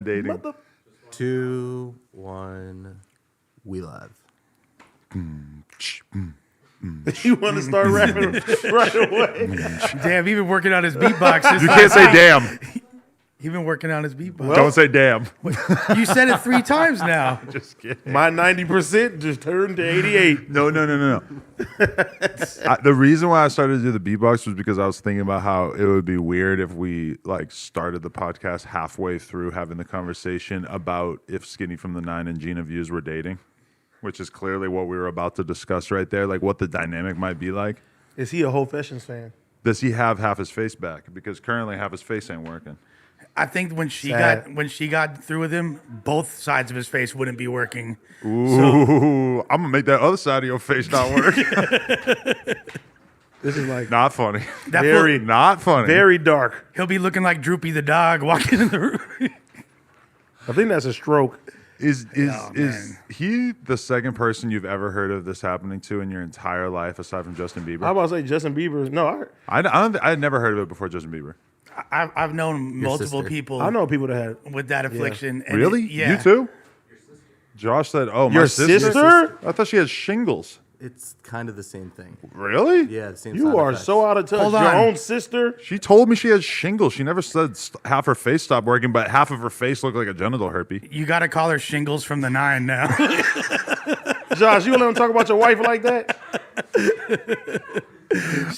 dating. 2, 1, we live. You want to start rapping right away? Damn, he been working on his beatbox. You can't say damn. He been working on his beatbox. Don't say damn. You said it 3 times now. Just kidding. My 90% just turned to 88. No. The reason why I started to do the beatbox was because I was thinking about how it would be weird if we like started the podcast halfway through having the conversation about if Skinny from the 9 and Gina Views were dating, which is clearly what we were about to discuss right there, like what the dynamic might be like. Is he a whole Fashions fan? Does he have half his face back? Because currently half his face ain't working. I think when she Sad. got through with him, both sides of his face wouldn't be working. Ooh, I'm gonna make that other side of your face not work. This is like Not funny. That very, Not funny. very dark. He'll be looking like Droopy the dog walking in the room. I think that's a stroke. Is man. he the second person you've ever heard of this happening to in your entire life, aside from Justin Bieber? I was about to say Justin Bieber. No, I had never heard of it before Justin Bieber. I've known multiple sister. people I know people that had. with that affliction. and Really? yeah. You too? Josh said, "Oh, my Your sister? sister? I thought she had shingles." It's kind of the same thing. Really? Yeah, the same You side are effects. so out of touch. Hold Your on. own sister. She told me she had shingles. She never said half her face stopped working, but half of her face looked like a genital herpes. You got to call her Shingles from the 9 now. Josh, you gonna let him talk about your wife like that?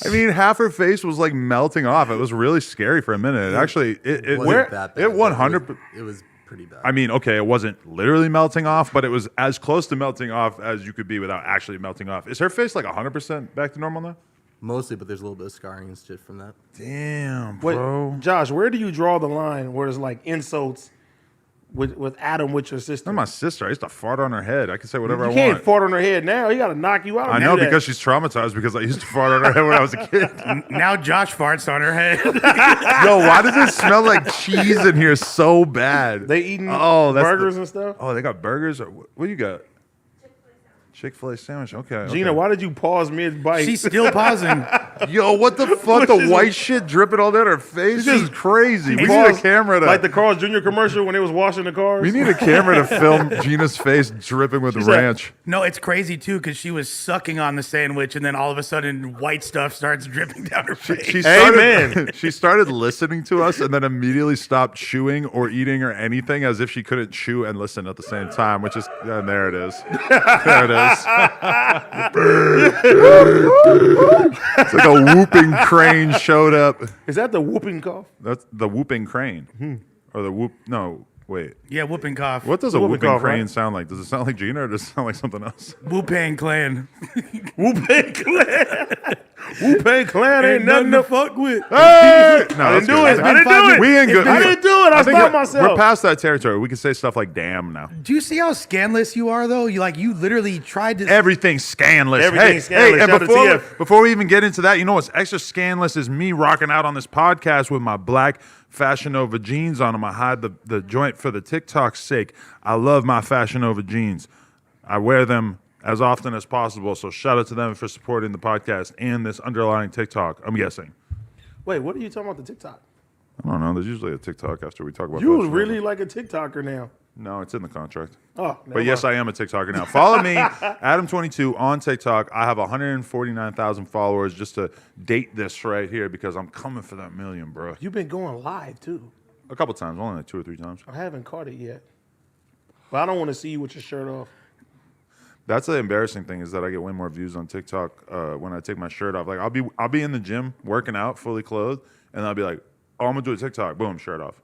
I mean, half her face was like melting off. It was really scary for a minute. It actually, it Wasn't that bad, it but 100. It was pretty bad. I mean, okay, it wasn't literally melting off, but it was as close to melting off as you could be without actually melting off. Is her face like 100% back to normal now? Mostly, but there's a little bit of scarring and shit from that. Damn, Wait, bro. Josh, where do you draw the line where it's like insults with Adam with your sister? That's my sister. I used to fart on her head. I can say whatever You I can't want. fart on her head now. He got to knock you out. I know because she's traumatized because I used to fart on her head when I was a kid. Now Josh farts on her head. Yo, why does it smell like cheese in here so bad? They eating that's burgers and stuff. Oh, they got burgers? What do you got? Chick-fil-A sandwich. Okay. Gina, okay. why did you pause mid bite? She's still pausing. Yo, what the fuck? The white shit dripping all down her face? This is crazy. We need a camera to... like the Carl's Jr. commercial when they was washing the cars. We need a camera to film Gina's face dripping with ranch. No, it's crazy too because she was sucking on the sandwich and then all of a sudden white stuff starts dripping down her face. She started, Amen. she started listening to us and then immediately stopped chewing or eating or anything as if she couldn't chew and listen at the same time, which is... and there it is. There it is. It's like a whooping crane showed up. Is that the whooping cough? That's the whooping crane. Or the whoop... No, wait. Yeah, whooping cough. What does a Whooping whooping cough, crane right? sound like? Does it sound like Gina or does it sound like something else? Wu-Pang Clan. Whooping clan. Whooping clan ain't nothing to fuck with. Hey! No, I that's didn't do good. it. I didn't do it. We ain't good. I didn't do it. I think stopped we're myself. past that territory. We can say stuff like damn now. Do you see how scandalous you are though? You literally tried to. Everything's scandalous. Everything's Hey, scandalous. and Shout out to TF. before we even get into that, you know what's extra scandalous is me rocking out on this podcast with my black Fashion Nova jeans on them. I hide the joint for the TikTok's sake. I love my Fashion Nova jeans. I wear them as often as possible, so shout out to them for supporting the podcast and this underlying TikTok, I'm guessing. Wait, what are you talking about the TikTok? I don't know. There's usually a TikTok after we talk about You Fashion really Nova. like a TikToker now. No, it's in the contract. Oh, But yes, I am a TikToker now. Follow me, Adam22 on TikTok. I have 149,000 followers just to date this right here because I'm coming for that million, bro. You've been going live too. A couple times, only like 2 or 3 times. I haven't caught it yet. But I don't want to see you with your shirt off. That's the embarrassing thing is that I get way more views on TikTok when I take my shirt off. Like I'll be in the gym working out, fully clothed, and I'll be like, "Oh, I'm gonna do a TikTok." Boom, shirt off.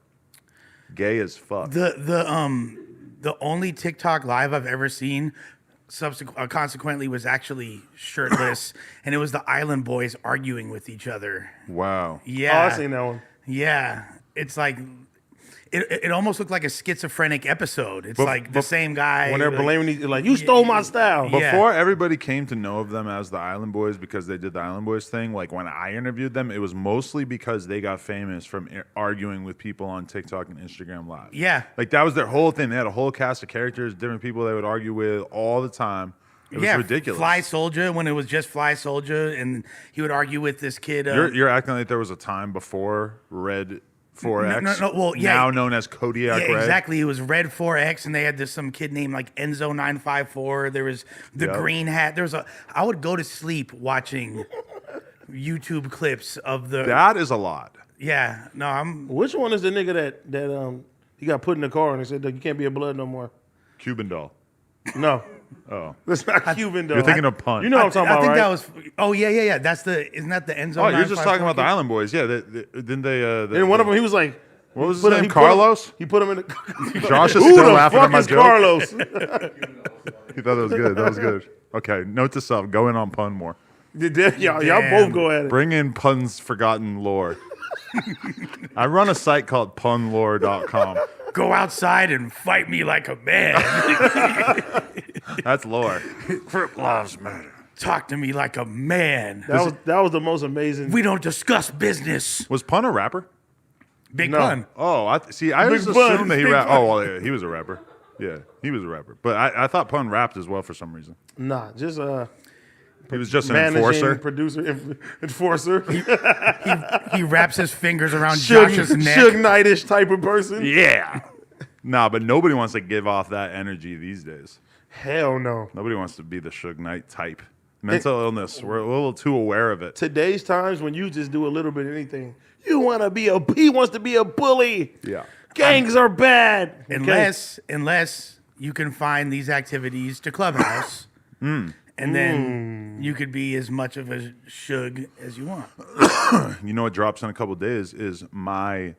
Gay as fuck. The only TikTok live I've ever seen, consequently, was actually shirtless, and it was the Island Boys arguing with each other. Wow. Yeah, Oh, I seen that one. yeah. It's like it almost looked like a schizophrenic episode. It's like the but same guy When they're like, blaming each like, you stole my style. Yeah. Before everybody came to know of them as the Island Boys because they did the Island Boys thing, like when I interviewed them, it was mostly because they got famous from arguing with people on TikTok and Instagram Live. Yeah. Like that was their whole thing. They had a whole cast of characters, different people they would argue with all the time. It was ridiculous. Fly Soldier, when it was just Fly Soldier, and he would argue with this kid. You're acting like there was a time before Red 4X. No, well, yeah. Now known as Kodiak Yeah, Red. exactly. It was Red 4X, and they had some kid named like Enzo 954. There was the Yep. green hat. I would go to sleep watching YouTube clips of the. That is a lot. Yeah, no, I'm. Which one is the nigga that he got put in the car and they said, you can't be a blood no more? Cuban doll. No. Oh. That's not Cuban, though. You're thinking of Pun. You know what I'm talking I about, think right? that was. Oh yeah. Isn't that the Enzo? Oh, you're just talking about the 954 kid? Island Boys. Yeah. Didn't they? And one of them, he was like... What was his put him- name? he put him- Carlos? He put him in the... Josh is Who still the laughing fuck at my is joke. Carlos? He thought that was good. That was good. Okay. Note to self. Go in on Pun more. y'all Damn. both go at it. Bring in Pun's forgotten lore. I run a site called punlore.com. Go outside and fight me like a man. That's lore. Crip lives matter. Talk to me like a man. That was the most amazing... We don't discuss business. Was Pun a rapper? Big No. pun. Oh, I always Big Pun, assumed that he Big rapped. Pun. Oh, well, yeah, he was a rapper. Yeah, he was a rapper. But I thought Pun rapped as well for some reason. Nah, just He was just an managing enforcer. producer, enforcer. He wraps his fingers around Suge Josh's neck. Knight-ish type of person. Yeah. Nah, but nobody wants to give off that energy these days. Hell no. Nobody wants to be the Suge Knight type. Mental illness. We're a little too aware of it. Today's times when you just do a little bit of anything, he wants to be a bully. Yeah. Gangs are bad. Okay? Unless you can find these activities to Clubhouse, and then you could be as much of a shug as you want. You know what drops in a couple days is my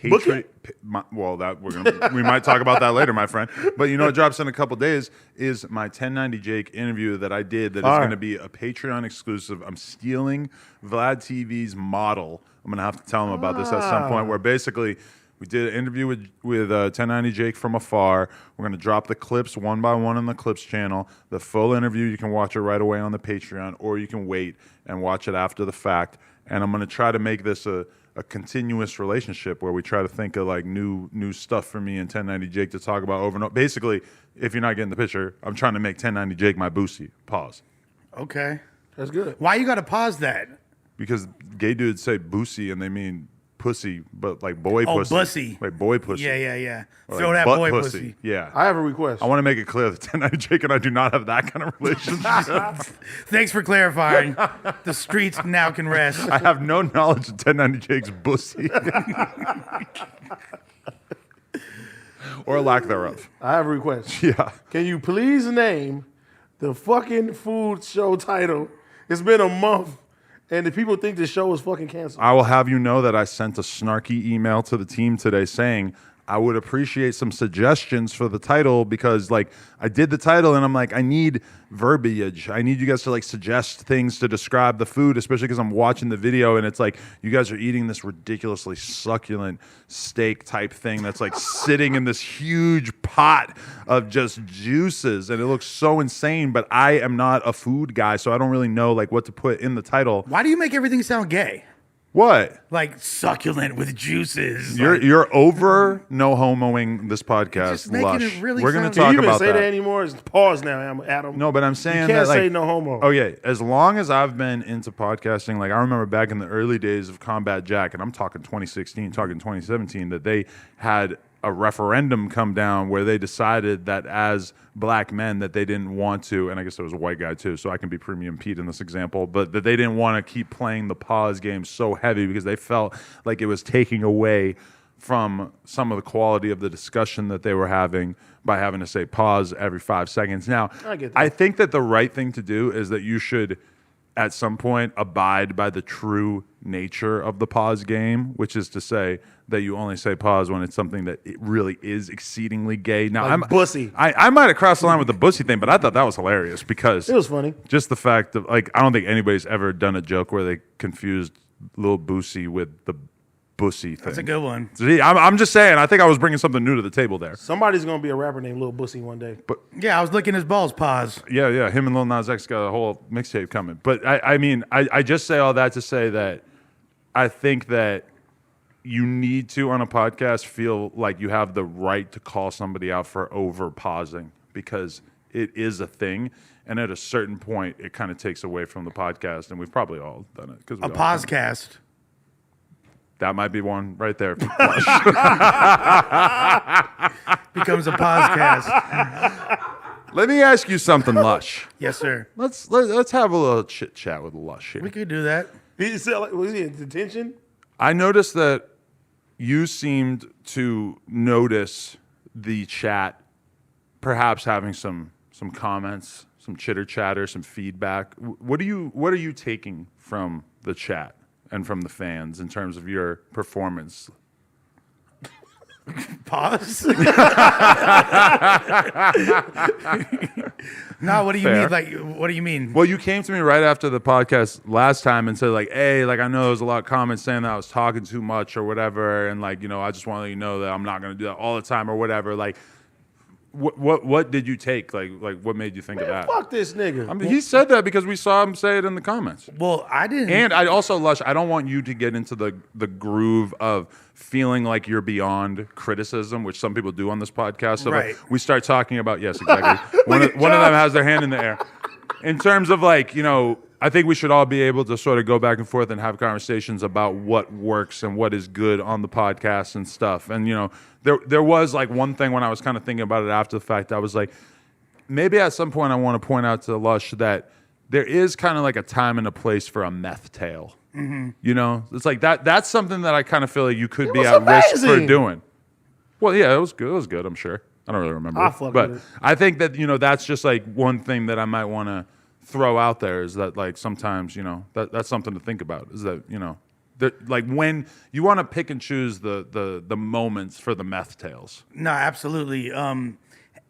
Book Patreon. We might talk about that later, my friend. But you know what drops in a couple days is my 1090 Jake interview that I did that is All right. going to be a Patreon exclusive. I'm stealing Vlad TV's model. I'm going to have to tell him about this at some point where basically we did an interview with 1090 Jake from afar. We're going to drop the clips one by one on the Clips channel. The full interview, you can watch it right away on the Patreon, or you can wait and watch it after the fact. And I'm going to try to make this a continuous relationship where we try to think of like new stuff for me and 1090 Jake to talk about over and over. Basically, if you're not getting the picture, I'm trying to make 1090 Jake my Boosie. Pause. Okay. That's good. Why you got to pause that? Because gay dudes say Boosie and they mean pussy, but like boy Oh, pussy. bussy. Like boy pussy. Yeah. Or Throw like that butt boy pussy. Yeah. I have a request. I want to make it clear that 1090 Jake and I do not have that kind of relationship. Thanks for clarifying. The streets now can rest. I have no knowledge of 1090 Jake's pussy. Or lack thereof. I have a request. Yeah. Can you please name the fucking food show title? It's been a month, and the people think the show is fucking canceled. I will have you know that I sent a snarky email to the team today saying I would appreciate some suggestions for the title because like I did the title and I'm like, I need verbiage. I need you guys to like suggest things to describe the food, especially because I'm watching the video and it's like you guys are eating this ridiculously succulent steak type thing that's like sitting in this huge pot of just juices and it looks so insane, but I am not a food guy, so I don't really know like what to put in the title. Why do you make everything sound gay? What? Like succulent with juices. You're over no homoing this podcast. Just making Lush. it really We're gonna sound- Can talk you even about say that that. anymore? It's pause now, Adam. No, but I'm saying you can't that like, say no homo. Okay, as long as I've been into podcasting, like I remember back in the early days of Combat Jack, and I'm talking 2016, talking 2017, that they had a referendum come down where they decided that as black men that they didn't want to, and I guess there was a white guy too, so I can be Premium Pete in this example, but that they didn't want to keep playing the pause game so heavy because they felt like it was taking away from some of the quality of the discussion that they were having by having to say pause every 5 seconds. Now, I get that. I think that the right thing to do is that you should at some point abide by the true nature of the pause game, which is to say that you only say pause when it's something that it really is exceedingly gay. Now, Like bussy. I might have crossed the line with the bussy thing, but I thought that was hilarious because It was funny. just the fact of like I don't think anybody's ever done a joke where they confused Lil Boosie with the bussy thing. That's a good one. See, I'm just saying. I think I was bringing something new to the table there. Somebody's gonna be a rapper named Lil Bussy one day. Yeah, I was licking his balls. Pause. Yeah. Him and Lil Nas X got a whole mixtape coming. But I just say all that to say that I think that you need to, on a podcast, feel like you have the right to call somebody out for over pausing because it is a thing. And at a certain point, it kind of takes away from the podcast. And we've probably all done it. 'Cause we A all- pausecast. That might be one right there. Becomes a podcast. Let me ask you something, Lush. Yes, sir. Let's have a little chit chat with Lush here. We could do that. He said, like, was he in detention? I noticed that you seemed to notice the chat, perhaps having some comments, some chitter chatter, some feedback. What are you taking from the chat and from the fans in terms of your performance? Pause. No, what do you Fair. mean? Like, what do you mean? Well, you came to me right after the podcast last time and said, like, hey, like, I know there was a lot of comments saying that I was talking too much or whatever. And, like, I just want to let you know that I'm not going to do that all the time or whatever. Like, what did you take? Like, what made you think of that? Fuck this nigga. I mean, he said that because we saw him say it in the comments. Well, I didn't. And I also, Lush, I don't want you to get into the groove of feeling like you're beyond criticism, which some people do on this podcast. So Right. we start talking about, yes, exactly. one of them has their hand in the air. In terms of like, I think we should all be able to sort of go back and forth and have conversations about what works and what is good on the podcast and stuff. And, there was like one thing when I was kind of thinking about it after the fact, I was like, maybe at some point I want to point out to Lush that there is kind of like a time and a place for a meth tale. Mm-hmm. It's like that's something that I kind of feel like you could be at risk for doing. Well, yeah, it was good. It was good, I'm sure. I don't really remember. But I think that, that's just like one thing that I might want to throw out there is that like sometimes, that's something to think about is that, like when you want to pick and choose the moments for the meth tales. No, absolutely.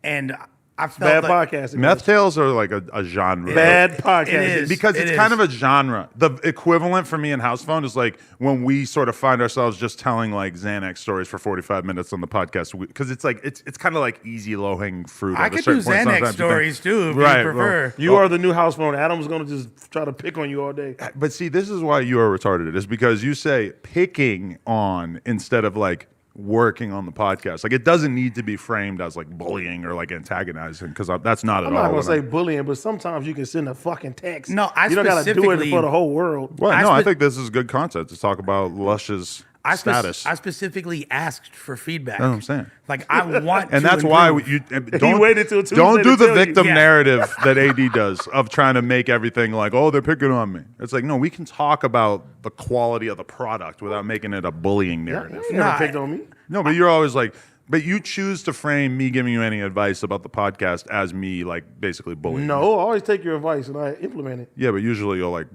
And I Bad felt podcasting. Meth tales are like a genre. Bad It podcasting. is. Because it's kind of a genre. The equivalent for me in House Phone is like when we sort of find ourselves just telling like Xanax stories for 45 minutes on the podcast. Because it's like it's kind of like easy low hanging fruit. I at a could certain do point Xanax sometimes you think. stories too, if Right, you prefer. well, You are the new house phone. Adam's going to just try to pick on you all day. But see, this is why you are retarded. Is because you say picking on instead of like working on the podcast. Like it doesn't need to be framed as like bullying or like antagonizing because that's not at I'm all. not going what to say bullying, but sometimes you can send a fucking text. No, I You don't got to do it specifically- for the whole world. Well, I no, I spe- think this is good content to talk about Lush's status. I specifically asked for feedback. That's what I'm saying. Like I want, And to that's why improve. you don't waited till Tuesday don't do to the tell you. victim Yeah. narrative that AD does of trying to make everything like, oh, they're picking on me. It's like, no, we can talk about the quality of the product without making it a bullying narrative. You never Nah, picked on me. No, but you're always like, but you choose to frame me giving you any advice about the podcast as me like basically bullying. No, you. I always take your advice and I implement it. Yeah, but usually you'll like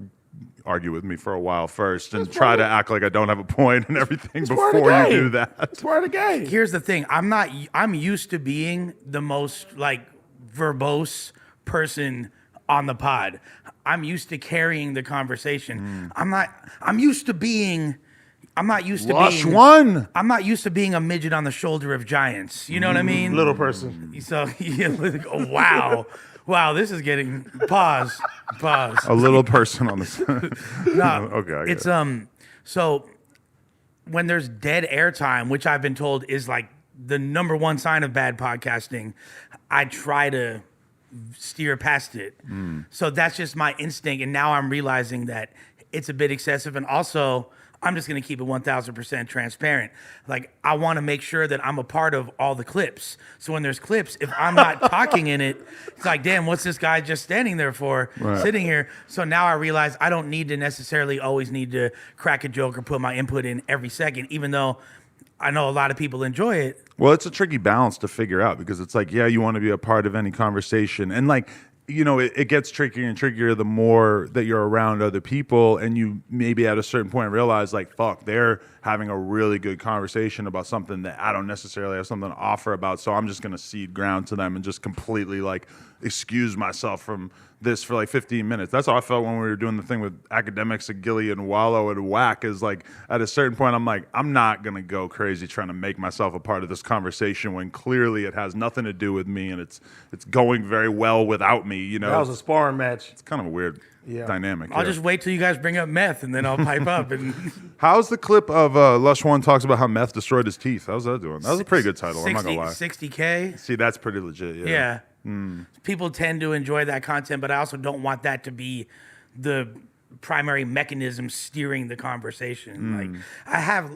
argue with me for a while first and That's try part to of- act like I don't have a point and everything part of the before you game. do that. It's part of the game. Here's the thing. I'm used to being the most like verbose person on the pod. I'm used to carrying the conversation. I'm used to being I'm not used to Lush being one. I'm not used to being a midget on the shoulder of giants. You know what I mean? Little person. So yeah, like, oh, wow. Wow, this is getting pause. A little person on the No, okay, I get it's it. so when there's dead airtime, which I've been told is like the number one sign of bad podcasting, I try to steer past it. So that's just my instinct, and now I'm realizing that it's a bit excessive, and also I'm just going to keep it 1,000% transparent. Like, I want to make sure that I'm a part of all the clips. So when there's clips, if I'm not talking in it, it's like, damn, what's this guy just standing there for, sitting here? So now I realize I don't need to necessarily always need to crack a joke or put my input in every second, even though I know a lot of people enjoy it. Well, it's a tricky balance to figure out because it's like, yeah, you want to be a part of any conversation. And like, you know, it gets trickier and trickier the more that you're around other people and you maybe at a certain point realize like, fuck, they're having a really good conversation about something that I don't necessarily have something to offer about. So I'm just going to cede ground to them and just completely like excuse myself from this for like 15 minutes. That's how I felt when we were doing the thing with academics at Gilly and Wallow and Whack is like at a certain point, I'm like, I'm not going to go crazy trying to make myself a part of this conversation when clearly it has nothing to do with me and it's going very well without me, you know. That was a sparring match. It's kind of a weird dynamic. I'll here. just wait till you guys bring up meth, and then I'll pipe up. And How's the clip of Lush One talks about how meth destroyed his teeth? How's that doing? That was a pretty good title. I'm not gonna lie. 60K. See, that's pretty legit. Yeah. Yeah. People tend to enjoy that content, but I also don't want that to be the primary mechanism steering the conversation.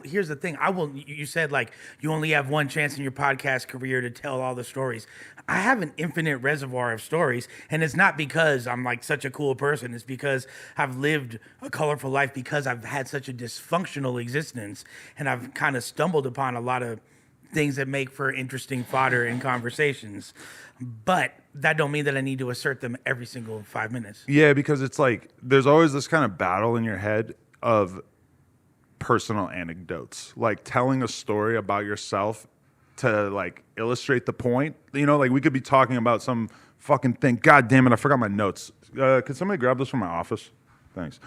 Here's the thing. You said like you only have one chance in your podcast career to tell all the stories. I have an infinite reservoir of stories, and it's not because I'm like such a cool person. It's because I've lived a colorful life, because I've had such a dysfunctional existence, and I've kind of stumbled upon a lot of things that make for interesting fodder in conversations. But that don't mean that I need to assert them every single 5 minutes. Yeah, because it's like there's always this kind of battle in your head of personal anecdotes, like telling a story about yourself to like illustrate the point. You know, like we could be talking about some fucking thing. God damn it, I forgot my notes. Could somebody grab this from my office? Thanks.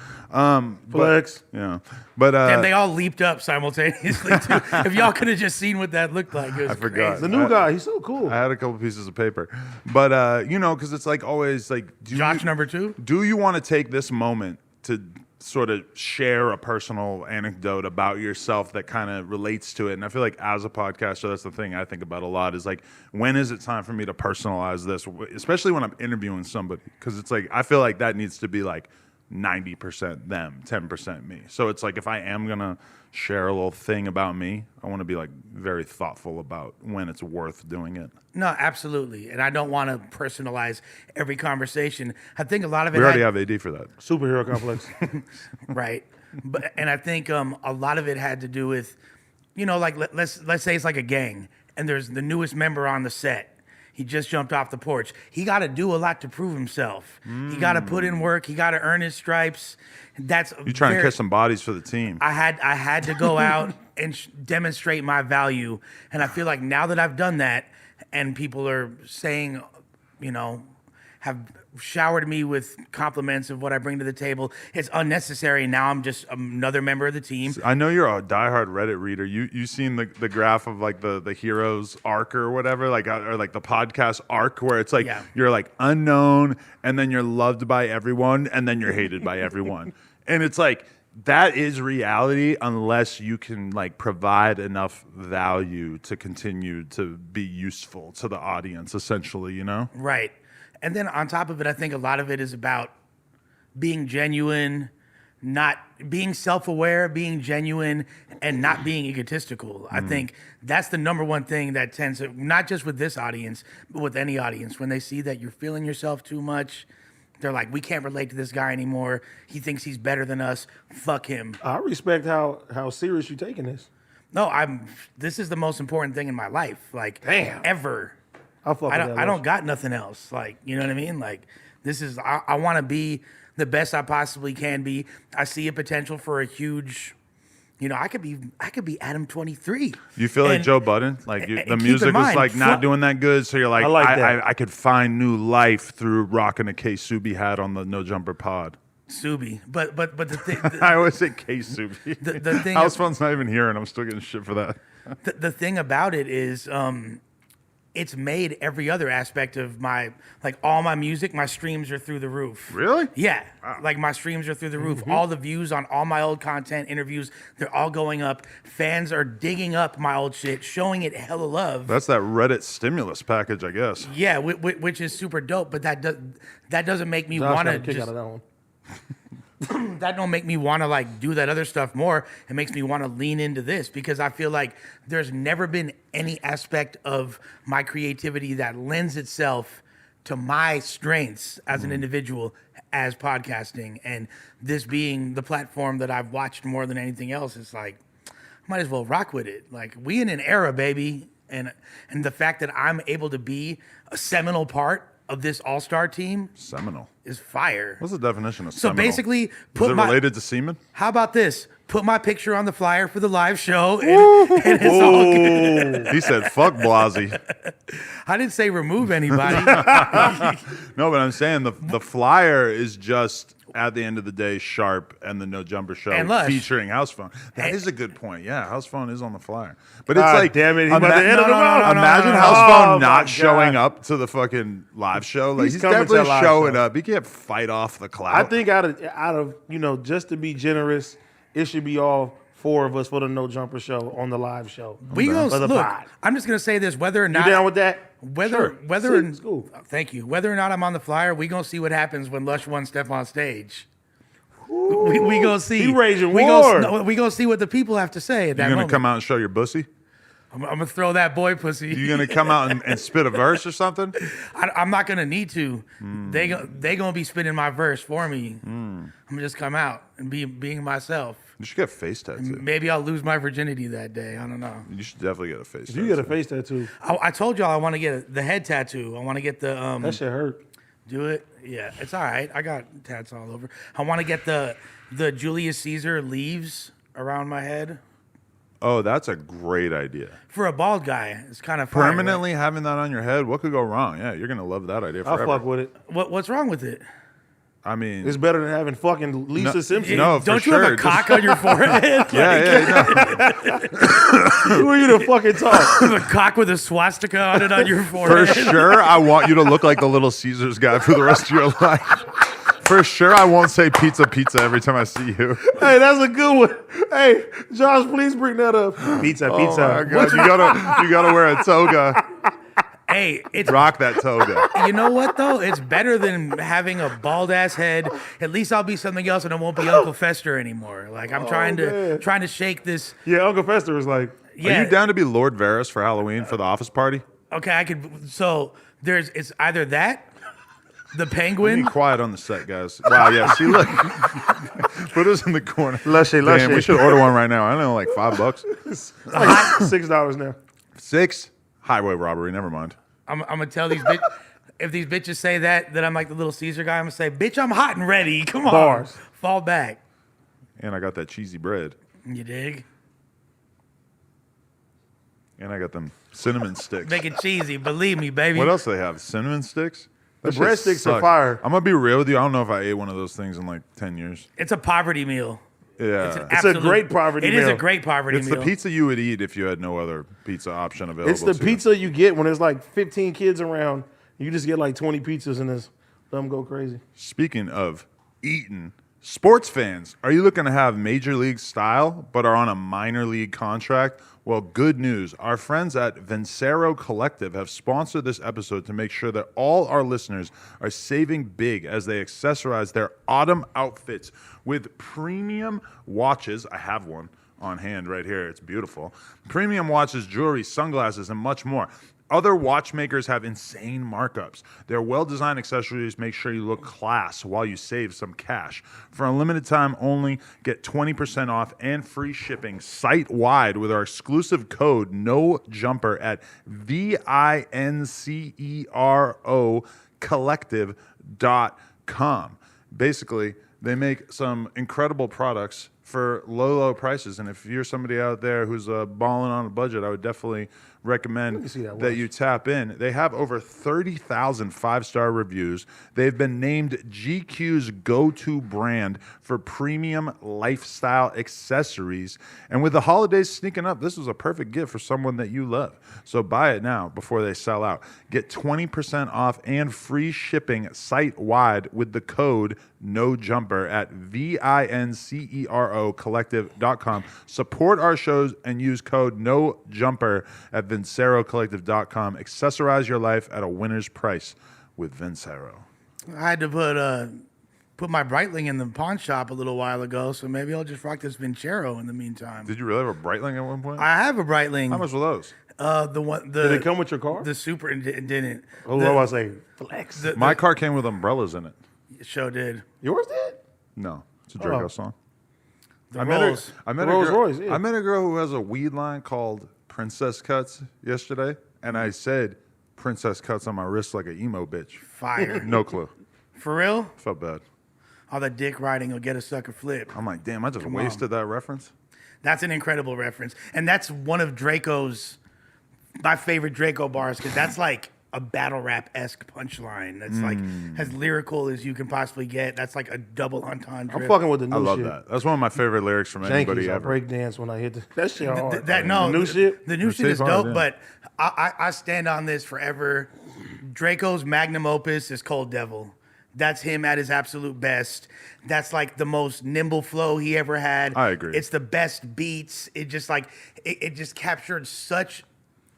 Flex. Yeah, but And they all leaped up simultaneously too. If y'all could have just seen what that looked like, it was I forgot. The new guy, he's so cool. I had a couple pieces of paper, but you know, because it's like always like, Josh number 2. do you want to take this moment to sort of share a personal anecdote about yourself that kind of relates to it? And I feel like as a podcaster, that's the thing I think about a lot is like, when is it time for me to personalize this, especially when I'm interviewing somebody? Because it's like, I feel like that needs to be like 90% them, 10% me. So it's like, if I am going to share a little thing about me, I want to be like very thoughtful about when it's worth doing it. No, absolutely. And I don't want to personalize every conversation. I think a lot of it We already have AD for that. Superhero complex. right. And I think a lot of it had to do with, you know, like let's say it's like a gang, and there's the newest member on the set. He just jumped off the porch. He got to do a lot to prove himself. He got to put in work. He got to earn his stripes. That's You trying to kiss some bodies for the team. I had to go out and demonstrate my value, and I feel like now that I've done that, and people are saying, you know, have showered me with compliments of what I bring to the table. It's unnecessary. Now I'm just another member of the team. I know you're a diehard Reddit reader. You seen the graph of like the hero's arc or whatever, like or like the podcast arc where it's like you're like unknown, and then you're loved by everyone, and then you're hated by everyone, and it's like that is reality unless you can like provide enough value to continue to be useful to the audience, essentially, you know? Right. And then on top of it, I think a lot of it is about being genuine, not being self-aware, being genuine, and not being egotistical. I think that's the number one thing that tends to, not just with this audience, but with any audience, when they see that you're feeling yourself too much, they're like, we can't relate to this guy anymore. He thinks he's better than us. Fuck him. I respect how serious you taking this. No, this is the most important thing in my life. Like, ever. I fuck with that. I don't got nothing else. Like, you know what I mean? Like, this is, I want to be the best I possibly can be. I see a potential for a huge, you know, I could be Adam 23. You feel like Joe Budden? Like the music was like not doing that good, so you're like, I could find new life through rocking a K Subi hat on the No Jumper pod. Subi, but the thing, I always say K Subi. The thing, House Phone's not even here, and I'm still getting shit for that. The thing about it is, it's made every other aspect of my, like all my music, my streams are through the roof. Really? Yeah. Wow. Like my streams are through the roof. All the views on all my old content, interviews, they're all going up. Fans are digging up my old shit, showing it hella love. That's that Reddit stimulus package, I guess. Yeah, which is super dope, but that doesn't make me want to kick out of that one. that don't make me want to like do that other stuff more. It makes me want to lean into this because I feel like there's never been any aspect of my creativity that lends itself to my strengths as an individual as podcasting, and this being the platform that I've watched more than anything else. It's like, might as well rock with it. Like, we in an era, baby. And the fact that I'm able to be a seminal part of this all-star team Seminal is fire. What's the definition of So seminal? basically, Is it related to semen? How about this? Put my picture on the flyer for the live show, and it's all good. He said, "Fuck Blasey." I didn't say remove anybody. No, but I'm saying the flyer is just at the end of the day sharp, and the No Jumper show And Lush. featuring House Phone. That is a good point. Yeah, House Phone is on the flyer, but it's God like, damn it, he's about to edit them out. imagine No. House Oh, Phone my not God. showing up to the fucking live show. Like He's he's coming to definitely the live showing show. up. He can't fight off the cloud. I think out of just to be generous, it should be all four of us for the No Jumper show on the live show. We gonna For the look. pod. I'm just gonna say this: whether or You not down with that? whether Sure. and It's cool. thank you. Whether or not I'm on the flyer, we gonna see what happens when Lush One step on stage. We gonna see. He raging we war. we gonna see what the people have to say at that You gonna moment. come out and show your bussy? I'm gonna throw that boy pussy. You gonna come out and spit a verse or something? I'm not gonna need to. They gonna be spinning my verse for me. I'm gonna just come out and being myself. You should get a face tattoo. Maybe I'll lose my virginity that day. I don't know. You should definitely get a face tattoo. You get a face tattoo. I told y'all I want to get the head tattoo. I want to get the That shit hurt. Do it? Yeah, it's all right. I got tats all over. I want to get the Julius Caesar leaves around my head. Oh, that's a great idea. For a bald guy, it's kind of fire, Permanently having that on your head, what could go wrong? Yeah, you're gonna love that idea I'll forever. fuck with it. right? What's wrong with it? I mean, It's better than having fucking Lisa Simpson. No, for Don't you sure. have a cock on your forehead? yeah. Who are you to fucking talk? A cock with a swastika on it on your For forehead. sure, I want you to look like the Little Caesars guy for the rest of your life. For sure, I won't say pizza every time I see you. Hey, that's a good one. Hey, Josh, please bring that up. Pizza. Oh my God, you gotta wear a toga. Hey, it's Rock that toga. you know what though? It's better than having a bald ass head. At least I'll be something else, and I won't be Uncle Fester anymore. Like I'm trying man. to shake this. Yeah, Uncle Fester was like, Yeah. Are you down to be Lord Varys for Halloween for the office party? Okay, I could. So it's either that, the Be penguin. quiet on the set, guys. Wow, yeah. See, look, put us in the corner. Lushy. Damn, we should order one right now. I don't know, like $5. It's like $6 now. 6 highway robbery. Never mind. I'm gonna tell these bitch. If these bitches say that I'm like the Little Caesar guy, I'm gonna say, bitch, I'm hot and ready. Come on, Bars. fall back. And I got that cheesy bread. You dig? And I got them cinnamon sticks. Make it cheesy. Believe me, baby. What else do they have? Cinnamon sticks? That shit breadsticks are sucks. fire. I'm gonna be real with you. I don't know if I ate one of those things in like 10 years. It's a poverty meal. Yeah. It's a great poverty It is meal. a great poverty It's meal. the pizza you would eat if you had no other pizza option available. It's the to you. pizza you get when there's like 15 kids around. You just get like 20 pizzas and this them go crazy. Speaking of eating, sports fans, are you looking to have major league style but are on a minor league contract? Well, good news. Our friends at Vincero Collective have sponsored this episode to make sure that all our listeners are saving big as they accessorize their autumn outfits with premium watches. I have one on hand right here. It's beautiful. Premium watches, jewelry, sunglasses, and much more. Other watchmakers have insane markups. Their well-designed accessories make sure you look class while you save some cash. For a limited time only, get 20% off and free shipping site-wide with our exclusive code NOJUMPER at VINCERO collective.com. Basically, they make some incredible products for low prices. And if you're somebody out there who's balling on a budget, I would definitely recommend that you tap in. They have over 30,000 five-star reviews. They've been named GQ's go-to brand for premium lifestyle accessories. And with the holidays sneaking up, this is a perfect gift for someone that you love. So buy it now before they sell out. Get 20% off and free shipping site-wide with the code NOJUMPER at VINCERO collective.com. Support our shows and use code NOJUMPER at VinceroCollective.com. Accessorize your life at a winner's price with Vincero. I had to put my Breitling in the pawn shop a little while ago, so maybe I'll just rock this Vincero in the meantime. Did you really have a Breitling at one point? I have a Breitling. How much were those? Did it come with your car? The Super didn't. Oh, I was say flex. My car came with umbrellas in it. The show did. Yours did? No, it's a Draco Oh. song. The I met Rolls. a Rolls girl, Royce, yeah. I met a girl who has a weed line called Princess Cuts yesterday, and I said Princess Cuts on my wrist like an emo bitch. Fire. No clue. For real? Felt bad. All that dick riding will get a sucker flip. I'm like, damn, I just on. wasted that reference. That's an incredible reference. And that's one of my favorite Draco bars, because that's like a battle rap-esque punchline. That's like as lyrical as you can possibly get. That's like a double entendre. I'm fucking with the new I love shit. that. That's one of my favorite lyrics from anybody Jankies, I ever. break dance when I hit that shit hard. The new shit. The new It shit is stays dope, hard, yeah. but I stand on this forever. Draco's magnum opus is Cold Devil. That's him at his absolute best. That's like the most nimble flow he ever had. I agree. It's the best beats. It just like it just captured such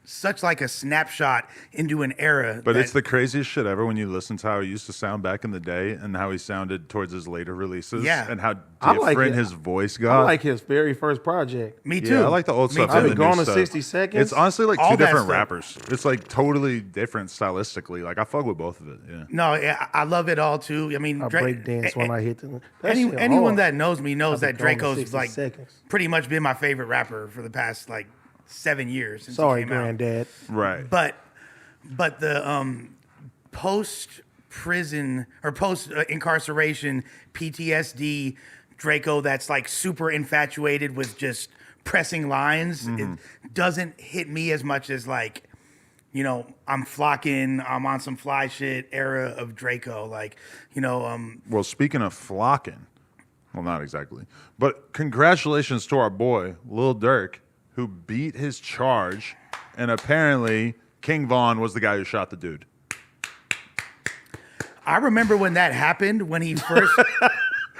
such like a snapshot into an era. But that, it's the craziest shit ever when you listen to how he used to sound back in the day and how he sounded towards his later releases. Yeah. And how I like different it. his voice I got. like his very first project. me too. Yeah, I like the old Me stuff. too. and I've the been new gone in stuff. 60 seconds. It's honestly like All two that different stuff. rappers. It's like totally different stylistically. Like I fuck with both of it. Yeah. No, yeah, I love it all too. I mean, I break dance when I hit the. anyone that knows me knows that I've been gone in Draco's 60 like seconds. pretty much been my favorite rapper for the past like 7 years since Sorry, he came out. granddad. Right. But the post prison or post incarceration PTSD Draco that's like super infatuated with just pressing lines. It doesn't hit me as much as like, you know, I'm flocking, I'm on some fly shit era of Draco. Like, you know, Well, speaking of flocking, well, not exactly, but congratulations to our boy Lil Durk, who beat his charge, and apparently King Von was the guy who shot the dude. I remember when that happened when he first.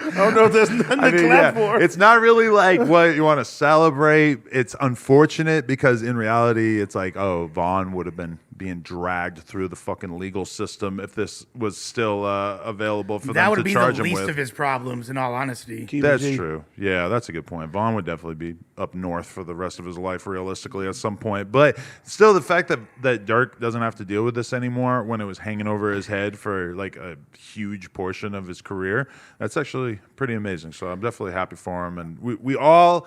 I don't know if there's nothing to clap for. It's not really like what you want to celebrate. It's unfortunate because in reality, it's like, oh, Vaughn would have been being dragged through the fucking legal system if this was still available for That them would to be charge the him least with. of his problems, in all honesty. Keep it That's G. true. Yeah, that's a good point. Vaughn would definitely be up north for the rest of his life, realistically, at some point. But still, the fact that Dirk doesn't have to deal with this anymore when it was hanging over his head for like a huge portion of his career, that's actually pretty amazing. So I'm definitely happy for him. And we all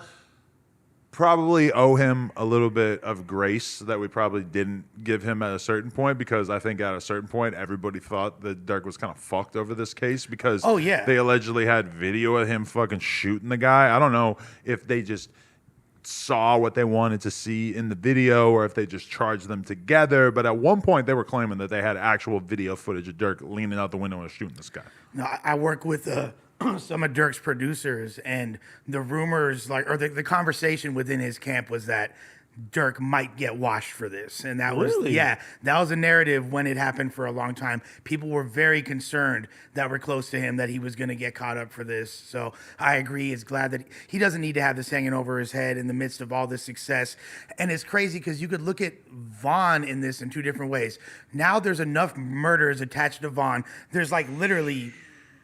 probably owe him a little bit of grace that we probably didn't give him at a certain point, because I think at a certain point everybody thought that Dirk was kind of fucked over this case because Oh, yeah. they allegedly had video of him fucking shooting the guy. I don't know if they just saw what they wanted to see in the video or if they just charged them together, but at one point they were claiming that they had actual video footage of Dirk leaning out the window and shooting this guy. No, I work with some of Dirk's producers, and the rumors, like, or the conversation within his camp was that Dirk might get washed for this, and that was Really? that was a narrative when it happened for a long time. People were very concerned that were close to him that he was going to get caught up for this. So I agree. It's glad that he doesn't need to have this hanging over his head in the midst of all this success. And it's crazy because you could look at Vaughn in this in two different ways. Now there's enough murders attached to Vaughn. There's like literally.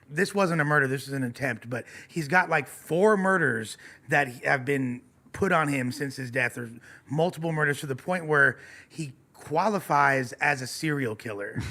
This wasn't a murder, this was an attempt, but he's got like 4 murders that have been put on him since his death. There's multiple murders to the point where he qualifies as a serial killer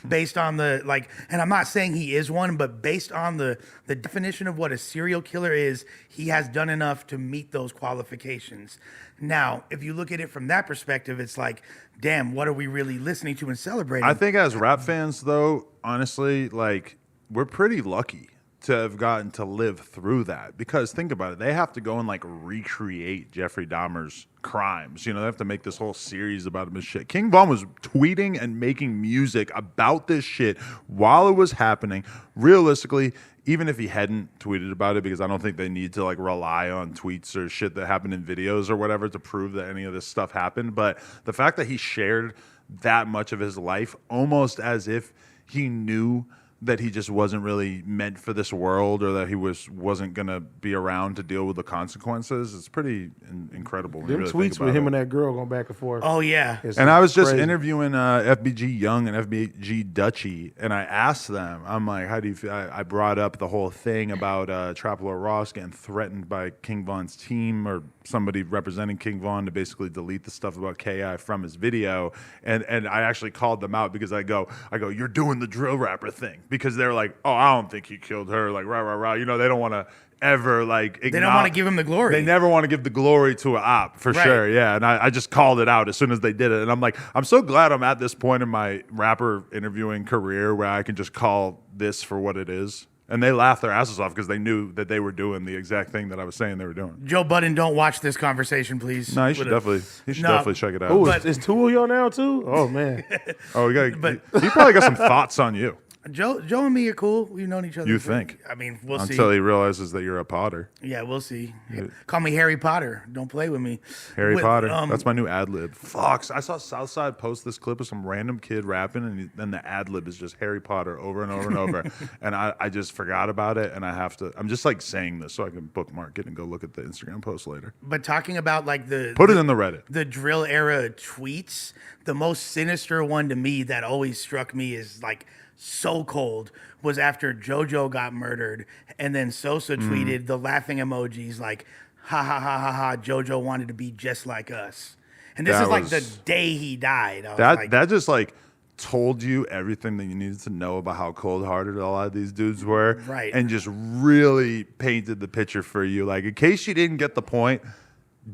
based on the, like, and I'm not saying he is one, but based on the definition of what a serial killer is, he has done enough to meet those qualifications. Now, if you look at it from that perspective, it's like, damn, what are we really listening to and celebrating? I think as rap fans, though, honestly, like, we're pretty lucky to have gotten to live through that, because think about it, they have to go and like recreate Jeffrey Dahmer's crimes. You know, they have to make this whole series about him and shit. King Von was tweeting and making music about this shit while it was happening. Realistically, even if he hadn't tweeted about it, because I don't think they need to like rely on tweets or shit that happened in videos or whatever to prove that any of this stuff happened. But the fact that he shared that much of his life almost as if he knew that he just wasn't really meant for this world, or that he wasn't gonna be around to deal with the consequences. It's pretty incredible. When you Them really think tweets about with him it. and that girl going back and forth. oh, yeah. It's And I was just crazy. interviewing FBG Young and FBG Dutchy, and I asked them, I'm like, how do you feel? I brought up the whole thing about Traplo Ross getting threatened by King Von's team or somebody representing King Von to basically delete the stuff about KI from his video. And I actually called them out because I go, you're doing the drill rapper thing. Because they're like, oh, I don't think he killed her. Like, rah. You know, they don't want to ever like They don't want to give him the glory. They never want to give the glory to an op, for Right. sure. Yeah. And I just called it out as soon as they did it. And I'm like, I'm so glad I'm at this point in my rapper interviewing career where I can just call this for what it is. And they laughed their asses off because they knew that they were doing the exact thing that I was saying they were doing. Joe Budden, don't watch this conversation, please. No, you should With a- definitely check it out. Oh, But- is 2 of y'all now too? Oh man, Oh, but- he probably got some thoughts on you. Joe and me are cool. We've known each other. You think? I mean, we'll see. Until he realizes that you're a Potter. Yeah, we'll see. Call me Harry Potter. Don't play with me. Harry With, Potter. That's my new ad lib. Fuck. I saw Southside post this clip of some random kid rapping, and then the ad lib is just Harry Potter over and over and over. And I just forgot about it, and I'm just like saying this so I can bookmark it and go look at the Instagram post later. But talking about like Put it in the Reddit. the drill era tweets, the most sinister one to me that always struck me is like so cold was after JoJo got murdered, and then Sosa tweeted the laughing emojis like ha ha ha ha ha, JoJo wanted to be just like us. And this That is like was- the day he died. I was That like, that just like told you everything that you needed to know about how cold-hearted a lot of these dudes were, Right. And just really painted the picture for you. Like, in case you didn't get the point,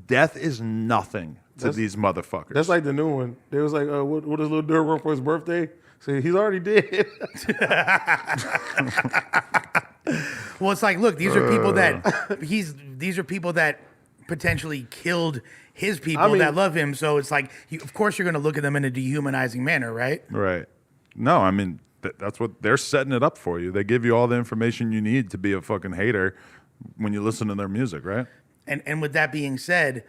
death is nothing to these motherfuckers. That's like the new one. They was like, what does Lil Durk want for his birthday? So he's already dead. well, it's like, look, these are people that these are people that potentially killed his people I mean- that love him. So it's like, of course, you're going to look at them in a dehumanizing manner, right? Right. No, I mean, that's what they're setting it up for you. They give you all the information you need to be a fucking hater when you listen to their music, right? And with that being said,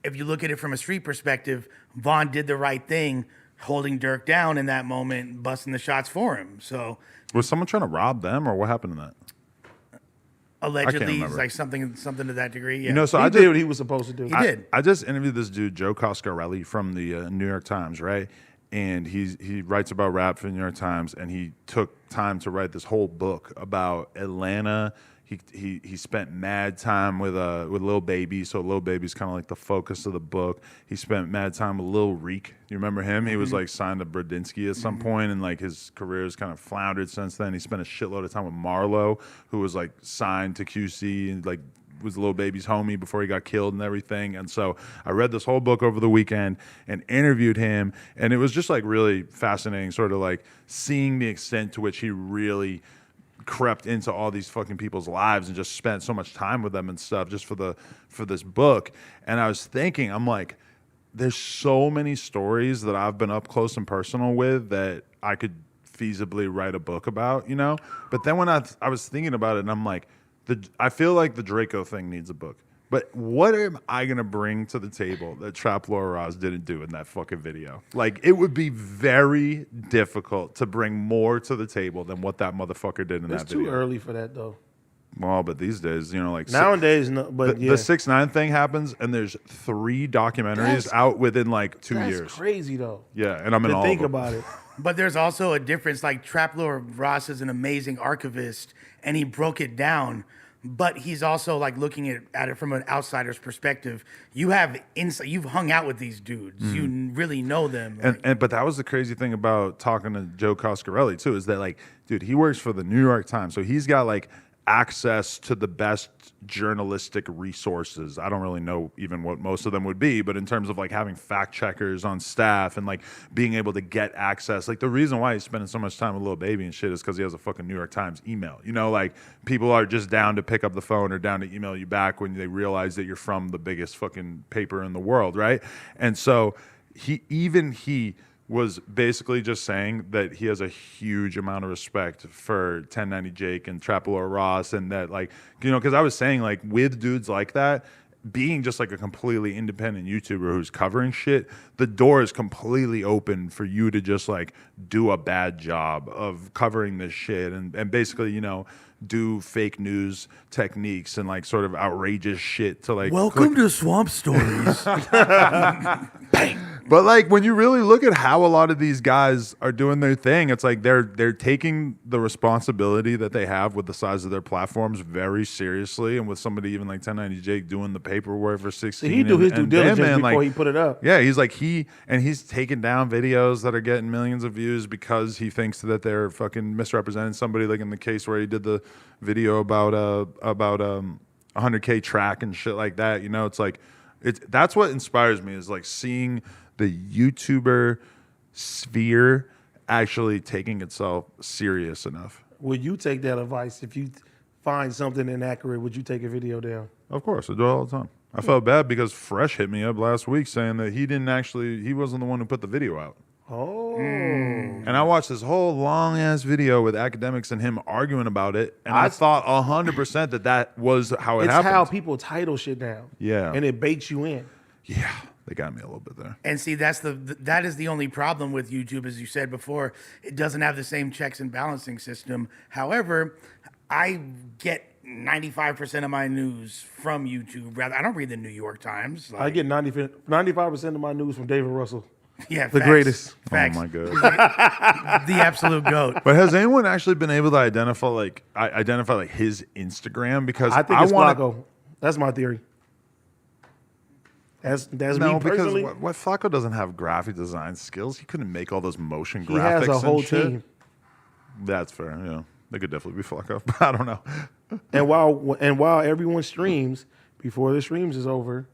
if you look at it from a street perspective, Vaughn did the right thing, holding Dirk down in that moment, busting the shots for him. So Was someone trying to rob them, or what happened to that? allegedly, it's remember. like something to that degree. Yeah. You know, so He I did just, what he was supposed to do. He did. I just interviewed this dude, Joe Coscarelli, from the New York Times, right? And he writes about rap for the New York Times, and he took time to write this whole book about Atlanta. He spent mad time with Lil Baby, so Lil Baby's kind of like the focus of the book. He spent mad time with Lil Reek. You remember him? He was like signed to Bradinsky at some point, and like his career has kind of floundered since then. He spent a shitload of time with Marlo, who was like signed to QC and like was Lil Baby's homie before he got killed and everything. And so I read this whole book over the weekend and interviewed him, and it was just like really fascinating, sort of like seeing the extent to which he really crept into all these fucking people's lives and just spent so much time with them and stuff just for this book. And I was thinking, I'm like, there's so many stories that I've been up close and personal with that I could feasibly write a book about, you know? But then when I was thinking about it, and I'm like, I feel like the Draco thing needs a book. But what am I going to bring to the table that Trap Lord Ross didn't do in that fucking video? Like, it would be very difficult to bring more to the table than what that motherfucker did in It's that video. too early for that though. Well, but these days, you know, like Nowadays, no, but the yeah. 6ix9ine thing happens, and there's 3 documentaries That's- out within like 2 That's years. crazy though. Yeah, and I'm in To all think of them. about it. But there's also a difference. Like Trap Lord Ross is an amazing archivist, and he broke it down. But he's also like looking at it from an outsider's perspective. You have insight. You've hung out with these dudes. You really know them. Like, But that was the crazy thing about talking to Joe Coscarelli too, is that like, dude, he works for the New York Times, so he's got like access to the best journalistic resources. I don't really know even what most of them would be, but in terms of like having fact checkers on staff and like being able to get access, like the reason why he's spending so much time with Lil Baby and shit is because he has a fucking New York Times email. You know, like people are just down to pick up the phone or down to email you back when they realize that you're from the biggest fucking paper in the world, right? And so he was basically just saying that he has a huge amount of respect for 1090 Jake and Trap Lord Ross, and that, like, you know, because I was saying, like, with dudes like that, being just like a completely independent YouTuber who's covering shit, the door is completely open for you to just like do a bad job of covering this shit and basically, you know, do fake news techniques and like sort of outrageous shit to like welcome to Swamp Stories. But like when you really look at how a lot of these guys are doing their thing, it's like they're taking the responsibility that they have with the size of their platforms very seriously, and with somebody even like 1090 Jake doing the paperwork for 16. He do his due and diligence Bandman, before like, he put it up. Yeah, he's like he's taking down videos that are getting millions of views because he thinks that they're fucking misrepresenting somebody. Like in the case where he did the video about 100K track and shit like that. You know, it's like that's what inspires me, is like seeing the YouTuber sphere actually taking itself serious enough. Would you take that advice if you find something inaccurate? Would you take a video down? Of course, I do it all the time. I felt bad because Fresh hit me up last week saying that he wasn't the one who put the video out. Oh. And I watched this whole long ass video with academics and him arguing about it, and I thought 100% that was how it It's happened. how people title shit down. Yeah. And it baits you in. Yeah, they got me a little bit there. And see, that is the only problem with YouTube, as you said before. It doesn't have the same checks and balancing system. However, I get 95% of my news from YouTube. Rather, I don't read the New York Times. I get 95% of my news from David Russell. Yeah, The facts. greatest. Facts. Oh my god! The absolute goat. But has anyone actually been able to identify his Instagram? Because I think it's want Flacco. That's my theory. That's No, me because personally. what Flacco doesn't have graphic design skills. He couldn't make all those motion He graphics has a whole and shit. team. That's fair. Yeah, they could definitely be Flacco. But I don't know. And while everyone streams, before the streams is over,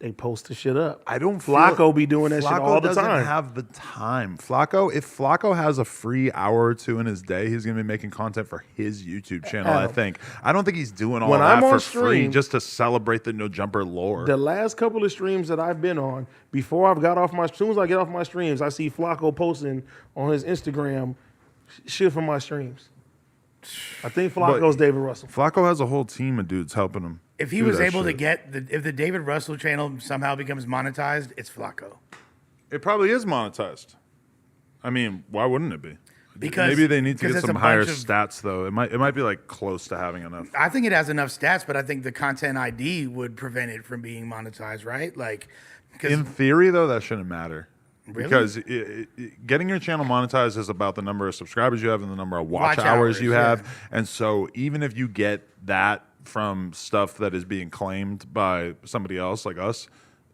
they post the shit up. I don't feel Flacco be doing that shit Flacco all the doesn't time. have the time. If Flacco has a free hour or two in his day, he's gonna be making content for his YouTube channel. I think. I don't think he's doing all When that I'm on for free stream, just to celebrate the No Jumper lore. The last couple of streams that I've been on, before I've got off as soon as I get off my streams, I see Flacco posting on his Instagram shit from my streams. I think Flacco's David Russell. Flacco has a whole team of dudes helping him. If he do was that able to shit. get if the David Russell channel somehow becomes monetized, it's Flacco. It probably is monetized. I mean, why wouldn't it be? Because maybe they need to because get it's some a higher bunch of- stats though. It might be like close to having enough. I think it has enough stats, but I think the content ID would prevent it from being monetized, right? Like, because In theory, though, that shouldn't matter. Really? Because getting your channel monetized is about the number of subscribers you have and the number of watch Watch hours hours, you yeah. have. And so even if you get that from stuff that is being claimed by somebody else like us,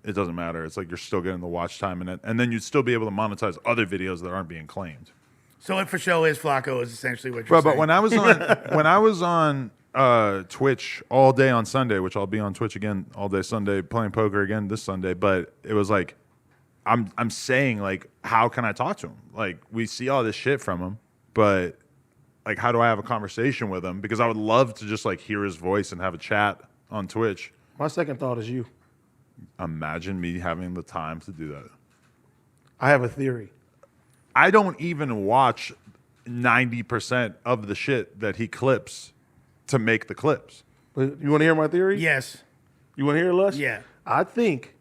it doesn't matter. It's like you're still getting the watch time in it. And then you'd still be able to monetize other videos that aren't being claimed. so it for show is Flacco is essentially what you're But saying. when I was on Twitch all day on Sunday, which I'll be on Twitch again all day Sunday playing poker again this Sunday, but it was like I'm saying, like, how can I talk to him? Like, we see all this shit from him, but like, how do I have a conversation with him? Because I would love to just like hear his voice and have a chat on Twitch. My second thought is you. Imagine me having the time to do that. I have a theory. I don't even watch 90% of the shit that he clips to make the clips. But you want to hear my theory? yes, You want to hear it, Lush? yeah. I think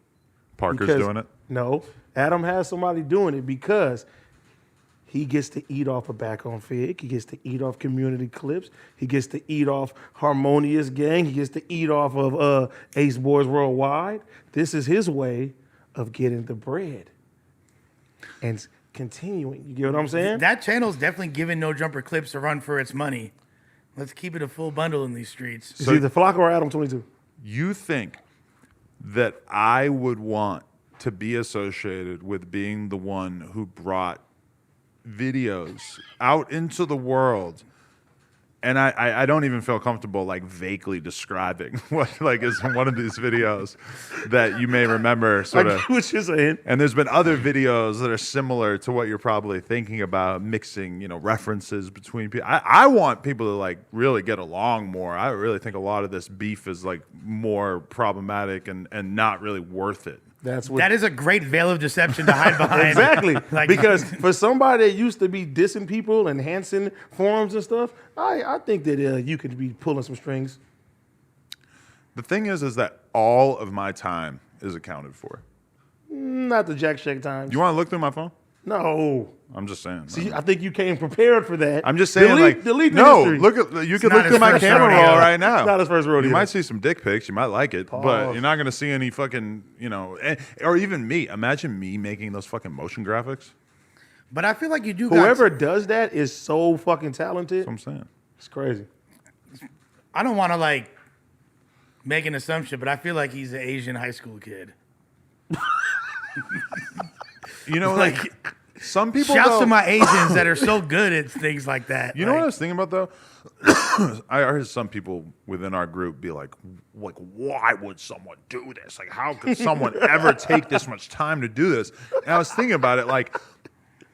Parker's because- doing it. No, Adam has somebody doing it because he gets to eat off of Back on Fig. He gets to eat off community clips. He gets to eat off Harmonious Gang. He gets to eat off of Ace Boys Worldwide. This is his way of getting the bread and continuing. You get what I'm saying? That channel's definitely giving No Jumper Clips a run for its money. Let's keep it a full bundle in these streets. It's either Flacco or Adam 22. You think that I would want to be associated with being the one who brought videos out into the world, and I don't even feel comfortable like vaguely describing what like is in one of these videos that you may remember sort I of. get what you're saying. And there's been other videos that are similar to what you're probably thinking about, mixing, references between people. I want people to like really get along more. I really think a lot of this beef is like more problematic and not really worth it. That's what That is a great veil of deception to hide behind. exactly. Like- Because for somebody that used to be dissing people, enhancing forums and stuff, I think that you could be pulling some strings. The thing is that all of my time is accounted for. Not the Jack Shake times. You want to look through my phone? No. I'm just saying. See, I think you came prepared for that. I'm just saying, delete the no. history. Look at you can not look his through my first camera rodeo. roll right now. It's not his first rodeo. You might see some dick pics. You might like it, but Pause. you're not going to see any fucking, or even me. Imagine me making those fucking motion graphics. But I feel like you do. Whoever does that is so fucking talented. That's what I'm saying. It's crazy. I don't want to like make an assumption, but I feel like he's an Asian high school kid. Like some people. Shouts though- to my Asians that are so good at things like that. You know what I Like, was thinking about though? I heard some people within our group be like, why would someone do this? Like, how could someone ever take this much time to do this? And I was thinking about it, like,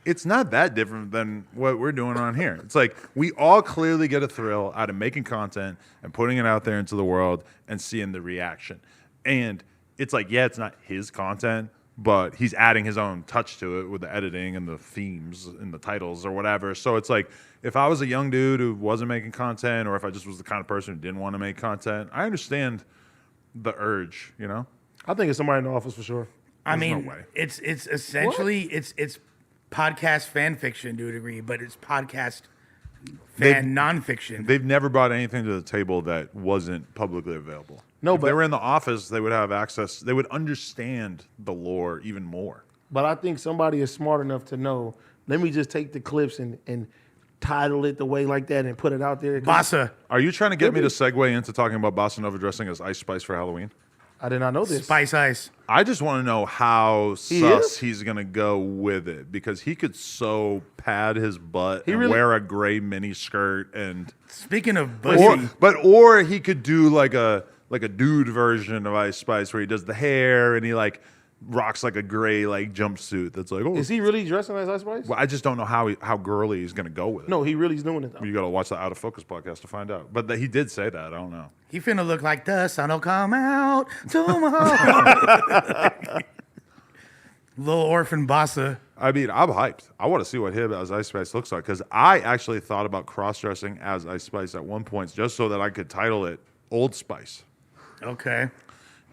it's not that different than what we're doing on here. It's like we all clearly get a thrill out of making content and putting it out there into the world and seeing the reaction. And it's like, yeah, it's not his content, but he's adding his own touch to it with the editing and the themes and the titles or whatever. So it's like, if I was a young dude who wasn't making content, or if I just was the kind of person who didn't want to make content, I understand the urge, you know? I think it's somebody in the office for sure. I There's no mean, way. it's essentially it's podcast fan fiction to a degree, but it's podcast fan nonfiction. They've never brought anything to the table that wasn't publicly available. No, if but- they were in the office, they would have access. They would understand the lore even more. But I think somebody is smart enough to know, let me just take the clips and title it the way like that and put it out there. Bassa. Are you trying to get me to segue into talking about Bossa Nova dressing as Ice Spice for Halloween? I did not know this. Spice Ice. I just want to know how He sus is? he's going to go with it, because he could so pad his butt and really- wear a gray mini skirt and Speaking of bussy, or he could do like a dude version of Ice Spice where he does the hair and he like rocks like a gray like jumpsuit that's like, oh, Is he really dressing as Ice Spice? well, I just don't know how girly he's going to go with it. No, he really's doing it though. You got to watch the Out of Focus podcast to find out. But he did say that. I don't know. he finna look like the sun'll come out tomorrow. Little orphan Bassa. I mean, I'm hyped. I want to see what him as Ice Spice looks like, because I actually thought about cross-dressing as Ice Spice at one point just so that I could title it Old Spice. Okay.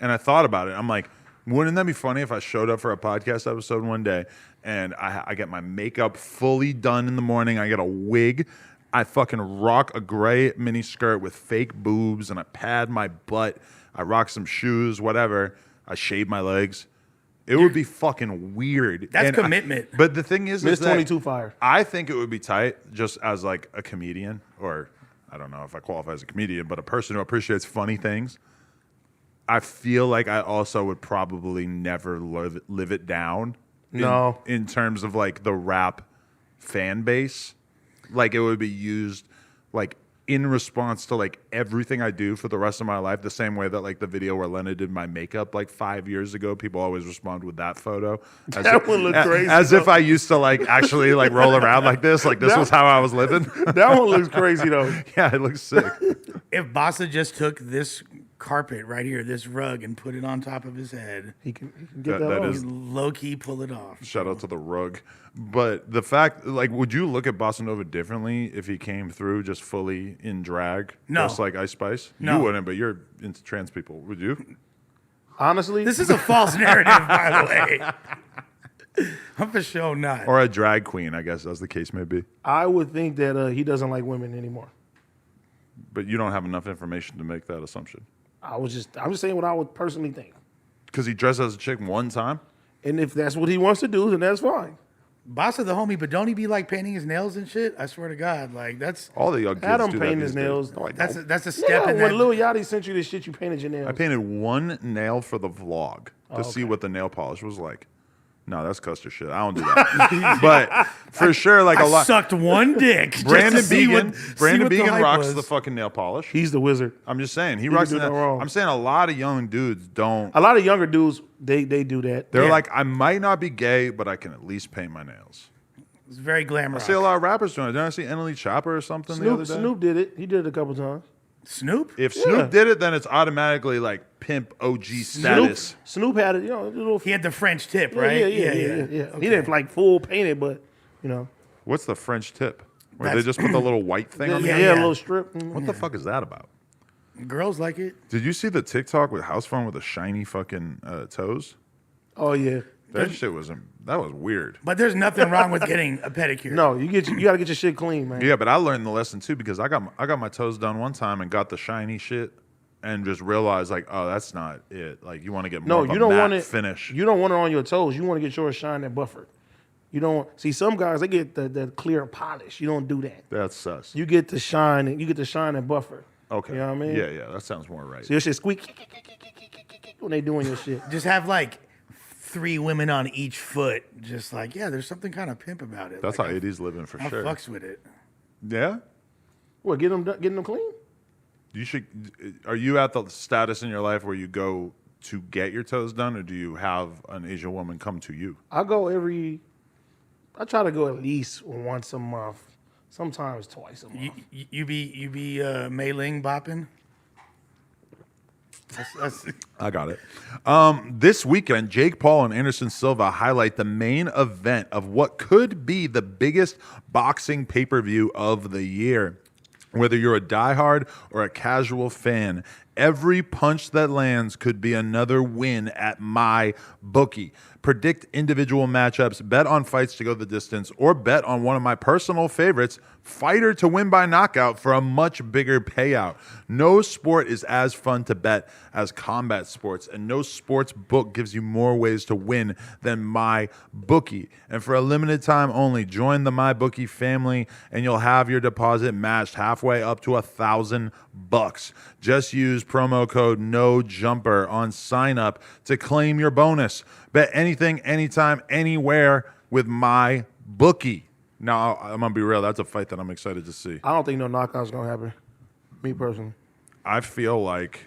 And I thought about it. I'm like, wouldn't that be funny if I showed up for a podcast episode one day and I get my makeup fully done in the morning, I get a wig, I fucking rock a gray mini skirt with fake boobs, and I pad my butt, I rock some shoes, whatever, I shave my legs. It would be fucking weird. That's And commitment. but the thing is Miss that 22 fire. I think it would be tight just as like a comedian, or I don't know if I qualify as a comedian, but a person who appreciates funny things. I feel like I also would probably never live it down. No. In terms of like the rap fan base, like it would be used like in response to like everything I do for the rest of my life, the same way that like the video where Lena did my makeup like 5 years ago, people always respond with that photo. As That one looked crazy, As if though. I used to like actually like roll around like this was how I was living. That one looks crazy though. Yeah, it looks sick. If Bassa just took this carpet right here, this rug, and put it on top of his head, He can get That that, on. is- low key pull it off. Shout out to the rug. But the fact, like, would you look at Bossa Nova differently if he came through just fully in drag? No. Just like Ice Spice? No. You wouldn't, but you're into trans people. Would you? Honestly, This is a false narrative, by the way. I'm for sure not. Or a drag queen, I guess, as the case may be. I would think that he doesn't like women anymore. But you don't have enough information to make that assumption. I'm just saying what I would personally think. Because he dressed as a chick one time? And if that's what he wants to do, then that's fine. Bassa the homie, but don't he be like painting his nails and shit? I swear to God, like that's All the young kids Adam do that painting these his days. nails. No, I that's don't. that's a step Yeah, in when that. Lil Yachty sent you this shit, you painted your nails. I painted one nail for the vlog to see okay. what the nail polish was like. No, that's Custer shit. I don't do that. But for sure, like a I lot. sucked one dick. just to Brandon see Began, what- Brandon see what the Began hype rocks was. the fucking nail polish. He's the wizard. I'm just saying he can rocks. do no wrong. I'm saying a lot of young dudes don't. A lot of younger dudes, they do that. They're Yeah. like, I might not be gay, but I can at least paint my nails. It's very glamorous. I see a lot of rappers doing it. Didn't I see Emily Chopper or something the other day? Snoop did it. He did it a couple times. Snoop. If Yeah. Snoop did it, then it's automatically like pimp OG status. Snoop had it, a little. He had the French tip, yeah, right? Yeah. Okay. He didn't like full paint it, but What's the French tip? Where they That's- just put the little white thing on the yeah, end? a yeah. little strip. What the fuck is that about? Girls like it. Did you see the TikTok with House Phone with the shiny fucking toes? Oh yeah. That shit was weird. But there's nothing wrong with getting a pedicure. No, you got to get your shit clean, man. Yeah, but I learned the lesson too, because I got my toes done one time and got the shiny shit and just realized like, oh, that's not it. Like you want to get more No, of a you don't matte want it. finish. You don't want it on your toes. You want to get yours shine and buffered. You don't see some guys they get the clear polish. You don't do that. That's sus. You get the shine and buffer. Okay. You know what I mean? Yeah, that sounds more right. So your shit squeak when they doing your shit. Just have like 3 women on each foot. Just like, yeah, there's something kind of pimp about it. That's like, how 80s living for I sure. fucks with it. Yeah? What getting them clean? You should. Are you at the status in your life where you go to get your toes done, or do you have an Asian woman come to you? I try to go at least once a month, sometimes twice a month. You be Mei Ling bopping? I got it. This weekend, Jake Paul and Anderson Silva highlight the main event of what could be the biggest boxing pay-per-view of the year. Whether you're a diehard or a casual fan, every punch that lands could be another win at my bookie. Predict individual matchups, bet on fights to go the distance, or bet on one of my personal favorites, fighter to win by knockout for a much bigger payout. No sport is as fun to bet as combat sports, and no sports book gives you more ways to win than my bookie. And for a limited time only, join the my bookie family, and you'll have your deposit matched halfway up to $1,000. Just use promo code NOJUMPER on sign up to claim your bonus. Bet anything, anytime, anywhere with my bookie. Now, I'm going to be real. That's a fight that I'm excited to see. I don't think no knockout's gonna happen. Me personally. I feel like,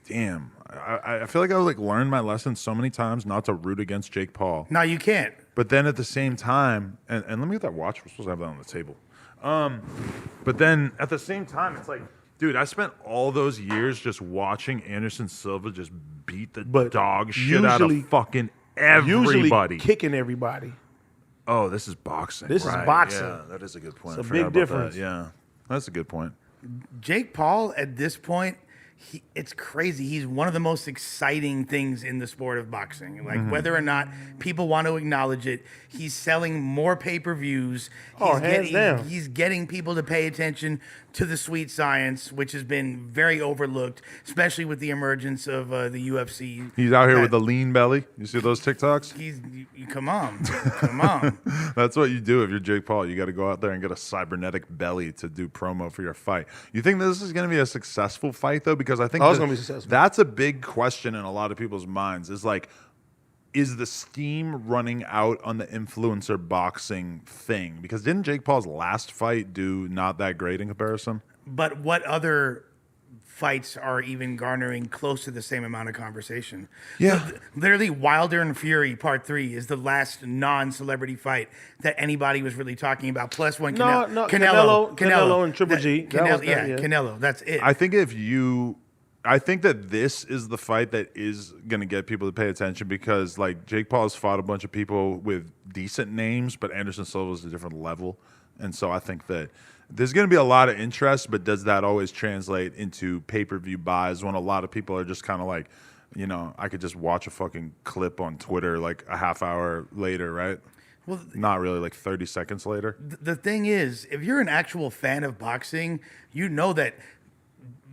damn, I feel like I like learned my lesson so many times not to root against Jake Paul. No, you can't. But then at the same time, and let me get that watch. We're supposed to have that on the table. But then at the same time, it's like, dude, I spent all those years just watching Anderson Silva just beat the dog shit out of fucking everybody. Usually kicking everybody. Oh, this is boxing. This is boxing. Yeah, that is a good point. It's a I forgot big about difference. that. Yeah, that's a good point. Jake Paul, at this point, it's crazy. He's one of the most exciting things in the sport of boxing. Like, whether or not people want to acknowledge it, he's selling more pay-per-views. Hands down. He's getting people to pay attention to the sweet science, which has been very overlooked, especially with the emergence of the UFC. He's out here with a lean belly. You see those TikToks? Come on. Come on. That's what you do if you're Jake Paul. You got to go out there and get a cybernetic belly to do promo for your fight. You think this is going to be a successful fight, though? Because I think it's gonna be successful. That's a big question in a lot of people's minds. Is like, is the steam running out on the influencer boxing thing? Because didn't Jake Paul's last fight do not that great in comparison? But what other fights are even garnering close to the same amount of conversation? Yeah. Literally, Wilder and Fury Part 3 is the last non-celebrity fight that anybody was really talking about. Plus one, Canelo and Triple G. Canelo. That's it. I think that this is the fight that is going to get people to pay attention because, like, Jake Paul has fought a bunch of people with decent names, but Anderson Silva is a different level. And so I think that there's going to be a lot of interest, but does that always translate into pay-per-view buys when a lot of people are just kind of like, you know, I could just watch a fucking clip on Twitter like a half hour later, right? Well, not really, like 30 seconds later. The thing is, if you're an actual fan of boxing, you know that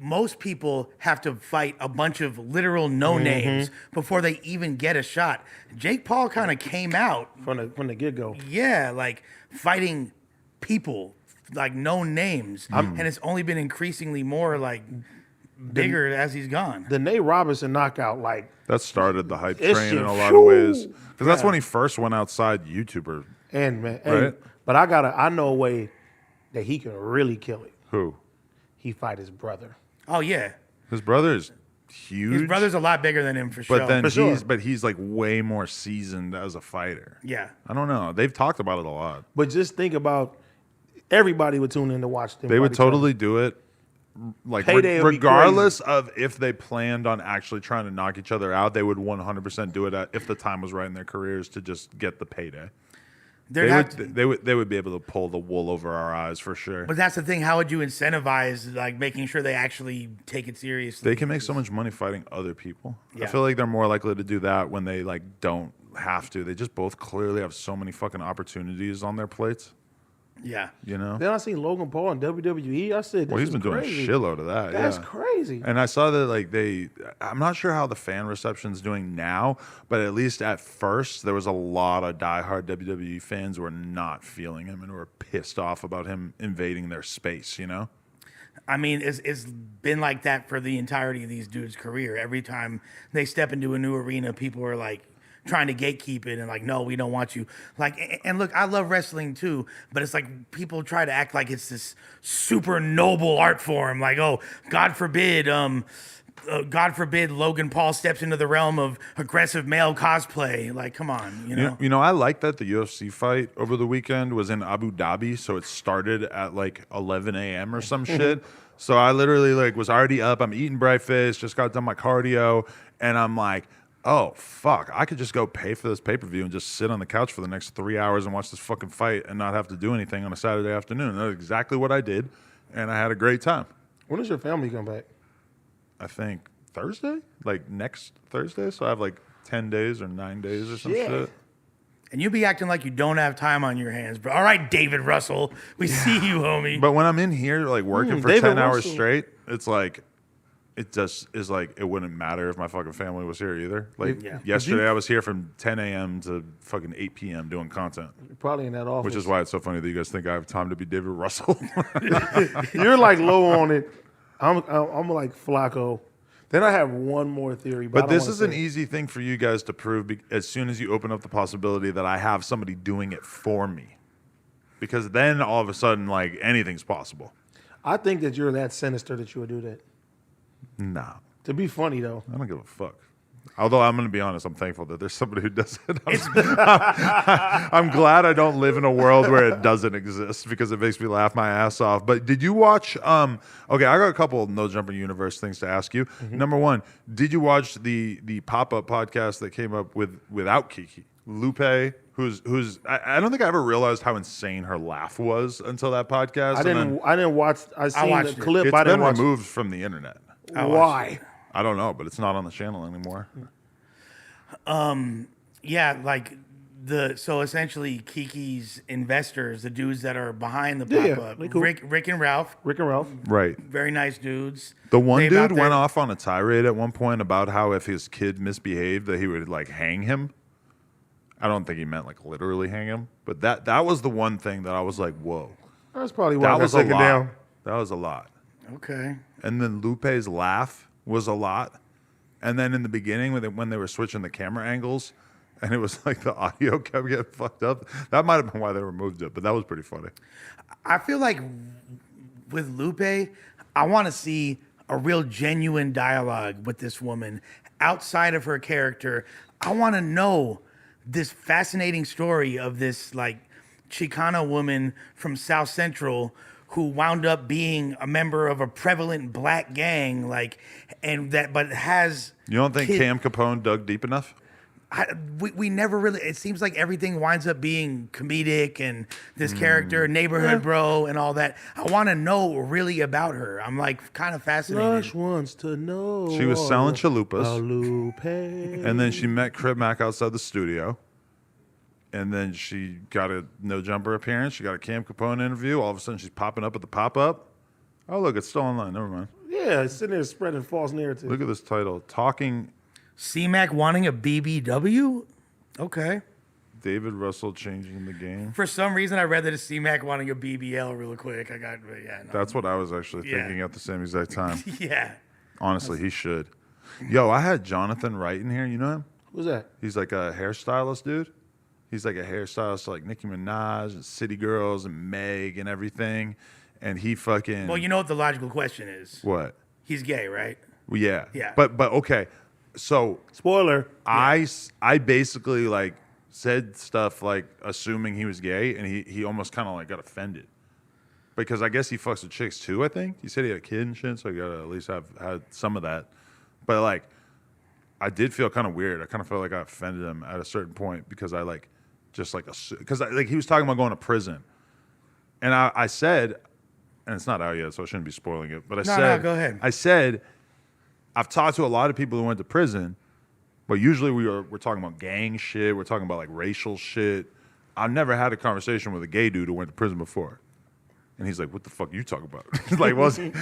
most people have to fight a bunch of literal no-names before they even get a shot. Jake Paul kind of came out from the get-go. Yeah, like fighting people, like no names. And it's only been increasingly more like bigger as he's gone. The Nate Robinson knockout, like, that started the hype train in a lot of ways. Because that's when he first went outside YouTuber. But I know a way that he can really kill it. Who? He fight his brother. Oh yeah, his brother is huge. His brother's a lot bigger than him for sure. But then he's like way more seasoned as a fighter. Yeah, I don't know. They've talked about it a lot. But just think about everybody would tune in to watch them. They would totally do it. Like regardless of if they planned on actually trying to knock each other out, they would 100% do it if the time was right in their careers to just get the payday. They would be able to pull the wool over our eyes for sure. But that's the thing. How would you incentivize like making sure they actually take it seriously? They can make so much money fighting other people. Yeah. I feel like they're more likely to do that when they like don't have to. They just both clearly have so many fucking opportunities on their plates. Yeah. You know? Then I seen Logan Paul in WWE. I said, well, he's been doing a shitload of that. That's crazy. And I saw that like I'm not sure how the fan reception's doing now, but at least at first there was a lot of diehard WWE fans who were not feeling him and were pissed off about him invading their space, you know? I mean, it's been like that for the entirety of these dudes' career. Every time they step into a new arena, people are like trying to gatekeep it and like, no, we don't want you. Like, and look, I love wrestling too, but it's like people try to act like it's this super noble art form. Like, oh, God forbid Logan Paul steps into the realm of aggressive male cosplay. Like, come on, you know. You know, I like that the UFC fight over the weekend was in Abu Dhabi, so it started at like 11 a.m. or some shit. So I literally like was already up. I'm eating breakfast, just got done my cardio, and I'm like, oh fuck, I could just go pay for this pay-per-view and just sit on the couch for the next 3 hours and watch this fucking fight and not have to do anything on a Saturday afternoon. And that's exactly what I did, and I had a great time. When does your family come back? I think Thursday, like next Thursday. So I have like 10 days or 9 days or some shit. And you be acting like you don't have time on your hands, bro. All right, David Russell, we see you, homie. But when I'm in here, like working for David 10 hours Russell. straight, it's like, it just is like, it wouldn't matter if my fucking family was here either. Like Yeah. yesterday, I was here from 10 a.m. to fucking 8 p.m. doing content, You're probably in that office. which is why it's so funny that you guys think I have time to be David Russell. You're like low on it. I'm like Flacco. Then I have one more theory. But I don't this wanna is an say easy thing for you guys to prove as soon as you open up the possibility that I have somebody doing it for me. Because then all of a sudden, like, anything's possible. I think that you're that sinister that you would do that. Nah, To be funny though. I don't give a fuck. Although I'm going to be honest, I'm thankful that there's somebody who does it. I'm glad I don't live in a world where it doesn't exist because it makes me laugh my ass off. But did you watch? Okay, I got a couple of No Jumper Universe things to ask you. Number one, did you watch the pop up podcast that came up without Kiki Lupe? Who's I don't think I ever realized how insane her laugh was until that podcast. I didn't watch. I seen watched the it. clip. It's I didn't been watch. removed from the internet. Why? I don't know, but it's not on the channel anymore. Yeah, like so essentially Kiki's investors, the dudes that are behind the Yeah, pop-up, they cool. Rick and Ralph, Rick and Ralph. Right. very nice dudes. The one They dude about went their- off on a tirade at one point about how if his kid misbehaved that he would like hang him. I don't think he meant like literally hang him, but that was the one thing that I was like, whoa. That's probably why I That got was a taken lot. down. That was a lot. Okay. And then Lupe's laugh was a lot. And then in the beginning when they were switching the camera angles and it was like the audio kept getting fucked up. That might have been why they removed it, but that was pretty funny. I feel like with Lupe, I want to see a real genuine dialogue with this woman outside of her character. I want to know this fascinating story of this like Chicana woman from South Central who wound up being a member of a prevalent black gang, like, and that, but has. You don't think kid- Cam Capone dug deep enough? we never really. It seems like everything winds up being comedic and this character, neighborhood bro, and all that. I want to know really about her. I'm like kind of fascinated. Lush wants to know. She was selling chalupas. about Lupe. And then she met Crip Mac outside the studio. And then she got a No Jumper appearance. She got a Cam Capone interview. All of a sudden, she's popping up at the pop-up. Oh, look, it's still online. Never mind. Yeah, it's sitting there spreading false narrative. Look at this title. Talking C-Mac wanting a BBW? Okay. David Russell changing the game. For some reason, I read that it's C-Mac wanting a BBL real quick. I got, yeah. No. That's what I was actually Yeah. thinking at the same exact time. Yeah. Honestly, he should. Yo, I had Jonathan Wright in here. You know him? Who's that? He's like a hairstylist dude. He's like a hairstylist like Nicki Minaj and City Girls and Meg and everything. And he fucking... Well, you know what the logical question is? What? He's gay, right? Well, yeah. Yeah. But okay. So Spoiler. I basically like said stuff like assuming he was gay, and he almost kind of like got offended because I guess he fucks with chicks too. I think he said he had a kid and shit, so he got to at least have had some of that. But like, I did feel kind of weird. I kind of felt like I offended him at a certain point because I like just like because like he was talking about going to prison, and I said, and it's not out yet, so I shouldn't be spoiling it. But I said, no, go ahead. I said, I've talked to a lot of people who went to prison. But usually we're talking about gang shit. We're talking about like racial shit. I've never had a conversation with a gay dude who went to prison before. And he's like, "What the fuck you talking about?" He's like, wasn't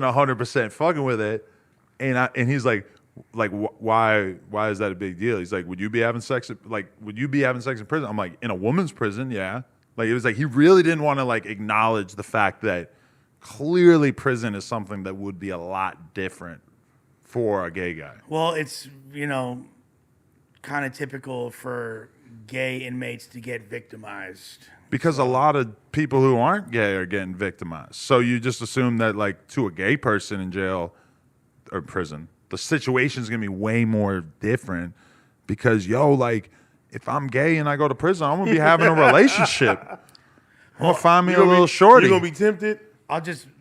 100% fucking with it. And he's like, why is that a big deal? He's like, would you be having sex in prison? I'm like, in a woman's prison, yeah. Like it was like he really didn't want to like acknowledge the fact that clearly prison is something that would be a lot different for a gay guy. Well, it's, kind of typical for gay inmates to get victimized. Because a lot of people who aren't gay are getting victimized. So you just assume that, like, to a gay person in jail or prison, the situation's going to be way more different because, like, if I'm gay and I go to prison, I'm going to be having a relationship. I'm going to find me a little shorty. You going to be tempted?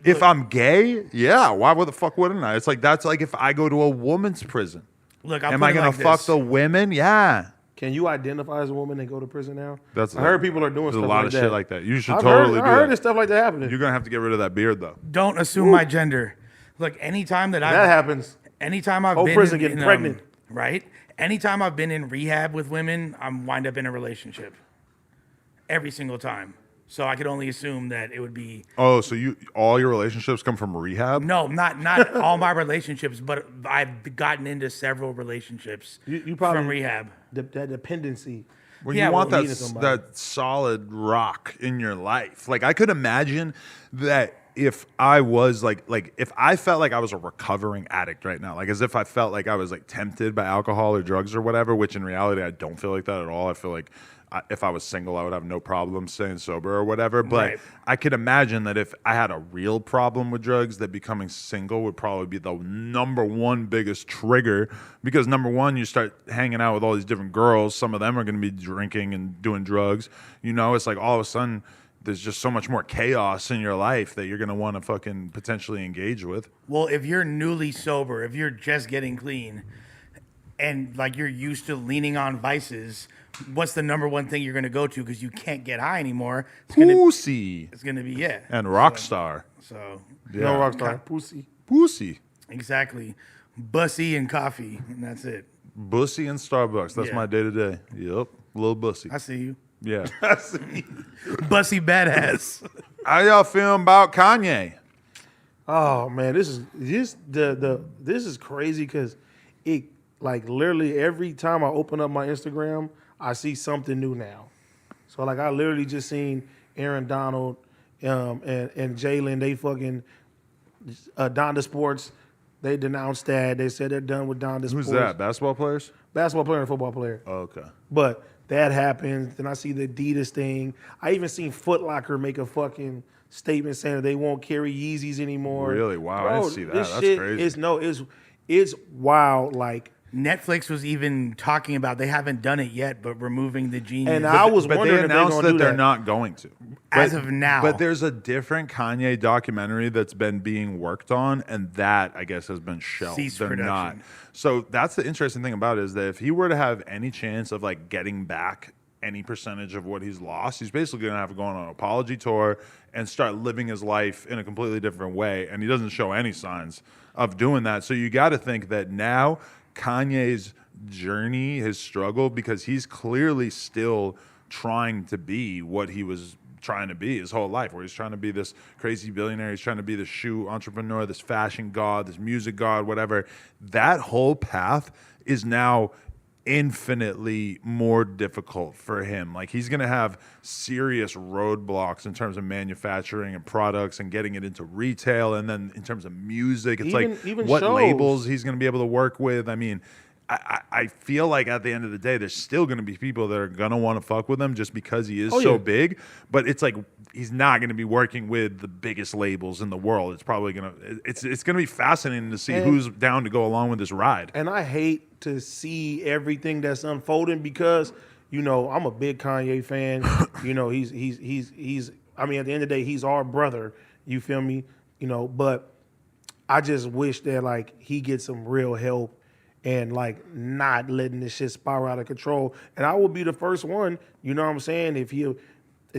If I'm gay, yeah, why the fuck wouldn't I? It's like that's like if I go to a woman's prison. Look, am I gonna fuck the women? Yeah. Can you identify as a woman and go to prison now? That's I heard people are doing there's stuff a lot like of that. shit like that. You should I totally do heard that. this stuff like that happening. You're gonna have to get rid of that beard though. Don't assume my gender. Look, anytime that happens. anytime I've Whole been prison getting pregnant. right? Anytime I've been in rehab with women, I'm wind up in a relationship. Every single time. So I could only assume that it would be. Oh, so all your relationships come from rehab? No, not all my relationships, but I've gotten into several relationships You probably from rehab. That dependency. Well, Yeah, you want well, needing somebody. that solid rock in your life. Like I could imagine that if I was like if I felt like I was a recovering addict right now, like as if I felt like I was like tempted by alcohol or drugs or whatever, which in reality I don't feel like that at all. I feel like if I was single, I would have no problem staying sober or whatever. But Right. I could imagine that if I had a real problem with drugs, that becoming single would probably be the number one biggest trigger. Because number one, you start hanging out with all these different girls. Some of them are going to be drinking and doing drugs. You know, it's like all of a sudden there's just so much more chaos in your life that you're going to want to fucking potentially engage with. Well, if you're newly sober, if you're just getting clean, and like you're used to leaning on vices, what's the number one thing you're going to go to because you can't get high anymore? Pussy It's going to be and Rockstar. So Yeah. No rockstar. Pussy. Pussy. exactly, bussy and coffee, and that's it. Bussy and Starbucks. That's Yeah. my day to day. Yep. Little bussy. I see you, Yeah. bussy badass. How y'all feeling about Kanye? Oh man, this is crazy because it like literally every time I open up my Instagram, I see something new now. So like I literally just seen Aaron Donald and Jalen. They fucking Donda Sports. They denounced that. They said they're done with Donda Sports. Who's that? Basketball players? Basketball player and football player. Oh, okay. But that happens. Then I see the Adidas thing. I even seen Foot Locker make a fucking statement saying that they won't carry Yeezys anymore. Really? Wow, I didn't see that. This That's shit crazy. It's wild. Like, Netflix was even talking about they haven't done it yet, but removing the jeans. and I was But wondering they if they're announced gonna that do they're that. not going to. As But- of now. But there's a different Kanye documentary that's been being worked on, and that, I guess, has been shelved. Ceased They're production. not. So that's the interesting thing about it is that if he were to have any chance of like getting back any percentage of what he's lost, he's basically going to have to go on an apology tour and start living his life in a completely different way. And he doesn't show any signs of doing that. So you got to think that now Kanye's journey, his struggle, because he's clearly still trying to be what he was trying to be his whole life, where he's trying to be this crazy billionaire, he's trying to be the shoe entrepreneur, this fashion god, this music god, whatever. That whole path is now infinitely more difficult for him. Like he's going to have serious roadblocks in terms of manufacturing and products and getting it into retail, and then in terms of music, it's Even what shows. labels he's going to be able to work with. I mean, I feel like at the end of the day, there's still going to be people that are going to want to fuck with him just because he is so yeah. big. But it's like he's not going to be working with the biggest labels in the world. It's probably going to it's going to be fascinating to see who's down to go along with this ride. And I hate to see everything that's unfolding because, you know, I'm a big Kanye fan. You know, he's I mean, at the end of the day, he's our brother. You feel me? You know, but I just wish that like he gets some real help and like not letting this shit spiral out of control. And I will be the first one, you know what I'm saying, if he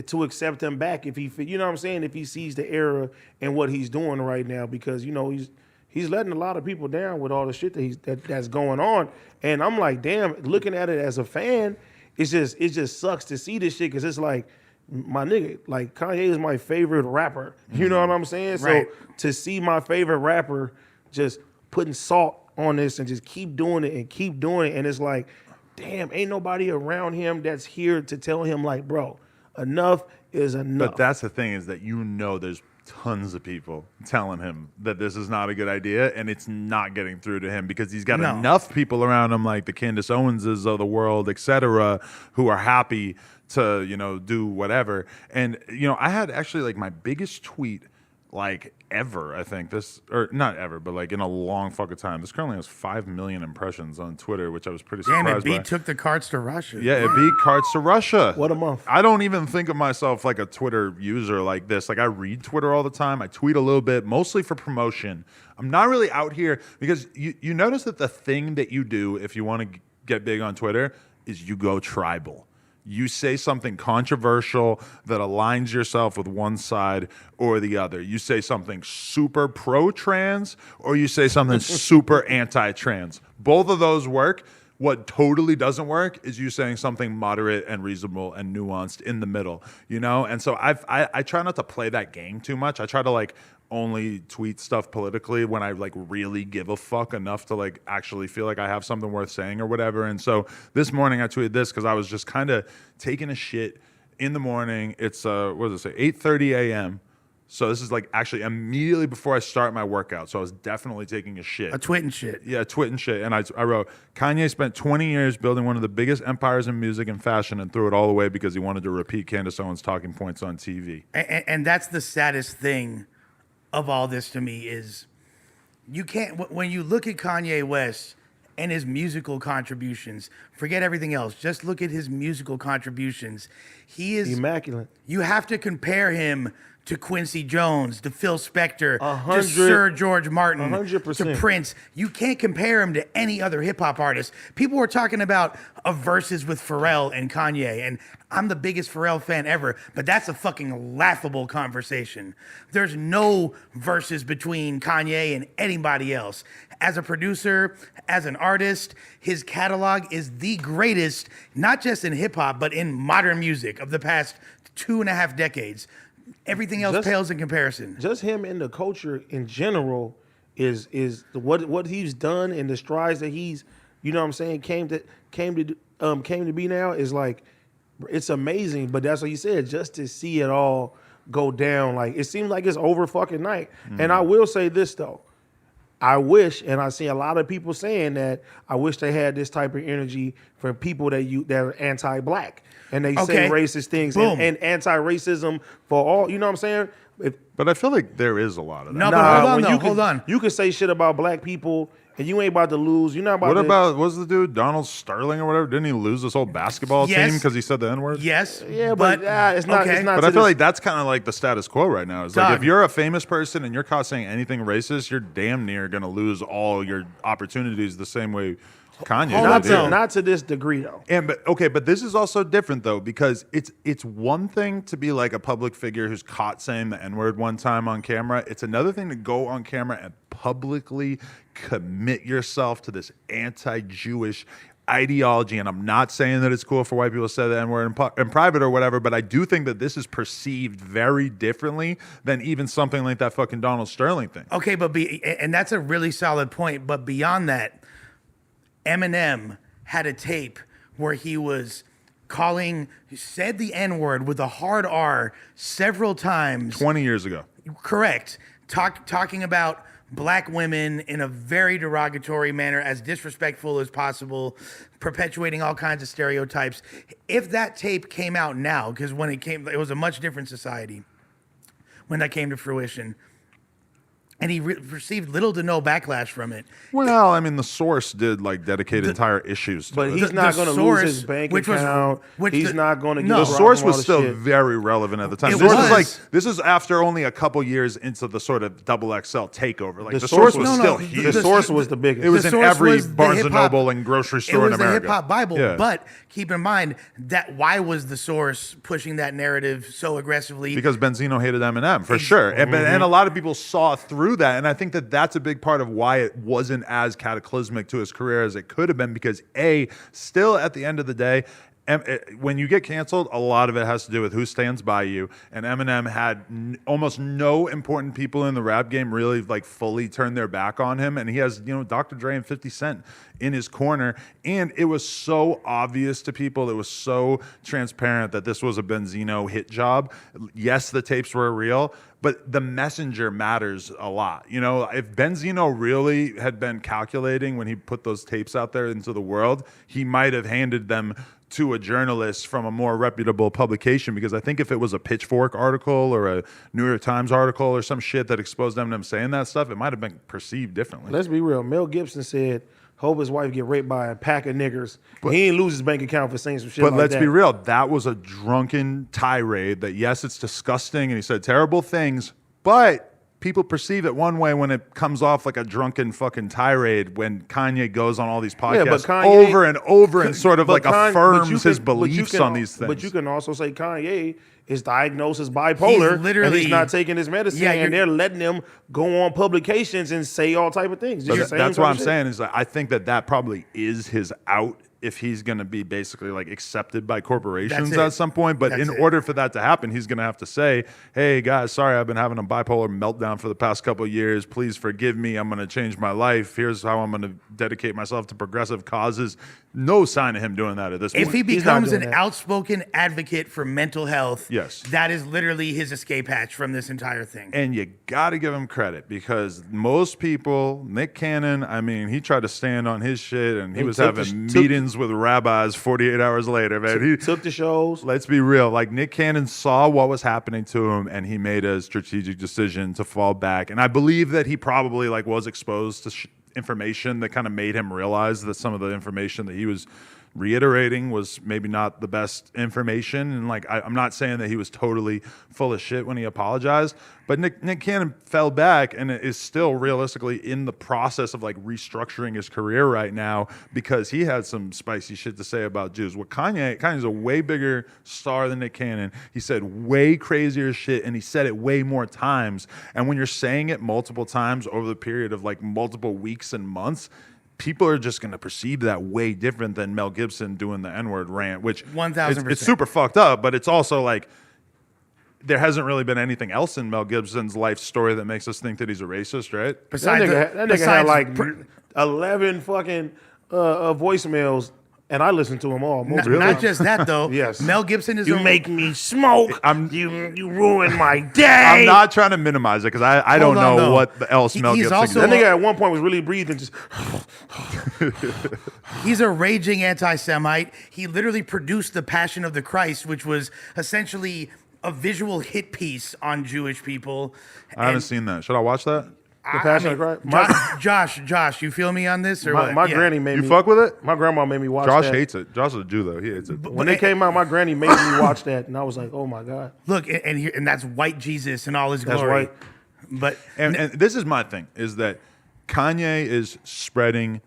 to accept him back if he, you know what I'm saying, if he sees the error in what he's doing right now, because you know he's letting a lot of people down with all the shit that's going on. And I'm like, damn, looking at it as a fan, it just sucks to see this shit because it's like, my nigga, like Kanye is my favorite rapper. You know what I'm saying? Right. So to see my favorite rapper just putting salt on this and just keep doing it and keep doing it, and it's like, damn, ain't nobody around him that's here to tell him like, bro, enough is enough. But that's the thing, is that you know there's tons of people telling him that this is not a good idea, and it's not getting through to him because he's got No. enough people around him, like the Candace Owenses of the world, etc., who are happy to, you know, do whatever. And, you know, I had actually like my biggest tweet like ever. I think this, or not ever, but like in a long fucking time. This currently has 5 million impressions on Twitter, which I was pretty Damn surprised it, by. B took the carts to Russia. Yeah, it beat carts to Russia. What a month. I don't even think of myself like a Twitter user like this. Like I read Twitter all the time. I tweet a little bit, mostly for promotion. I'm not really out here because you notice that the thing that you do if you want to get big on Twitter is you go tribal. You say something controversial that aligns yourself with one side or the other. You say something super pro-trans or you say something super anti-trans. Both of those work. What totally doesn't work is you saying something moderate and reasonable and nuanced in the middle, you know? And so I try not to play that game too much. I try to like only tweet stuff politically when I like really give a fuck enough to like actually feel like I have something worth saying or whatever. And so this morning I tweeted this because I was just kind of taking a shit in the morning. It's what does it say? 8:30 a.m. So this is like actually immediately before I start my workout. So I was definitely taking a shit. A twitting shit. Yeah, twitting shit. And I wrote, Kanye spent 20 years building one of the biggest empires in music and fashion and threw it all away because he wanted to repeat Candace Owens' talking points on TV. And that's the saddest thing of all this to me is you can't, when you look at Kanye West and his musical contributions, forget everything else. Just look at his musical contributions. He is Immaculate. You have to compare him to Quincy Jones, to Phil Spector, to 100 Sir George Martin, 100%. to Prince. You can't compare him to any other hip hop artist. People were talking about a versus with Pharrell and Kanye, and I'm the biggest Pharrell fan ever, but that's a fucking laughable conversation. There's no versus between Kanye and anybody else. As a producer, as an artist, his catalog is the greatest, not just in hip hop, but in modern music of the past 2.5 decades. Everything else pales in comparison. Just him in the culture in general is what he's done and the strides that he's, you know what I'm saying, came to be now is like, it's amazing. But that's what he said, just to see it all go down, like it seems like it's over fucking night. And I will say this though, I wish, and I see a lot of people saying that, I wish they had this type of energy for people that are anti-black and they say racist things and anti-racism for all. You know what I'm saying? But I feel like there is a lot of that. No, but hold on. You can say shit about black people and you ain't about to lose. You're not about What to. about, what's the dude, Donald Sterling or whatever? Didn't he lose this whole basketball team because he said the N-word? Yes. Yeah, but it's not. okay. It's not. But to I feel this- like that's kind of like the status quo right now. It's like Dog. if you're a famous person and you're caught saying anything racist, you're damn near going to lose all your opportunities the same way Kanye did. not to this degree though. But this is also different though because it's one thing to be like a public figure who's caught saying the N-word one time on camera. It's another thing to go on camera and publicly commit yourself to this anti-Jewish ideology. And I'm not saying that it's cool for white people to say the N-word in private or whatever, but I do think that this is perceived very differently than even something like that fucking Donald Sterling thing. Okay, and that's a really solid point. But beyond that, Eminem had a tape where he said the N-word with a hard R several times. 20 years ago. Correct. Talking about black women in a very derogatory manner, as disrespectful as possible, perpetuating all kinds of stereotypes. If that tape came out now, because when it was a much different society when that came to fruition. And he received little to no backlash from it. Well, I mean, the Source did like dedicate entire issues to But it. he's not going to lose his bank account. He's not going to get The Source was still very relevant at the time. It This was. is like this is after only a couple years into the sort of XXL takeover. Like the Source Source was was- still the- huge. The Source was the biggest. It was The in Source every was the Barnes and hip-hop- Noble and grocery It store in was the America. hip hop Bible, Yeah. but keep in mind that why was the Source pushing that narrative so aggressively? Because Benzino hated Eminem, for sure. And a lot of people saw through that. And I think that that's a big part of why it wasn't as cataclysmic to his career as it could have been. Because still at the end of the day, when you get canceled, a lot of it has to do with who stands by you. And Eminem had almost no important people in the rap game really like fully turn their back on him. And he has, Dr. Dre and 50 Cent in his corner. And it was so obvious to people. It was so transparent that this was a Benzino hit job. Yes, the tapes were real, but the messenger matters a lot. If Benzino really had been calculating when he put those tapes out there into the world, he might have handed them to a journalist from a more reputable publication, because I think if it was a Pitchfork article or a New York Times article or some shit that exposed Eminem saying that stuff, it might have been perceived differently. Let's be real. Mel Gibson said, hope his wife get raped by a pack of niggers. He ain't lose his bank account for saying some shit like that. But let's be real. That was a drunken tirade that, yes, it's disgusting, and he said terrible things, but people perceive it one way when it comes off like a drunken fucking tirade when Kanye goes on all these podcasts over and over and sort of like affirms his beliefs on these things. But you can also say Kanye is diagnosed as bipolar, and he's not taking his medicine, and they're letting him go on publications and say all type of things. That's what I'm saying is that I think that probably is his out if he's going to be basically like accepted by corporations at some point. But in order for that to happen, he's going to have to say, hey guys, sorry, I've been having a bipolar meltdown for the past couple of years. Please forgive me. I'm going to change my life. Here's how I'm going to dedicate myself to progressive causes. No sign of him doing that at this point. If he becomes an outspoken advocate for mental health, yes, that is literally his escape hatch from this entire thing. And you got to give him credit, because most people, Nick Cannon, I mean, he tried to stand on his shit, and he was having meetings with rabbis 48 hours later, man. He took the shows. Let's be real. Like, Nick Cannon saw what was happening to him, and he made a strategic decision to fall back. And I believe that he probably like was exposed to information that kind of made him realize that some of the information that he was reiterating was maybe not the best information. And like, I'm not saying that he was totally full of shit when he apologized, but Nick Cannon fell back and is still realistically in the process of like restructuring his career right now, because he had some spicy shit to say about Jews. Well, Kanye's a way bigger star than Nick Cannon. He said way crazier shit, and he said it way more times. And when you're saying it multiple times over the period of like multiple weeks and months, people are just going to perceive that way different than Mel Gibson doing the N-word rant, which 1000%. It's super fucked up, but it's also like there hasn't really been anything else in Mel Gibson's life story that makes us think that he's a racist, right? Besides, that nigga had like 11 fucking voicemails, and I listened to them all. Not just that, though. Yes. Mel Gibson is... You make me smoke. You ruin my day. I'm not trying to minimize it, because I don't know what else Mel Gibson also, that nigga at one point was really breathing just... He's a raging anti-Semite. He literally produced The Passion of the Christ, which was essentially a visual hit piece on Jewish people. I haven't seen that. Should I watch that? The Passion of the Christ? Josh, you feel me on this? Or my granny made me... You fuck with it? My grandma made me watch that. Josh hates it. Josh is a Jew, though. He hates it. When it came out, my granny made me watch that, and I was like, oh, my God. Look, and that's white Jesus in all his glory. That's But and this is my thing, is that Kanye is spreading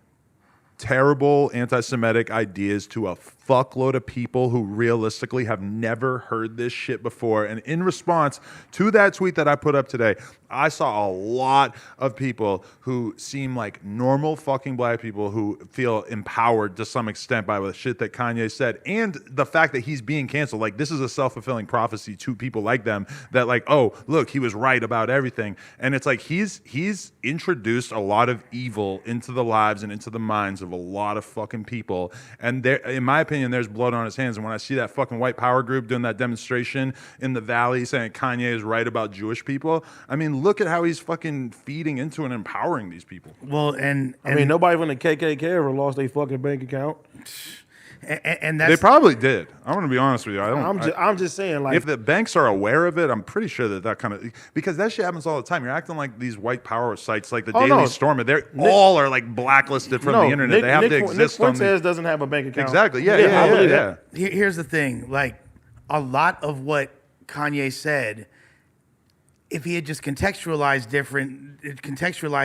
terrible anti-Semitic ideas to a fuckload of people who realistically have never heard this shit before. And in response to that tweet that I put up today, I saw a lot of people who seem like normal fucking black people who feel empowered to some extent by the shit that Kanye said, and the fact that he's being canceled. Like, this is a self-fulfilling prophecy to people like them, that like, oh, look, he was right about everything. And it's like he's introduced a lot of evil into the lives and into the minds of a lot of fucking people. And there, in my opinion, there's blood on his hands. And when I see that fucking white power group doing that demonstration in the valley saying Kanye is right about Jewish people, I mean, look at how he's fucking feeding into and empowering these people. Well, and I mean, nobody from the KKK ever lost their fucking bank account. And that's, they probably did. I'm going to be honest with you. I'm just saying, like, if the banks are aware of it, I'm pretty sure that kind of, because that shit happens all the time. You're acting like these white power sites, like the Daily Stormer, all are like blacklisted from the internet. They have to exist on. Nick Fuentes doesn't have a bank account. Exactly. Yeah. Here's the thing: like, a lot of what Kanye said, if he had just contextualized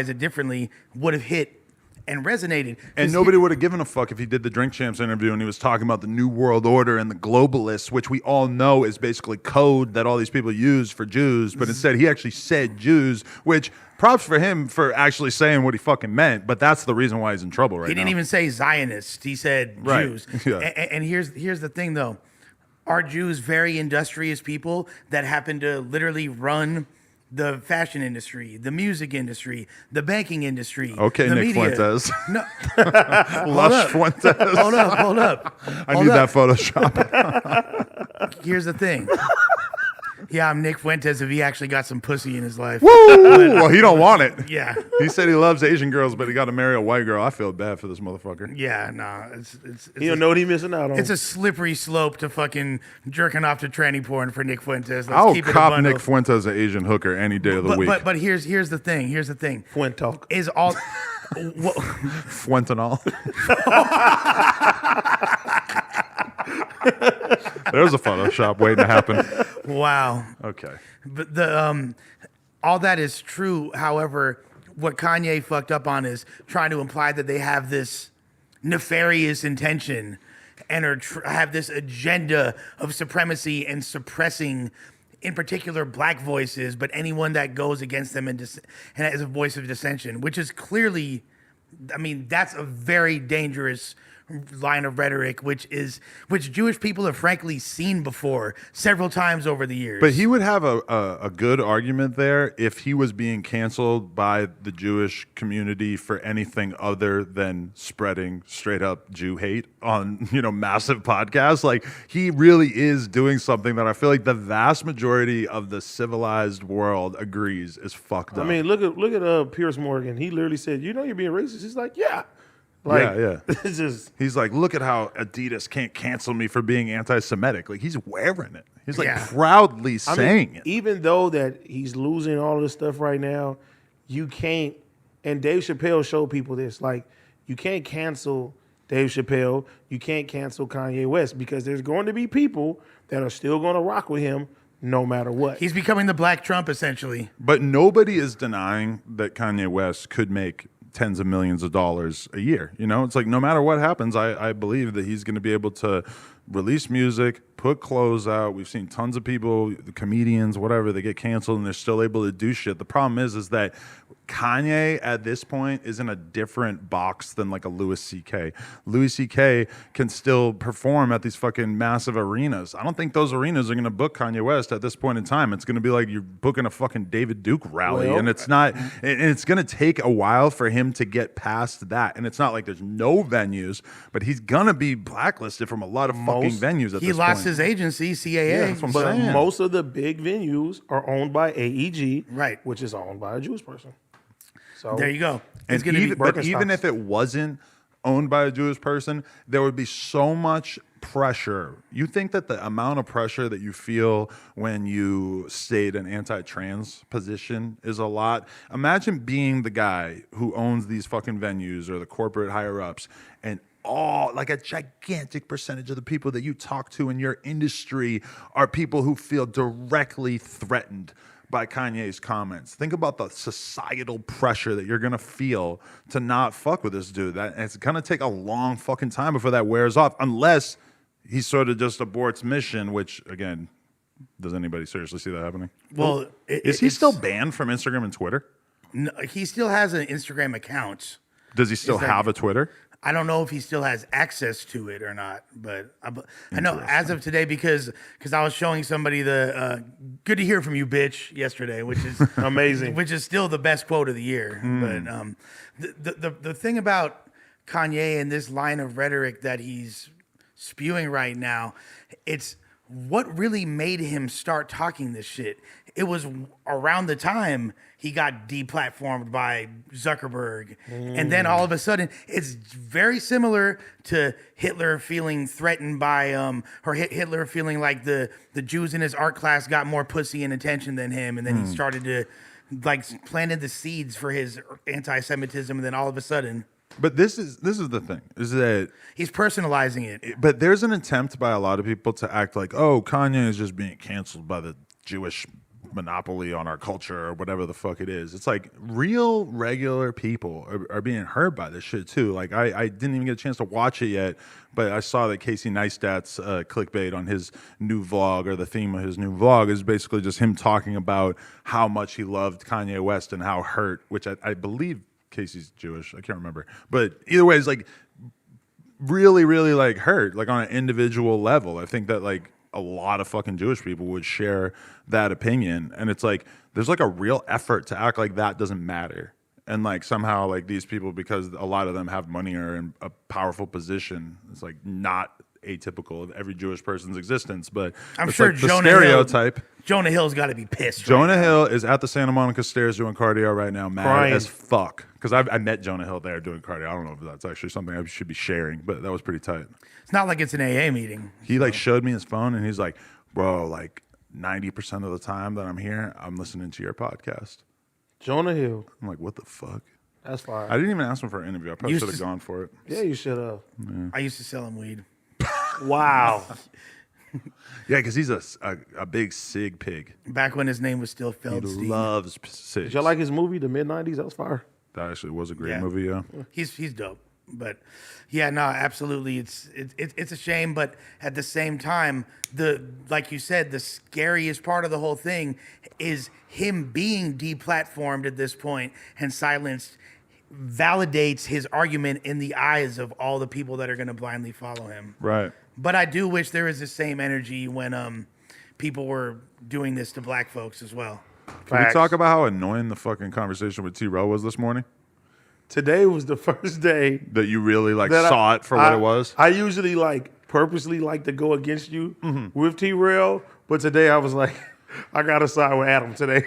it differently, would have hit and resonated. And nobody would have given a fuck if he did the Drink Champs interview and he was talking about the New World Order and the globalists, which we all know is basically code that all these people use for Jews. But instead, he actually said Jews, which props for him for actually saying what he fucking meant. But that's the reason why he's in trouble right now. He didn't even say Zionist. He said Jews. Yeah. And here's the thing, though. Are Jews very industrious people that happen to literally run the fashion industry, the music industry, the banking industry? Okay, the Nick media? Fuentes. No. Lush Fuentes. Hold up. I need that Photoshop. Here's the thing. Yeah, I'm Nick Fuentes if he actually got some pussy in his life. Woo! Well, he don't want it. Yeah. He said he loves Asian girls, but he got to marry a white girl. I feel bad for this motherfucker. Yeah, no. It's You don't know what he missing out on. It's a slippery slope to fucking jerking off to tranny porn for Nick Fuentes. Let's I'll keep it a cop bundle. Nick Fuentes an Asian hooker any day of the week. But here's the thing. Here's the thing. Fuent talk. Is all Fuentanol. There's a Photoshop waiting to happen. wow. Okay. But the all that is true. However, what Kanye fucked up on is trying to imply that they have this nefarious intention and have this agenda of supremacy and suppressing, in particular, black voices, but anyone that goes against them and has a voice of dissension, which is clearly, I mean, that's a very dangerous line of rhetoric, which Jewish people have frankly seen before several times over the years. But he would have a good argument there if he was being canceled by the Jewish community for anything other than spreading straight up Jew hate on, massive podcasts. Like, he really is doing something that I feel like the vast majority of the civilized world agrees is fucked up. I mean, look at Pierce Morgan. He literally said, "You're being racist." He's like, "Yeah." Like, yeah. It's just He's like, look at how Adidas can't cancel me for being anti-Semitic. Like, he's wearing it. He's like proudly saying it. Even though that he's losing all this stuff right now, you can't. And Dave Chappelle showed people this. Like, you can't cancel Dave Chappelle. You can't cancel Kanye West because there's going to be people that are still going to rock with him no matter what. He's becoming the Black Trump, essentially. But nobody is denying that Kanye West could make tens of millions of dollars a year. It's like no matter what happens, I believe that he's going to be able to release music, put clothes out. We've seen tons of people, the comedians, whatever, they get canceled and they're still able to do shit. The problem is that Kanye at this point is in a different box than like a Louis C.K. Louis C.K. can still perform at these fucking massive arenas. I don't think those arenas are going to book Kanye West at this point in time. It's going to be like you're booking a fucking David Duke rally, and it's not. And it's going to take a while for him to get past that. And it's not like there's no venues, but he's going to be blacklisted from a lot of fucking venues at this point. He lost his agency, CAA. Yeah, that's what I'm But saying. most of the big venues are owned by AEG, Right. which is owned by a Jewish person. So There you go. And It's going to be but even if it wasn't owned by a Jewish person, there would be so much pressure. You think that the amount of pressure that you feel when you state an anti-trans position is a lot? Imagine being the guy who owns these fucking venues or the corporate higher-ups, and like a gigantic percentage of the people that you talk to in your industry are people who feel directly threatened by Kanye's comments. Think about the societal pressure that you're gonna feel to not fuck with this dude. That it's gonna take a long fucking time before that wears off, unless he sort of just aborts mission. Which, again, does anybody seriously see that happening? Well, Is he still banned from Instagram and Twitter? No, he still has an Instagram account. Does he still Is that- have a Twitter? I don't know if he still has access to it or not, but I know as of today because I was showing somebody the "good to hear from you, bitch" yesterday, which is amazing. which is still the best quote of the year. But the thing about Kanye and this line of rhetoric that he's spewing right now, it's what really made him start talking this shit. It was around the time he got deplatformed by Zuckerberg. And then all of a sudden, it's very similar to Hitler feeling threatened by, or Hitler feeling like the Jews in his art class got more pussy and attention than him. And then he started to, planted the seeds for his anti-Semitism. And then all of a sudden, But this is the thing, is that he's personalizing it. but there's an attempt by a lot of people to act like, oh, Kanye is just being canceled by the Jewish monopoly on our culture or whatever the fuck it is. It's like real regular people are being hurt by this shit too. Like I didn't even get a chance to watch it yet, but I saw that Casey Neistat's clickbait on his new vlog, or the theme of his new vlog is basically just him talking about how much he loved Kanye West and how hurt, which I believe Casey's Jewish. I can't remember. But either way, it's like really, really like hurt, like on an individual level. I think that like a lot of fucking Jewish people would share that opinion. And it's like, there's like a real effort to act like that doesn't matter. And like somehow like these people, because a lot of them have money or in a powerful position, it's like not atypical of every Jewish person's existence, but I'm it's sure like the Jonah Hill- stereotype. Jonah Hill's got to be pissed. Jonah right now. Hill is at the Santa Monica stairs doing cardio right now, mad Crying. as fuck. Because I met Jonah Hill there doing cardio. I don't know if that's actually something I should be sharing, but that was pretty tight. It's not like it's an AA meeting. He like showed me his phone and he's like, bro, like 90% of the time that I'm here, I'm listening to your podcast. Jonah Hill. I'm like, what the fuck? That's fire. I didn't even ask him for an interview. I probably You should have just- gone for it. Yeah, you should have. I used to sell him weed. Wow. Yeah, because he's a big sig pig. Back when his name was still He Feldstein. loves SIGs. Did y'all like his movie, the mid-90s? That was fire. That actually was a great Yeah. movie, yeah. He's dope. But yeah, no, absolutely. It's a shame, but at the same time, like you said, the scariest part of the whole thing is him being deplatformed at this point and silenced validates his argument in the eyes of all the people that are going to blindly follow him. Right. But I do wish there was the same energy when people were doing this to black folks as well. Can we talk about how annoying the fucking conversation with T-Row was this morning? Today was the first day That you really like that saw it for what it was? I usually purposely like to go against you Mm-hmm. with T-Rail, but today I was like, I gotta side with Adam today.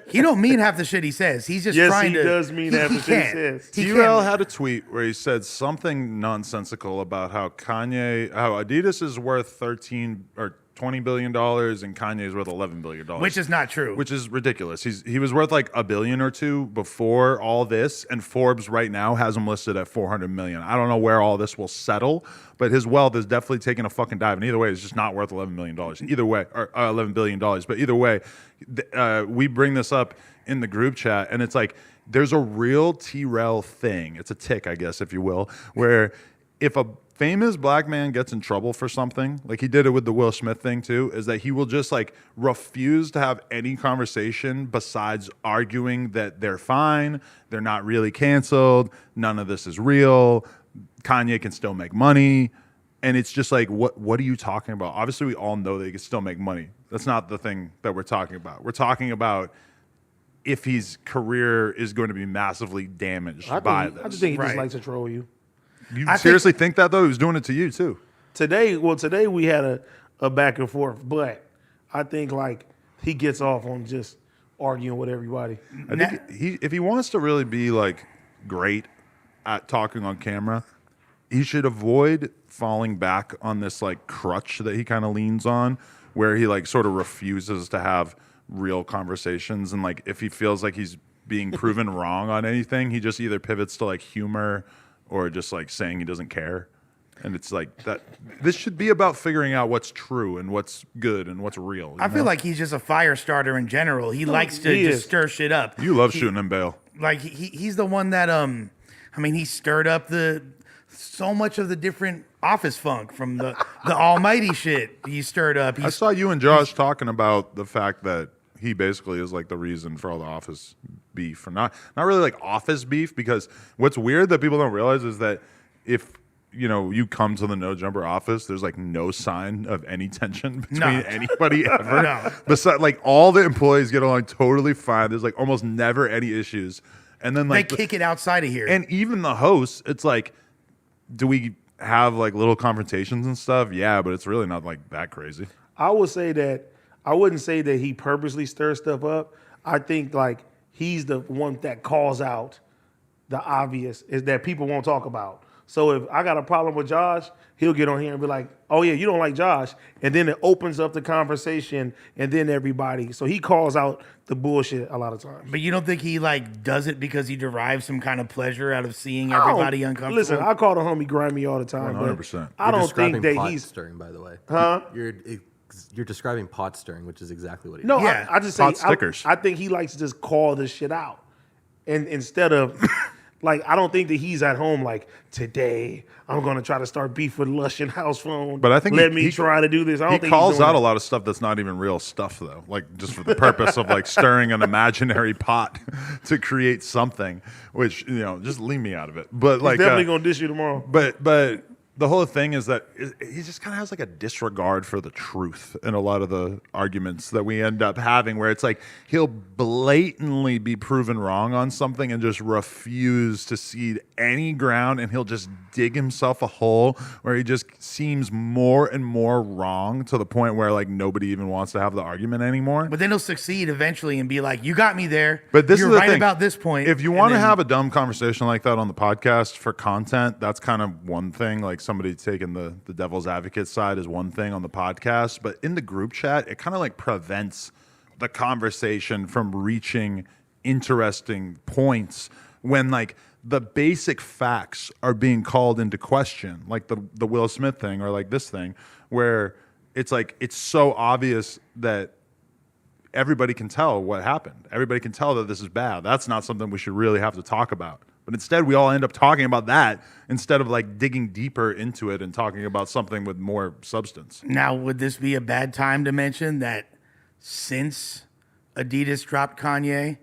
He don't mean half the shit he says. He's just Yes, trying he to. does mean half the shit he can't. says. He T-Rail can't. had a tweet where he said something nonsensical about how Adidas is worth 13 or $20 billion and Kanye is worth $11 billion. Which is not true. Which is ridiculous. He was worth like $1 billion or $2 billion before all this, and Forbes right now has him listed at $400 million. I don't know where all this will settle, but his wealth is definitely taking a fucking dive. And either way, it's just not worth $11 million. Either way, or $11 billion. But either way, we bring this up in the group chat, and it's like there's a real T-Rail thing. It's a tick, I guess, if you will, where if a famous black man gets in trouble for something, like he did it with the Will Smith thing too, is that he will just like refuse to have any conversation besides arguing that they're fine, they're not really canceled, none of this is real, Kanye can still make money. And it's just like, what are you talking about? Obviously, we all know that he can still make money. That's not the thing that we're talking about. We're talking about if his career is going to be massively damaged by this. I just think he just Right. likes to troll you. You I seriously think that though? He was doing it to you too. Today we had a back and forth, but I think like he gets off on just arguing with everybody. I think if he wants to really be like great at talking on camera, he should avoid falling back on this like crutch that he kind of leans on, where he like sort of refuses to have real conversations, and like if he feels like he's being proven wrong on anything, he just either pivots to like humor or just like saying he doesn't care. And it's like that. This should be about figuring out what's true and what's good and what's real. I feel like he's just a fire starter in general. He likes to he just is. stir shit up. You love shooting him bail. Like he's the one that I mean, he stirred up so much of the different office funk from the almighty shit he stirred up. I saw you and Josh talking about the fact that he basically is like the reason for all the office beef, or not really like office beef, because what's weird that people don't realize is that if you come to the No Jumper office, there's like no sign of any tension between No. anybody ever. No. Besides, like all the employees get along totally fine. There's like almost never any issues. And then they like kick it outside of here. and even the hosts, it's like, do we have like little confrontations and stuff? Yeah, but it's really not like that crazy. I would say that I wouldn't say that he purposely stirs stuff up. I think like he's the one that calls out the obvious is that people won't talk about. So if I got a problem with Josh, he'll get on here and be like, "Oh yeah, you don't like Josh," and then it opens up the conversation, and then everybody. So he calls out the bullshit a lot of times. But you don't think he like does it because he derives some kind of pleasure out of seeing I don't- everybody uncomfortable? Listen, I call the homie grimy all the time. but 100%. I don't describing think that pot he's stirring, by the way. Huh? You're describing pot stirring, which is exactly what he no. does. Yeah. I just say Pot stickers. I think he likes to just call this shit out, and instead of like I don't think that he's at home like today I'm gonna try to start beef with Lush and House Phone. But I think let he- me he- try to do this. I don't He think calls he's doing out a it. lot of stuff that's not even real stuff, though. Like just for the purpose of like stirring an imaginary pot to create something, which just leave me out of it. But like, He's definitely gonna dish you tomorrow. but the whole thing is that he just kind of has like a disregard for the truth in a lot of the arguments that we end up having, where it's like he'll blatantly be proven wrong on something and just refuse to cede any ground, and he'll just dig himself a hole where he just seems more and more wrong to the point where like nobody even wants to have the argument anymore. But then he'll succeed eventually and be like, "You got me there. But this You're is the right thing. about this point." If you want to have a dumb conversation like that on the podcast for content, that's kind of one thing. Like somebody taking the devil's advocate side is one thing on the podcast, but in the group chat, it kind of like prevents the conversation from reaching interesting points when like the basic facts are being called into question, like the Will Smith thing or like this thing, where it's like it's so obvious that everybody can tell what happened. Everybody can tell that this is bad. That's not something we should really have to talk about. But instead, we all end up talking about that instead of like digging deeper into it and talking about something with more substance. Now, would this be a bad time to mention that since Adidas dropped Kanye,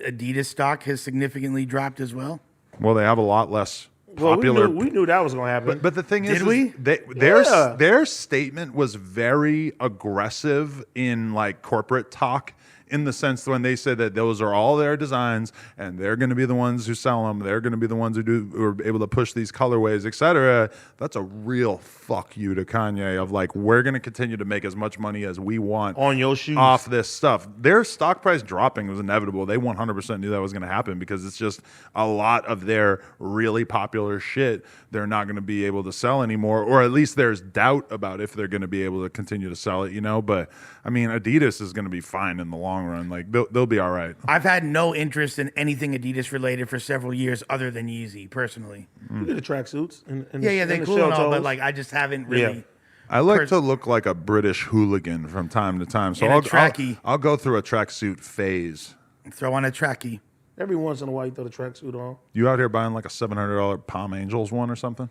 Adidas stock has significantly dropped as well? Well, they have a lot less Well, popular. we knew that was going to happen. But the thing is, Did we? Their statement was very aggressive in like corporate talk, in the sense that when they said that those are all their designs and they're going to be the ones who sell them, they're going to be the ones who are able to push these colorways, etc. That's a real fuck you to Kanye of like, we're going to continue to make as much money as we want On your shoes. off this stuff. Their stock price dropping was inevitable. They 100% knew that was going to happen because it's just a lot of their really popular shit they're not going to be able to sell anymore, or at least there's doubt about if they're going to be able to continue to sell it, you know? But I mean, Adidas is going to be fine in the long run. Like they'll be all right. I've had no interest in anything Adidas related for several years other than Yeezy, personally. You get the tracksuits. Yeah, they're cool and all, but like I just haven't really. Yeah. I like to look like a British hooligan from time to time, so In a trackie. I'll go through a tracksuit phase. Throw on a trackie. Every once in a while, you throw the tracksuit on. You out here buying like a $700 Palm Angels one or something?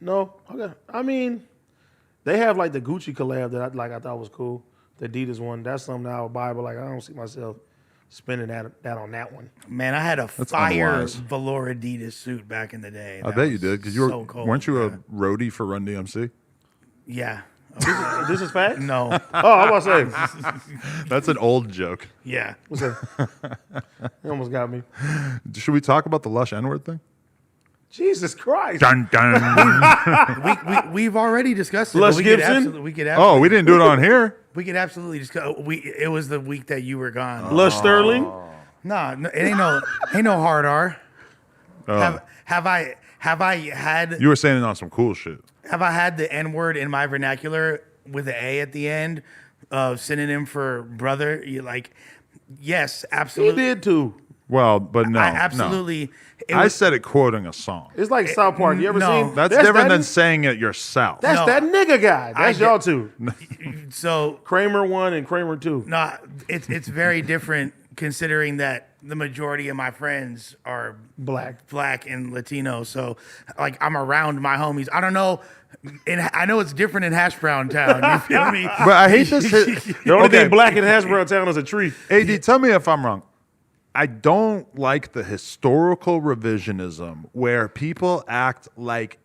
No, okay. I mean, they have like the Gucci collab that I thought was cool. The Adidas one. That's something that I would buy, but like I don't see myself spending that on that one. Man, I had a fire unwise. velour Adidas suit back in the day. I That bet you was did because you so cold, weren't you a yeah. roadie for Run DMC? Yeah. This is facts? No. Oh, I was about to say. That's an old joke. Yeah. What's that? You almost got me. Should we talk about the Lush N-word thing? Jesus Christ. Dun dun. We've already discussed it. Lush but Gibson? we could Oh, we didn't do it on here. We could absolutely discuss. It was the week that you were gone. Lush Sterling? No, it ain't no hard R. Oh. Have I had You were saying it on some cool shit. have I had the N word in my vernacular with the A at the end, synonym for brother? You like, yes, He absolutely. did too. Well, but no, I absolutely. No. It I was- said it quoting a song. It's like South Park. You ever no. seen? That's different than that, saying it yourself. That's No. that nigga guy. That's get- y'all two. so Kramer 1 and Kramer 2. no, it's very different considering that the majority of my friends are Black. and Latino. So like I'm around my homies. I don't know. I know it's different in Hash Brown Town. You feel me? But I hate this. The only thing black in Hash Brown Town is a tree. AD, tell me if I'm wrong. I don't like the historical revisionism where people act like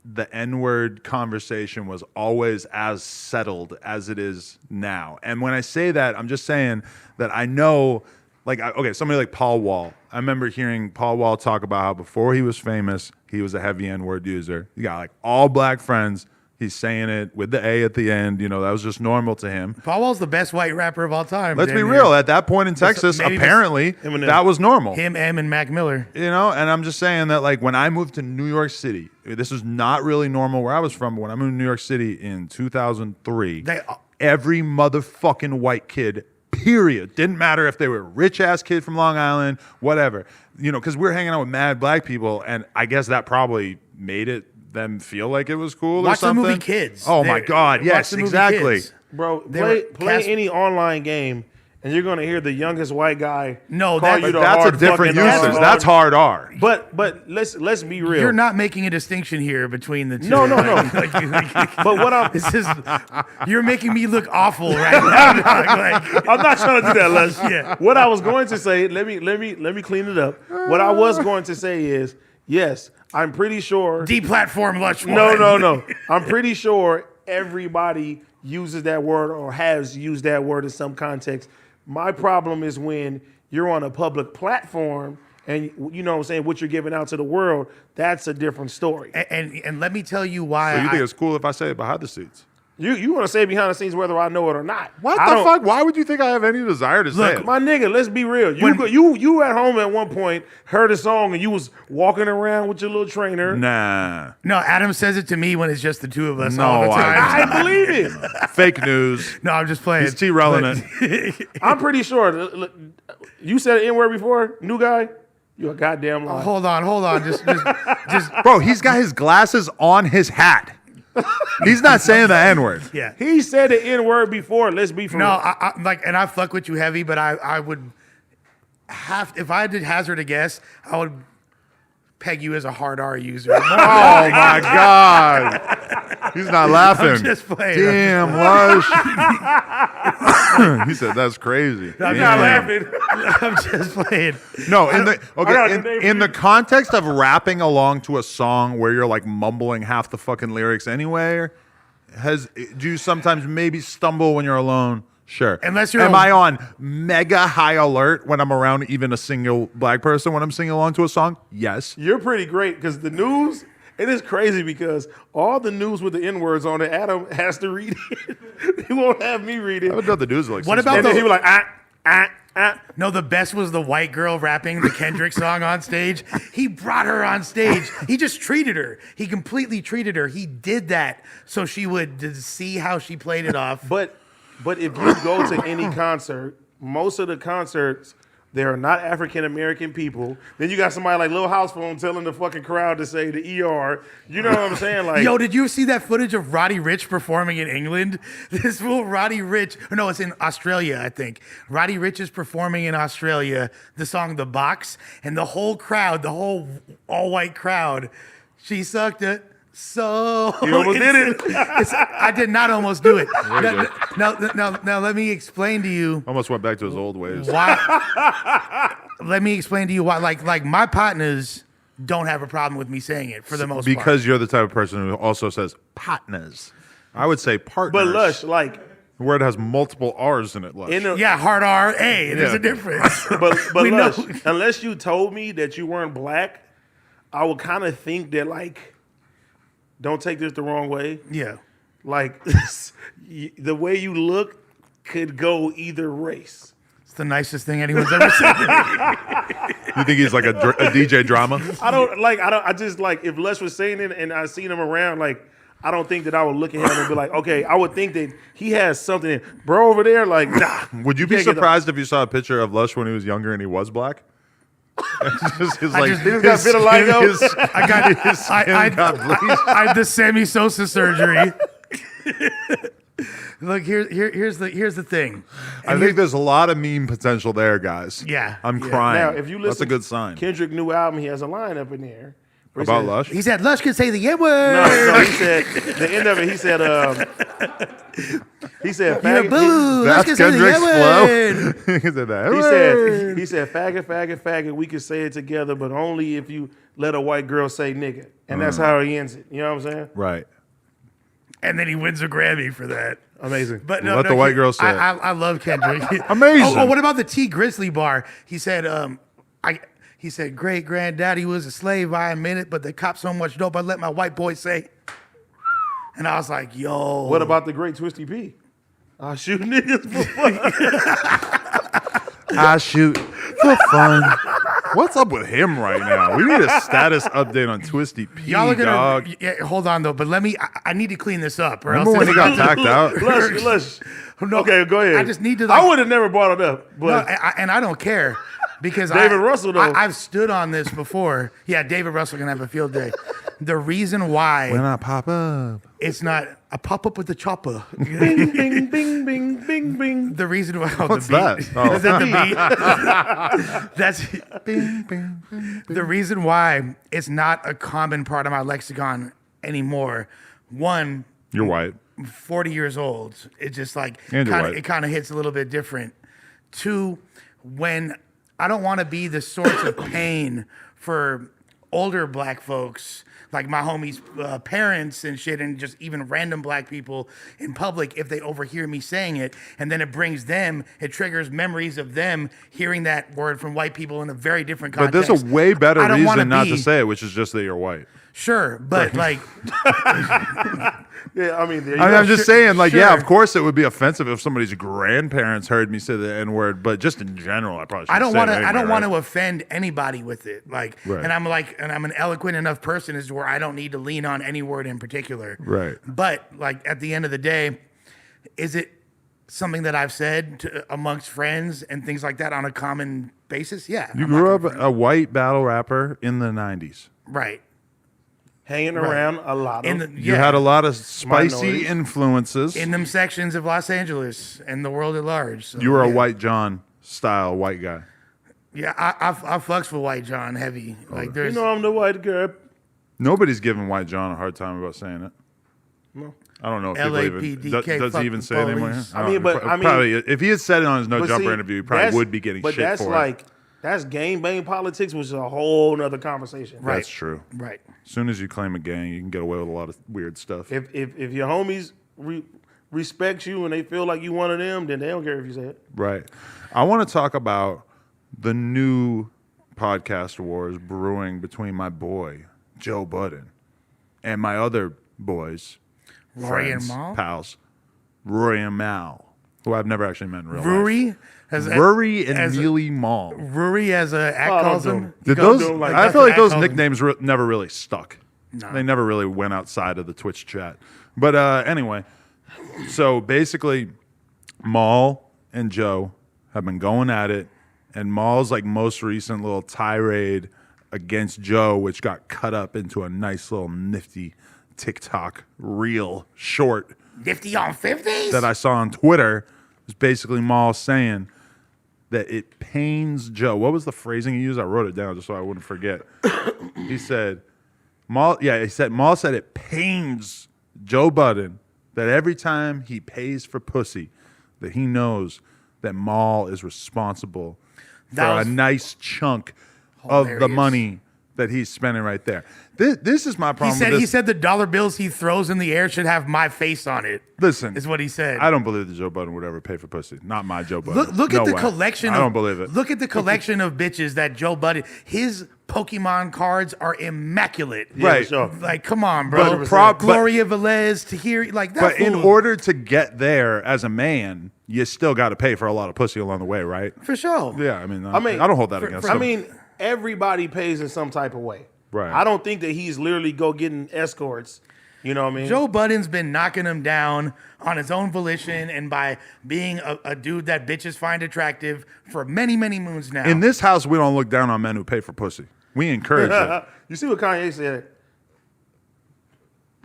the N-word conversation was always as settled as it is now. And when I say that, I'm just saying that I know, like, okay, somebody like Paul Wall. I remember hearing Paul Wall talk about how before he was famous, he was a heavy N-word user. He got like all black friends. He's saying it with the A at the end. You know, that was just normal to him. Paul Wall's the best white rapper of all time. Let's be damn real. near. At that point in Texas, maybe apparently, Eminem. that was normal. Him, M, and Mac Miller. You know, and I'm just saying that, like, when I moved to New York City, this was not really normal where I was from, but when I moved to New York City in 2003, every motherfucking white kid, period, didn't matter if they were a rich-ass kid from Long Island, whatever, you know, because we were hanging out with mad black people, and I guess that probably made them feel like it was cool or Watch the something. movie Kids. Oh, my God, Watch yes, the movie exactly. Kids. Bro, They were play cast- any online game, and you're gonna hear the youngest white guy. No, call that- you the That's a hard different fucking usage. dog. That's hard R. But let's be real. You're not making a distinction here between the two. No. But what I'm this is, you're making me look awful right now. Like, I'm not trying to do that, Les. Yeah. What I was going to say, let me clean it up. What I was going to say is, Yes, I'm pretty sure. Deplatform Lush One. No. I'm pretty sure everybody uses that word or has used that word in some context. My problem is when you're on a public platform and you know what I'm saying, what you're giving out to the world, that's a different story. And let me tell you why. So you think it's cool if I say it behind the scenes? You want to say behind the scenes whether I know it or not. What I the don't- fuck? Why would you think I have any desire to say it? My nigga, let's be real. You at home at one point heard a song and you was walking around with your little trainer. Nah. No, Adam says it to me when it's just the two of us No, all the time. I believe it. Fake news. No, I'm just playing. He's T-relevant. I'm pretty sure. You said an N-word before, new guy? You a goddamn liar. Hold on. Just Bro, he's got his glasses on his hat. He's not saying the N-word. yeah. He said the N-word before. Let's be for No, real. and I fuck with you heavy, but I would have, if I did hazard a guess, I would peg you as a hard R user. Oh my God. He's not laughing. I'm just playing. Damn, Lush. He said that's crazy. I'm not laughing. I'm just playing. No, in got the name in for the context of rapping along to a song where you're like mumbling half the fucking lyrics anyway, do you sometimes maybe stumble when you're alone? Sure. Unless you're Am a- I on mega high alert when I'm around even a single black person when I'm singing along to a song? Yes. You're pretty great because the news, it is crazy because all the news with the N-words on it, Adam has to read it. He won't have me read I it. would know the dudes like. What six about And months. then he was like, No, the best was the white girl rapping the Kendrick song on stage. He brought her on stage. He just treated her. He completely treated her. He did that so she would see how she played it off. But if you go to any concert, most of the concerts, there are not African American people. Then you got somebody like Lil House Phone telling the fucking crowd to say the ER. You know what I'm saying? Like, Yo, did you see that footage of Roddy Ricch performing in England? This fool Roddy Ricch, or no, it's in Australia, I think. Roddy Ricch is performing in Australia the song The Box, and the whole crowd, the whole all-white crowd, she sucked it. So You almost did it. I did not almost do it. Very good. Now, let me explain to you Almost went back to his old ways. why. Let me explain to you why. Like my partners don't have a problem with me saying it for the most part. Because you're the type of person who also says partners. I would say partners. but Lush, like, The word has multiple R's in it, Lush. in the, Yeah, hard R. Hey, there's Yeah. a difference. but We know. Lush, unless you told me that you weren't black, I would kind of think that, like, don't take this the wrong way. Yeah. Like, the way you look could go either race. It's the nicest thing anyone's ever said to me. You think he's like a DJ drama? I just like, if Lush was saying it and I seen him around, like, I don't think that I would look at him and be like, okay, I would think that he has something. Bro over there, like, nah. Would you be can't get surprised if you saw a picture of Lush when he was younger and he was black? His, like, just- He just got vitiligo. I got his skin got bleached. I had the Sammy Sosa surgery. Look, here's the thing. I think there's a lot of meme potential there, guys. Yeah. I'm Yeah. crying. Now, if you listen That's a good sign. Kendrick new album, he has a line up in there. where he About said- Lush? He said Lush could say the N word. No, he said, the end of it, he said, You're faggot, boo. Lush That's could say the Kendrick's N word. flow. He said that. he said, faggot, we can say it together, but only if you let a white girl say nigga. And that's how he ends it. You know what I'm saying? Right. And then he wins a Grammy for that. Amazing. But no, Let no, the white he- girl say it. I love Kendrick. Amazing. Oh, what about the T Grizzly bar? He said, he said, great granddaddy was a slave, I admit it, but they cop so much dope, I let my white boy say. And I was like, yo. What about the great Twisty P? I shoot niggas for fun. I shoot for fun. What's up with him right now? We need a status update on Twisty P, Y'all are dog. gonna hold on though, but I need to clean this up. Or Remember else when he this- got tacked out? Lush. No, Okay, go ahead. I just need to, I like- would have never brought it up, No, but and I don't care because David Russell, though. I've stood on this before. Yeah, David Russell can have a field day. The reason why When I pop up. it's not a pop up with the chopper. bing, bing, bing, bing, bing, bing. The reason why What's the beat, that? Oh. is that the beat? That's Bing, bing, bing. the reason why it's not a common part of my lexicon anymore. One, You're white. 40 years old. It just like And you're kinda, white. it kind of hits a little bit different. Two, when I don't want to be the source of pain for older black folks, like my homies' parents and shit, and just even random black people in public, if they overhear me saying it, and then it triggers memories of them hearing that word from white people in a very different But context. there's a way better I don't wanna reason not to be- say it, which is just that you're white. Sure, but like, Yeah, I mean, there you I mean, go. I'm just saying, like, yeah, sure. of course it would be offensive if somebody's grandparents heard me say the N word, but just in general, I probably I shouldn't don't say want it to. I anyway, don't want right? to offend anybody with it. Like, Right. and I'm an eloquent enough person as to where I don't need to lean on any word in particular. Right. But like at the end of the day, is it something that I've said amongst friends and things like that on a common basis? Yeah. You I'm not grew up gonna- a white battle rapper in the 90s. right. Hanging around a lot In of. the, You yeah, had a lot of spicy Minorities. influences. in them sections of Los Angeles and the world at large. So, You were a yeah. white John style white guy. Yeah, I fucks with White John heavy. Like You there's know, I'm the white girl. Nobody's giving white John a hard time about saying it. No. I don't know if people even LAPD, does he even say it anymore. police. I don't mean, know. but, I mean- probably if he had said it on his No But Jumper see, interview, he probably that's- would be getting but shit that's for like, it. that's gang bang politics, which is a whole nother conversation. Right. That's true. right. As soon as you claim a gang, you can get away with a lot of weird stuff. If your homies respect you and they feel like you one of them, then they don't care if you say it. Right. I want to talk about the new podcast wars brewing between my boy, Joe Budden, and my other boys, Rory and friends, Mal? pals, Rory and Mal, who I've never actually met in real life. Rory as Rory and as a- Neely Mal. Rory as a act Oh, don't calls do him. it. Did Don't those? do 'em like I that's feel what like those act calls him. nicknames never really stuck. No. They never really went outside of the Twitch chat. But anyway, so basically, Mal and Joe have been going at it, and Mal's like most recent little tirade against Joe, which got cut up into a nice little nifty TikTok reel short Nifty on 50s? that I saw on Twitter, is basically Mal saying that it pains Joe. What was the phrasing he used? I wrote it down just so I wouldn't forget. He said, Mal said it pains Joe Budden that every time he pays for pussy, that he knows that Mal is responsible That for was a nice chunk of the hilarious. money that he's spending right there. This is my He problem. said with he this. said the dollar bills he throws in the air should have my face on it. Listen, Is what he said. I don't believe that Joe Budden would ever pay for pussy. Not my Joe Budden. Look No at the way. collection. I don't believe it. Look at the collection of bitches that Joe Budden. His Pokemon cards are immaculate. Right. for sure. Like, come on, bro. But Gloria Velez to hear like that. But in fool- order to get there as a man, you still got to pay for a lot of pussy along the way, right? for sure. Yeah, I mean, I mean, I don't hold that against I him. mean, everybody pays in some type of way. Right. I don't think that he's literally go getting escorts. You know what I mean? Joe Budden's been knocking him down on his own volition and by being a dude that bitches find attractive for many, many moons now. in this house, we don't look down on men who pay for pussy. We encourage it. You see what Kanye said?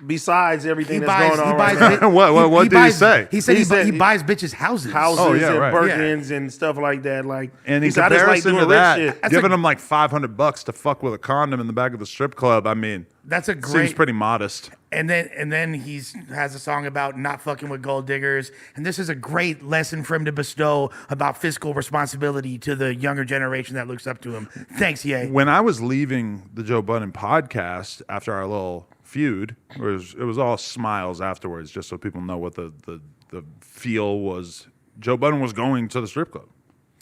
Besides everything he that's buys, going he on buys, right now. What did he say? He said He he, said he he- buys bitches houses. houses Oh, yeah, and right. Birkins and stuff like that. Like, And he in said, I just like comparison doing to rich that, shit. That's giving a- him like $500 to fuck with a condom in the back of the strip club, I mean, That's a seems great. pretty modest. And then he's has a song about not fucking with gold diggers. And this is a great lesson for him to bestow about fiscal responsibility to the younger generation that looks up to him. Thanks, Ye. When I was leaving the Joe Budden podcast after our little feud, it was all smiles afterwards, just so people know what the feel was. Joe Budden was going to the strip club,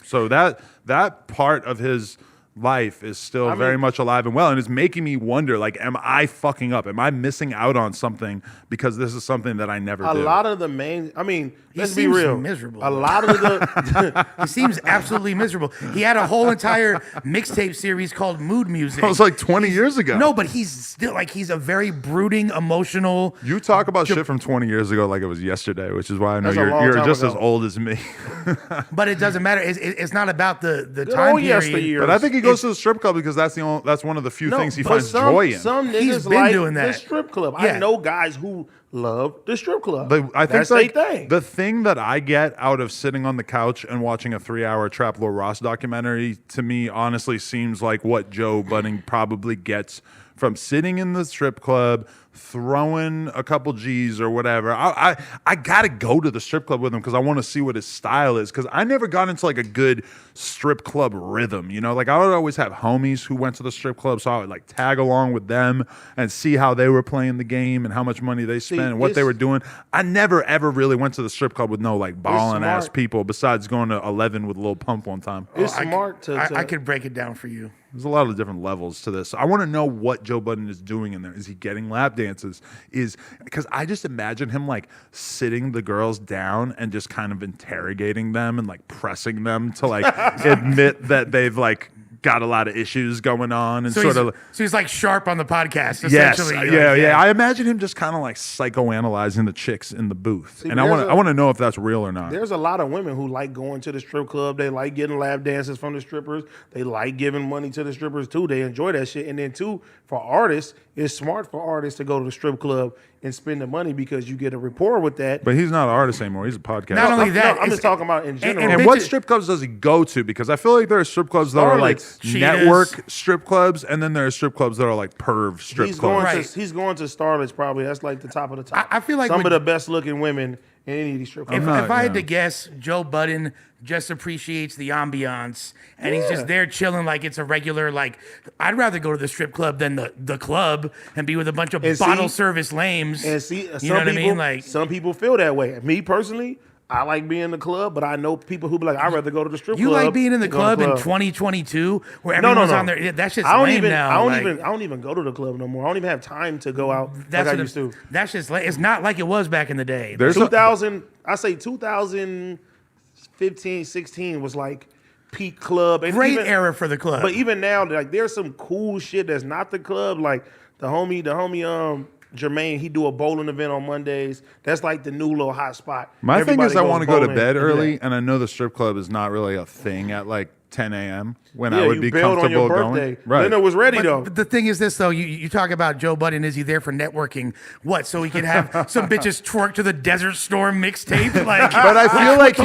so that part of his life is still very much alive and well, and it's making me wonder, like, am I fucking up? Am I missing out on something because this is something that I never A did? lot of the main, I mean, let's be seems real. miserable, A though. lot of the, He seems absolutely miserable. He had a whole entire mixtape series called Mood Music. That was like 20 years ago. No, but he's still like he's a very brooding, emotional. You talk about shit from 20 years ago like it was yesterday, which is why I know That's a long you're time just ago. as old as me. But it doesn't matter. It's not about the good time old period. yesteryears. But I think he goes to the strip club because that's one of the few No, things he but finds some, joy in. Some niggas He's been like doing the that. strip club. Yeah. I know guys who love the strip club. I think That's their thing. the thing that I get out of sitting on the couch and watching a 3-hour Trap Lord Ross documentary, to me, honestly seems like what Joe Budden probably gets from sitting in the strip club, throwing a couple G's or whatever. I gotta go to the strip club with him because I want to see what his style is. Because I never got into like a good strip club rhythm, you know. Like I would always have homies who went to the strip club, so I would like tag along with them and see how they were playing the game and how much money they spent and what they were doing. I never ever really went to the strip club with no like balling ass people. Besides going to 11 with Lil Pump one time. It's smart I could break it down for you. There's a lot of different levels to this. I want to know what Joe Budden is doing in there. Is he getting lap dances? Because I just imagine him like sitting the girls down and just kind of interrogating them and like pressing them to like admit that they've like got a lot of issues going on and So he's like Sharp on the podcast, yes, essentially. yeah. I imagine him just kind of like psychoanalyzing the chicks in the booth, and I want to know if that's real or not. There's a lot of women who like going to the strip club. They like getting lap dances from the strippers. They like giving money to the strippers too. They enjoy that shit. And then too, for artists, it's smart for artists to go to the strip club and spend the money because you get a rapport with that. But he's not an artist anymore. He's a podcaster. Not only that, I'm just talking about in general. And what strip clubs does he go to? Because I feel like there are strip clubs that are like Starlets, network strip clubs, and then there are strip clubs that are like perv strip clubs. He's going to Starlets probably. That's like the top of the top. I feel like some of the best looking women in any of these strip clubs. If I had to guess, Joe Budden just appreciates the ambiance, and he's just there chilling like it's a regular, like, I'd rather go to the strip club than the club and be with a bunch of bottle service lames. And see, you know what I mean? Like, some people feel that way. Me personally, I like being in the club, but I know people who be like, I'd rather go to the strip club. You like being in the club in 2022 where everyone's on there. That's just lame now. I don't even go to the club no more. I don't even have time to go out like I used to. That's just it's not like it was back in the day. There's 2015, 16 was like peak club. And great era for the club. But even now, like there's some cool shit that's not the club. Like the homie Jermaine, he do a bowling event on Mondays. That's like the new little hot spot. My thing is I want to go to bed early, and I know the strip club is not really a thing at like 10 a.m. when I would be comfortable going. Right. Then it was ready though. But the thing is this though, you talk about Joe Budden, is he there for networking? What, so he can have some bitches twerk to the Desert Storm mixtape? Like, but I feel like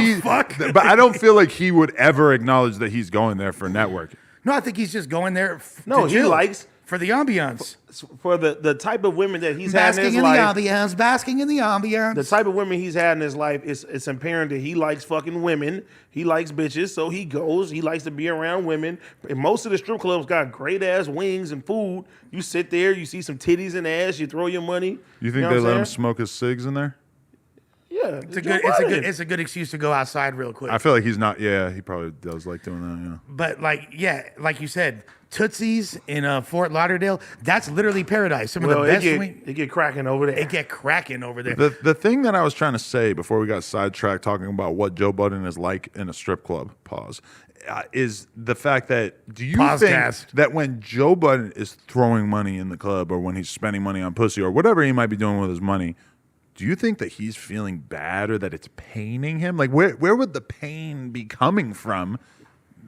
but I don't feel like he would ever acknowledge that he's going there for networking. No, I think he's just going there he likes for the ambiance. For the type of women that he's had in his life. Basking in the ambiance. The type of women he's had in his life, it's apparent that he likes fucking women. He likes bitches, so he goes. He likes to be around women. And most of the strip clubs got great ass wings and food. You sit there, you see some titties and ass, you throw your money. You think they let him smoke his cigs in there? Yeah, it's a good excuse to go outside real quick. I feel like he's not. Yeah, he probably does like doing that. Yeah, but like you said, Tootsie's in Fort Lauderdale. That's literally paradise. Some of the best. They get cracking over there. It get cracking over there. The thing that I was trying to say before we got sidetracked talking about what Joe Budden is like in a strip club. Is the fact that do you think that when Joe Budden is throwing money in the club or when he's spending money on pussy or whatever he might be doing with his money? Do you think that he's feeling bad or that it's paining him? Like, where would the pain be coming from?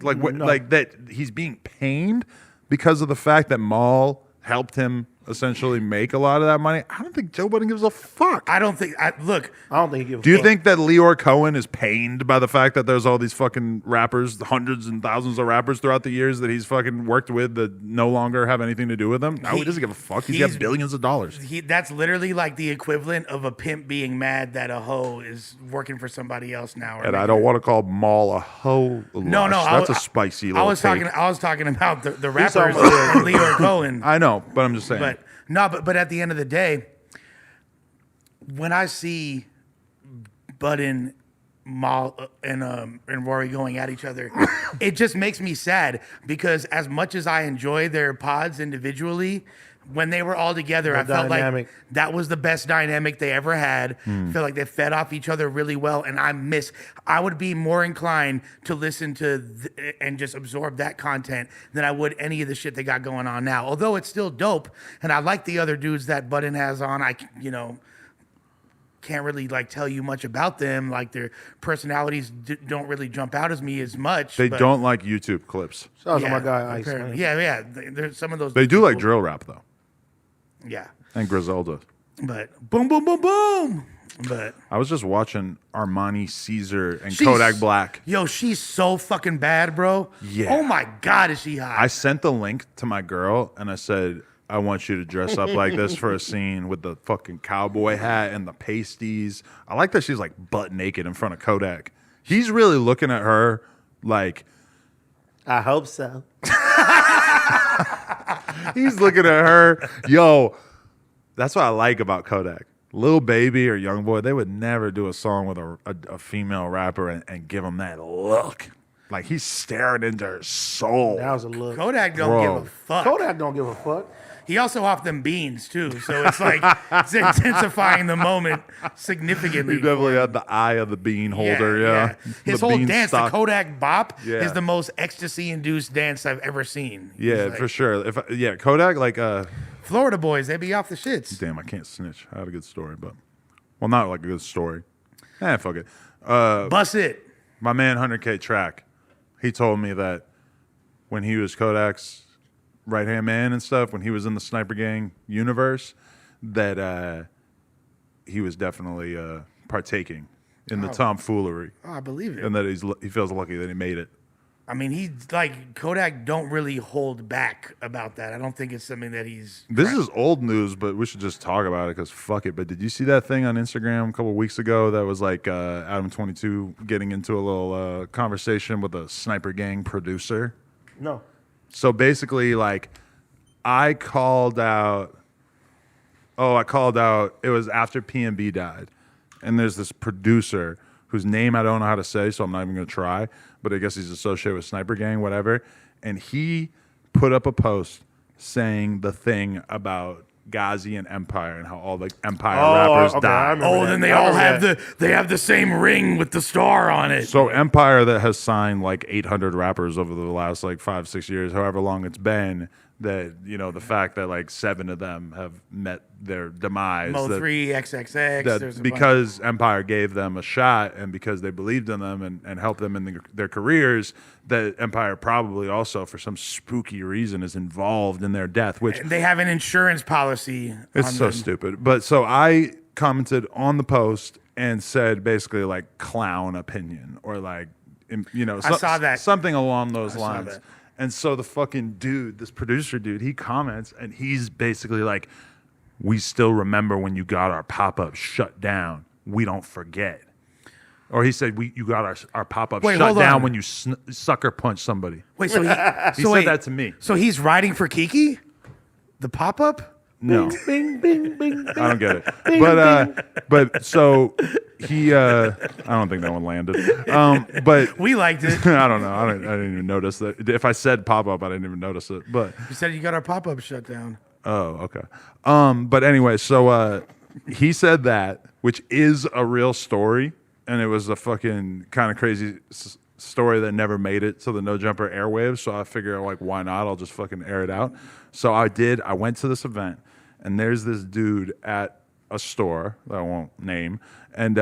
Like, like that he's being pained because of the fact that Maul helped him essentially make a lot of that money? I don't think Joe Budden gives a fuck. I don't think he gives a fuck. Do you think that Leor Cohen is pained by the fact that there's all these fucking rappers, hundreds and thousands of rappers throughout the years that he's fucking worked with that no longer have anything to do with him? No, he doesn't give a fuck. He's got billions of dollars. That's literally like the equivalent of a pimp being mad that a hoe is working for somebody else now. And I don't want to call Maul a hoe. No, that's a spicy little I was talking about the rappers and Leor Cohen. I know, but I'm just saying. But at the end of the day, when I see Budden, Maul, and Rory going at each other, it just makes me sad because as much as I enjoy their pods individually, when they were all together, I felt like that was the best dynamic they ever had. I felt like they fed off each other really well, and I would be more inclined to listen to and just absorb that content than I would any of the shit they got going on now. Although it's still dope, and I like the other dudes that Budden has on. I can't really like tell you much about them. Like their personalities don't really jump out as me as much. They don't like YouTube clips. Shout out to my guy Ice. Yeah. There's some of those. They do like drill rap though. Yeah. And Griselda. But boom, boom, boom, boom. But I was just watching Armani Caesar and she's- Kodak Black. Yo, she's so fucking bad, bro. Yeah. Oh my God, is she hot? I sent the link to my girl and I said, I want you to dress up like this for a scene with the fucking cowboy hat and the pasties. I like that she's like butt naked in front of Kodak. He's really looking at her like I hope so. he's looking at her. Yo, that's what I like about Kodak. Lil Baby or Young Boy, they would never do a song with a female rapper and give him that look. Like he's staring into her soul. That was a look. Kodak don't Bro. give a fuck. Kodak don't give a fuck. He also off them beans too, so it's like it's intensifying the moment significantly. He definitely had the eye of the bean holder, yeah. His The whole bean dance, stock. the Kodak Bop, Yeah. is the most ecstasy-induced dance I've ever seen. He's Yeah, like, for sure. Kodak, like Florida boys, they be off the shits. damn, I can't snitch. I had a good story, but well, not like a good story. Fuck it. Bust it. My man 100K Track, he told me that when he was Kodak's right-hand man and stuff, when he was in the Sniper Gang universe, that he was definitely partaking in the tomfoolery, Oh, I believe it. and that he feels lucky that he made it. I mean, he's like Kodak don't really hold back about that. I don't think it's something that he's. This is old news, but we should just talk about it because fuck it. But did you see that thing on Instagram a couple weeks ago that was like Adam 22 getting into a little conversation with a Sniper Gang producer? No. So basically, like, I called out. It was after PNB died, and there's this producer whose name I don't know how to say, so I'm not even gonna try. But I guess he's associated with Sniper Gang, whatever. And he put up a post saying the thing about Ghazi and Empire and how all the Empire rappers okay, I died. remember Oh, that. then they I all remember have they have the same ring with the star on it. So Empire that has signed like 800 rappers over the last like 5-6 years, however long it's been, that, you know, the fact that like 7 of them have met their demise. Mo that- 3, XXX. that there's a because Empire gave them a shot and because they believed in them and helped them in their careers, that Empire probably also, for some spooky reason, is involved in their death, which bunch. They have an insurance policy. it's on so them. stupid. But so I commented on the post and said basically like clown opinion or like, you know, I saw that. something along those saw lines. that. And so the fucking dude, this producer dude, he comments and he's basically like, we still remember when you got our pop-up shut down. We don't forget. Or he said, you got our pop-up Wait, shut hold down on. when you sucker punch somebody. Wait, so he He so said wait, that to me. So he's riding for Kiki, the pop up. No. Bing, bing, bing, bing. I don't get it. But so he, I don't think that one landed. But We liked it. I don't know. I didn't even notice that. If I said pop up, I didn't even notice it. But You said you got our pop up shut down. oh, okay. But anyway, so he said that, which is a real story, and it was a fucking kind of crazy story that never made it to the No Jumper airwaves. So I figured, like, why not? I'll just fucking air it out. So I did. I went to this event, and there's this dude at a store that I won't name, and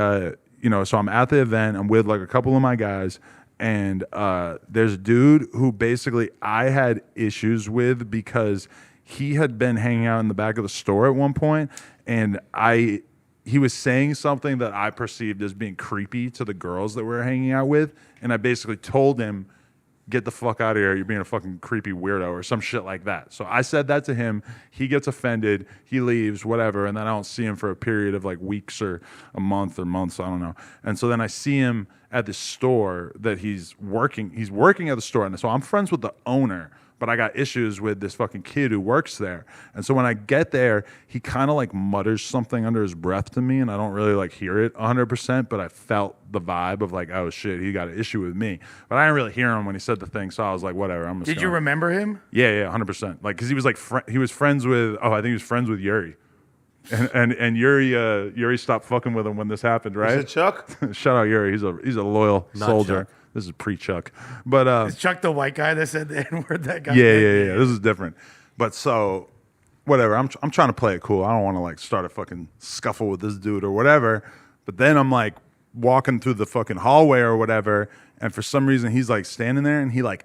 you know, so I'm at the event. I'm with like a couple of my guys. And there's a dude who basically I had issues with because he had been hanging out in the back of the store at one point, and he was saying something that I perceived as being creepy to the girls that we were hanging out with, and I basically told him, get the fuck out of here, you're being a fucking creepy weirdo or some shit like that. So I said that to him, he gets offended, he leaves, whatever, and then I don't see him for a period of like weeks or a month or months, I don't know. And so then I see him at the store that he's working at the store, and so I'm friends with the owner, but I got issues with this fucking kid who works there. And so when I get there, he kind of like mutters something under his breath to me, and I don't really like hear it 100%, but I felt the vibe of like, oh shit, he got an issue with me. But I didn't really hear him when he said the thing, so I was like, whatever. I'm just Did you remember him? Yeah, 100%. Like, because he was like, he was friends with, I think he was friends with Yuri. And Yuri stopped fucking with him when this happened, right? Is it Chuck? Shout out Yuri. He's a loyal Not soldier. Chuck. This is pre-Chuck. But Is Chuck the white guy that said the N word? That guy. yeah. This is different. But so, whatever. I'm trying to play it cool. I don't want to like start a fucking scuffle with this dude or whatever. But then I'm like walking through the fucking hallway or whatever, and for some reason he's like standing there and he like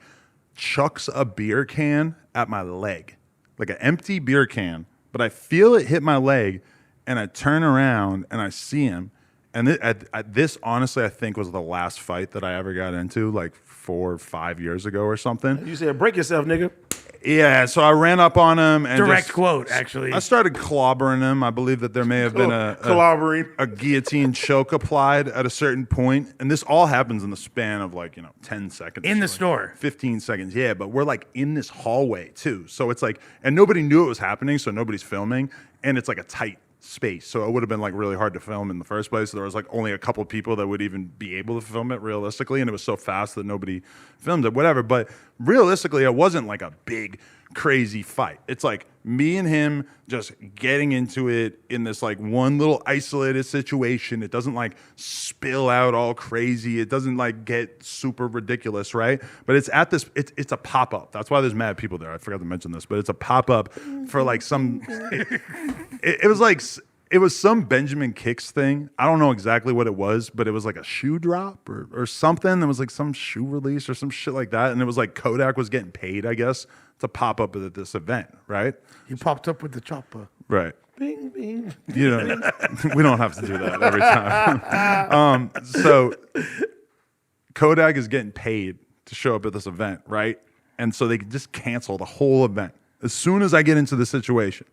chucks a beer can at my leg, like an empty beer can. But I feel it hit my leg, and I turn around and I see him. And this, honestly, I think was the last fight that I ever got into, like 4 or 5 years ago or something. You said, break yourself, nigga. Yeah, so I ran up on him and Direct just, quote, actually. I started clobbering him. I believe that there may have been a guillotine choke applied at a certain point, and this all happens in the span of 10 seconds. In the like store. 15 seconds, yeah, but we're like in this hallway too. So it's like, and nobody knew it was happening, so nobody's filming, and it's like a tight space. So it would have been like really hard to film in the first place. There was like only a couple people that would even be able to film it realistically, and it was so fast that nobody filmed it, whatever. But realistically, it wasn't like a big, crazy fight. It's like me and him just getting into it in this like one little isolated situation. It doesn't like spill out all crazy. It doesn't like get super ridiculous, right? But it's at this, it's a pop-up. That's why there's mad people there. I forgot to mention this, but it's a pop-up for like some, it was like, it was some Benjamin Kicks thing. I don't know exactly what it was, but it was like a shoe drop or something. There was like some shoe release or some shit like that. And it was like Kodak was getting paid, I guess, to pop up at this event, right? He popped up with the chopper. Right. Bing, bing. You know, we don't have to do that every time. So Kodak is getting paid to show up at this event, right? And so they just cancel the whole event. As soon as I get into the situation,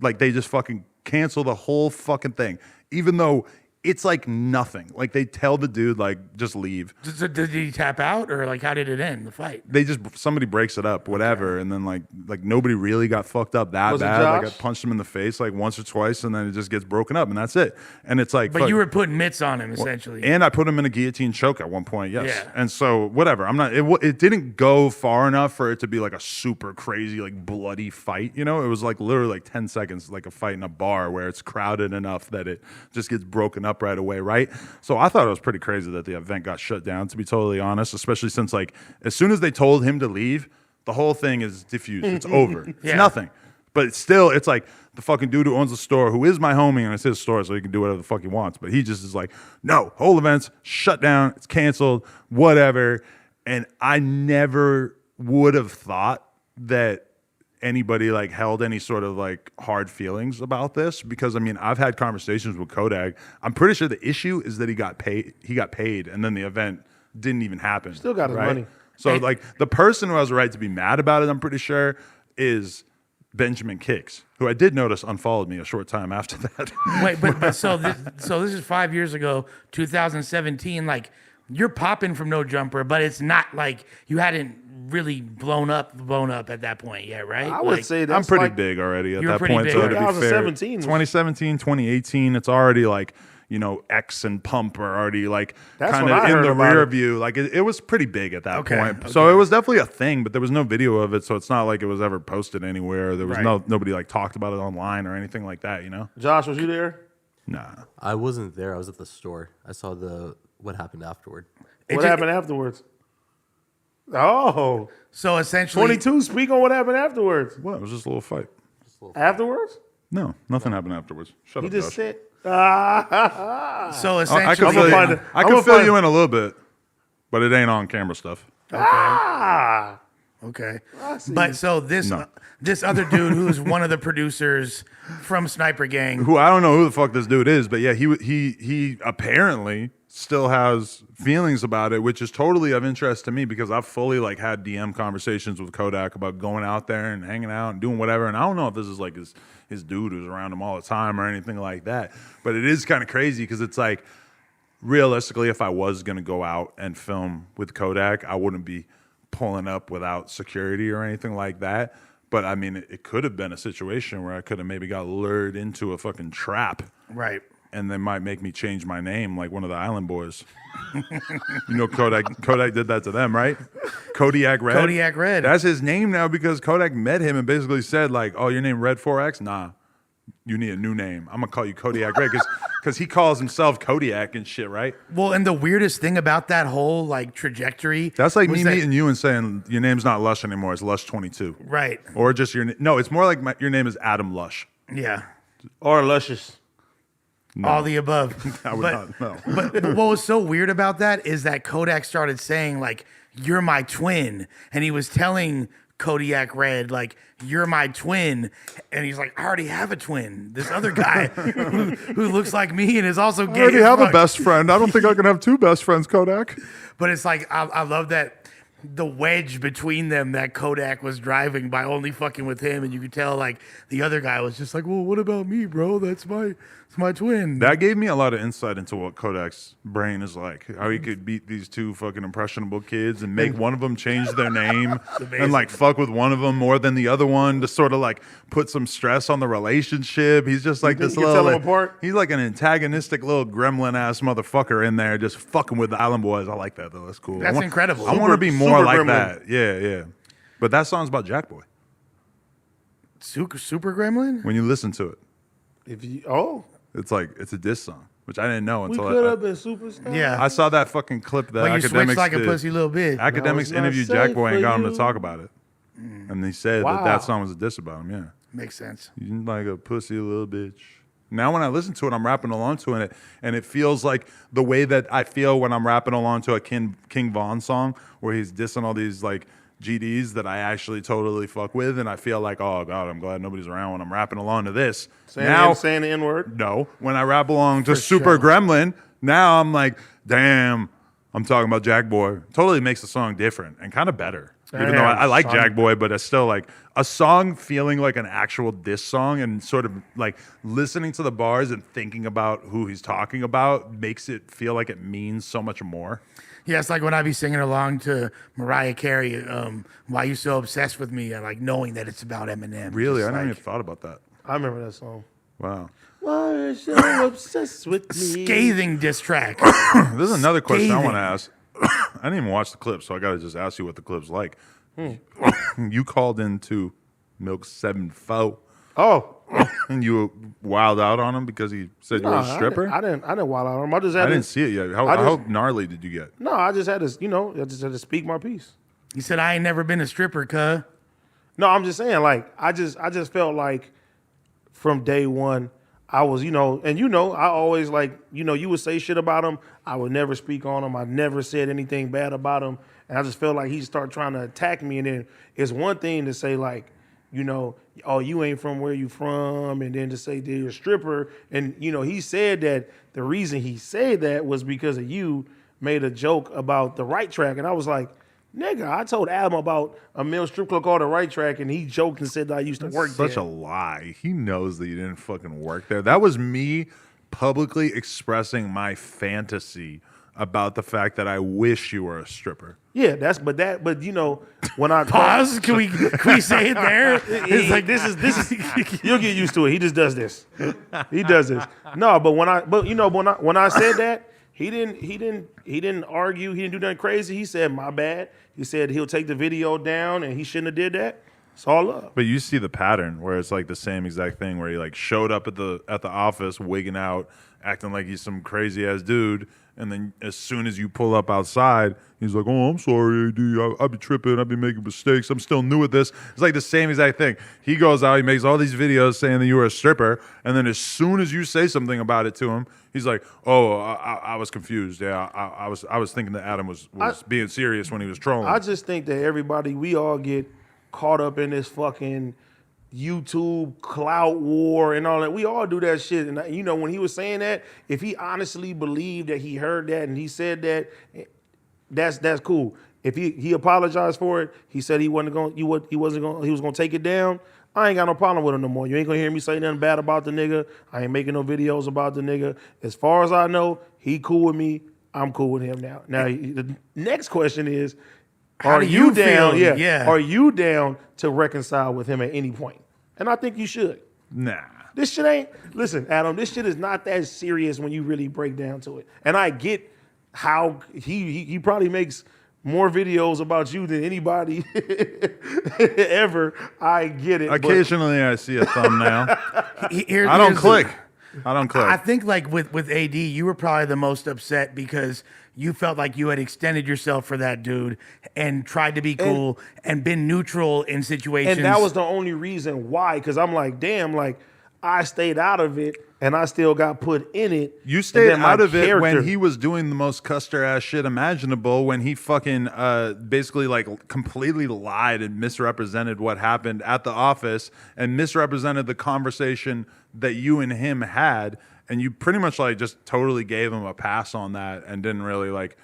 like they just fucking cancel the whole fucking thing, even though it's like nothing. Like they tell the dude, like, just leave. Did he tap out, or like how did it end, the fight? They just, somebody breaks it up, whatever, and then like nobody really got fucked up that Was it bad. Like I Josh? punched him in the face like once or twice, and then it just gets broken up, and that's it. And it's like, But you were putting mitts on him, essentially. and I put him in a guillotine choke at one point, yes. Yeah. And so whatever, I'm not. It didn't go far enough for it to be like a super crazy like bloody fight. You know, it was like literally like 10 seconds, like a fight in a bar where it's crowded enough that it just gets broken up right away, right? So I thought it was pretty crazy that the event got shut down, to be totally honest, especially since like as soon as they told him to leave, the whole thing is diffused. It's over. It's Yeah. nothing. But it's still, it's like the fucking dude who owns the store, who is my homie, and it's his store, so he can do whatever the fuck he wants. But he just is like, no, whole event's shut down. It's canceled, whatever. And I never would have thought that anybody like held any sort of like hard feelings about this, because I mean, I've had conversations with Kodak. I'm pretty sure the issue is that he got paid and then the event didn't even happen. Still got his money. So like the person who has a right to be mad about it, I'm pretty sure, is Benjamin Kicks, who I did notice unfollowed me a short time after that. Wait, but so this is 5 years ago, 2017. Like you're popping from No Jumper, but it's not like you hadn't really blown up at that point yet, right? I would Like, say that's I'm pretty like, big already at You were that pretty point. big. So to be fair, 2017 was- 2017, 2018, it's already like, you know, X and Pump are already like That's kind when of I in heard the about rear it. view. Like it was pretty big at that Okay, point. So it was definitely a thing, but there was no video of it. So it's not like it was ever posted anywhere. There was Right. nobody like talked about it online or anything like that, you know? Josh, was you there? Nah. I wasn't there. I was at the store. I saw what happened afterward. What happened afterwards? Oh, So essentially, 22. Speak on what happened afterwards. What? It was just a little fight. Afterwards? No, nothing happened afterwards. Shut He up, just Josh. said. So I essentially, can I'm fill, gonna you, find it. I I'm can gonna fill find you it. in a little bit, but it ain't on camera stuff. Okay. But so this other dude who's one of the producers from Sniper Gang. Who I don't know who the fuck this dude is, but yeah, he apparently still has feelings about it, which is totally of interest to me because I've fully like had DM conversations with Kodak about going out there and hanging out and doing whatever. And I don't know if this is like his dude who's around him all the time or anything like that. But it is kind of crazy because it's like realistically, if I was gonna go out and film with Kodak, I wouldn't be pulling up without security or anything like that. But I mean, it could have been a situation where I could have maybe got lured into a fucking trap. Right. And they might make me change my name like one of the Island Boys. You know, Kodak did that to them, right? Kodiak Red. Kodiak Red. That's his name now because Kodak met him and basically said like, oh, your name Red 4X? Nah, you need a new name. I'm going to call you Kodiak Red because he calls himself Kodiak and shit, right? Well, and the weirdest thing about that whole like trajectory. That's like was me that- meeting you and saying your name's not Lush anymore. It's Lush 22. Right. Or just your name. No, it's more like your name is Adam Lush. Yeah. Or luscious. All the above. I would not know. But what was so weird about that is that Kodak started saying like, "You're my twin," and he was telling Kodiak Red, like, you're my twin. And he's like, I already have a twin. This other guy who looks like me and is also gay. I already as have a fuck." best friend. I don't think I can have two best friends, Kodak. But it's like, I love that the wedge between them that Kodak was driving by only fucking with him. And you could tell, like, the other guy was just like, well, what about me, bro? It's my twin. That gave me a lot of insight into what Kodak's brain is like. How he could beat these two fucking impressionable kids and make one of them change their name and like fuck with one of them more than the other one to sort of like put some stress on the relationship. He's just like this you can little. tell them apart? He's like an antagonistic little gremlin ass motherfucker in there, just fucking with the Island Boys. I like that though. That's cool. That's incredible. I want to be more super like gremlin. that. Yeah, yeah. But that song's about Jack Boy. Super Gremlin? When you listen to it, it's like it's a diss song, which I didn't know we until could have been superstars. Yeah. I saw that fucking clip that But you switched Academics like a did. pussy little bit. Academics No, it's not interviewed safe Jack Boy and for got him you. to talk about it, and they said Wow. that song was a diss about him. Yeah, Makes sense. you like a pussy little bitch. Now when I listen to it, I'm rapping along to it, and it feels like the way that I feel when I'm rapping along to a King Von song, where he's dissing all these like GDs that I actually totally fuck with, and I feel like, oh god, I'm glad nobody's around when I'm rapping along to this. Saying the N-word. No, when I rap along to Super sure. Gremlin, now I'm like, damn, I'm talking about Jack Boy. Totally makes the song different and kind of better. Even though I like son. Jack Boy, but it's still like a song feeling like an actual diss song and sort of like listening to the bars and thinking about who he's talking about makes it feel like it means so much more. Yeah, it's like when I be singing along to Mariah Carey, Why You So Obsessed With Me, and like knowing that it's about Eminem. Really? Just I never like even thought about that. I remember that song. Wow. Why are you so obsessed with me? scathing diss track. This is another question I want to Scathing. ask. I didn't even watch the clip, so I got to just ask you what the clip's like. You called into Milk 7-4 Oh, and you wild out on him because he said you were a stripper? I didn't wild out on him. I just had I to, didn't see it yet. How, I just- how gnarly did you get? No, I just had to, I just had to speak my piece. He said, I ain't never been a stripper, cuh. No, I'm just saying, like, I just felt like from day one, I was, and I always like, you would say shit about him. I would never speak on him. I never said anything bad about him. And I just felt like he started trying to attack me. And then it's one thing to say like, oh, you ain't from where you from. And then to say that you're a stripper. And, he said that the reason he said that was because of you made a joke about the right track. And I was like, nigga, I told Adam about a male strip club called the Right Track, and he joked and said that I used to work there. Such a lie. He knows that you didn't fucking work there. That was me publicly expressing my fantasy about the fact that I wish you were a stripper. Yeah, but when I Pause. Can we say it there? it's like this is you'll get used to it. He just does this. He does this. No, but when I said that, he didn't argue. He didn't do nothing crazy. He said, my bad. He said he'll take the video down and he shouldn't have did that. It's all love. But you see the pattern where it's like the same exact thing where he like showed up at the office wigging out, acting like he's some crazy ass dude, and then as soon as you pull up outside, he's like, "Oh, I'm sorry, AD. I be tripping. I be making mistakes. I'm still new at this." It's like the same exact thing. He goes out, he makes all these videos saying that you were a stripper, and then as soon as you say something about it to him, he's like, "Oh, I was confused. Yeah, I was thinking that Adam was being serious when he was trolling." I just think that we all get caught up in this fucking YouTube clout war and all that. We all do that shit. And when he was saying that, if he honestly believed that he heard that and he said that, that's cool. If he apologized for it, he said he was gonna take it down. I ain't got no problem with him no more. You ain't gonna hear me say nothing bad about the nigga. I ain't making no videos about the nigga. As far as I know, he cool with me. I'm cool with him now. Now the next question is, How are do you you down? feel? Yeah. Yeah. Are you down to reconcile with him at any point? And I think you should. Nah. This shit ain't. Listen, Adam. This shit is not that serious when you really break down to it. And I get how he probably makes more videos about you than anybody ever. I get it. but- Occasionally, I see a thumbnail. Here- I don't here's the- click. I don't click. I think like with AD, you were probably the most upset because you felt like you had extended yourself for that dude and tried to be cool and been neutral in situations. And that was the only reason why, because I'm like, damn, like, I stayed out of it and I still got put in it. You And stayed then my out of it when character- he was doing the most custer ass shit imaginable, when he fucking basically like completely lied and misrepresented what happened at the office and misrepresented the conversation that you and him had, and you pretty much like just totally gave him a pass on that and didn't really like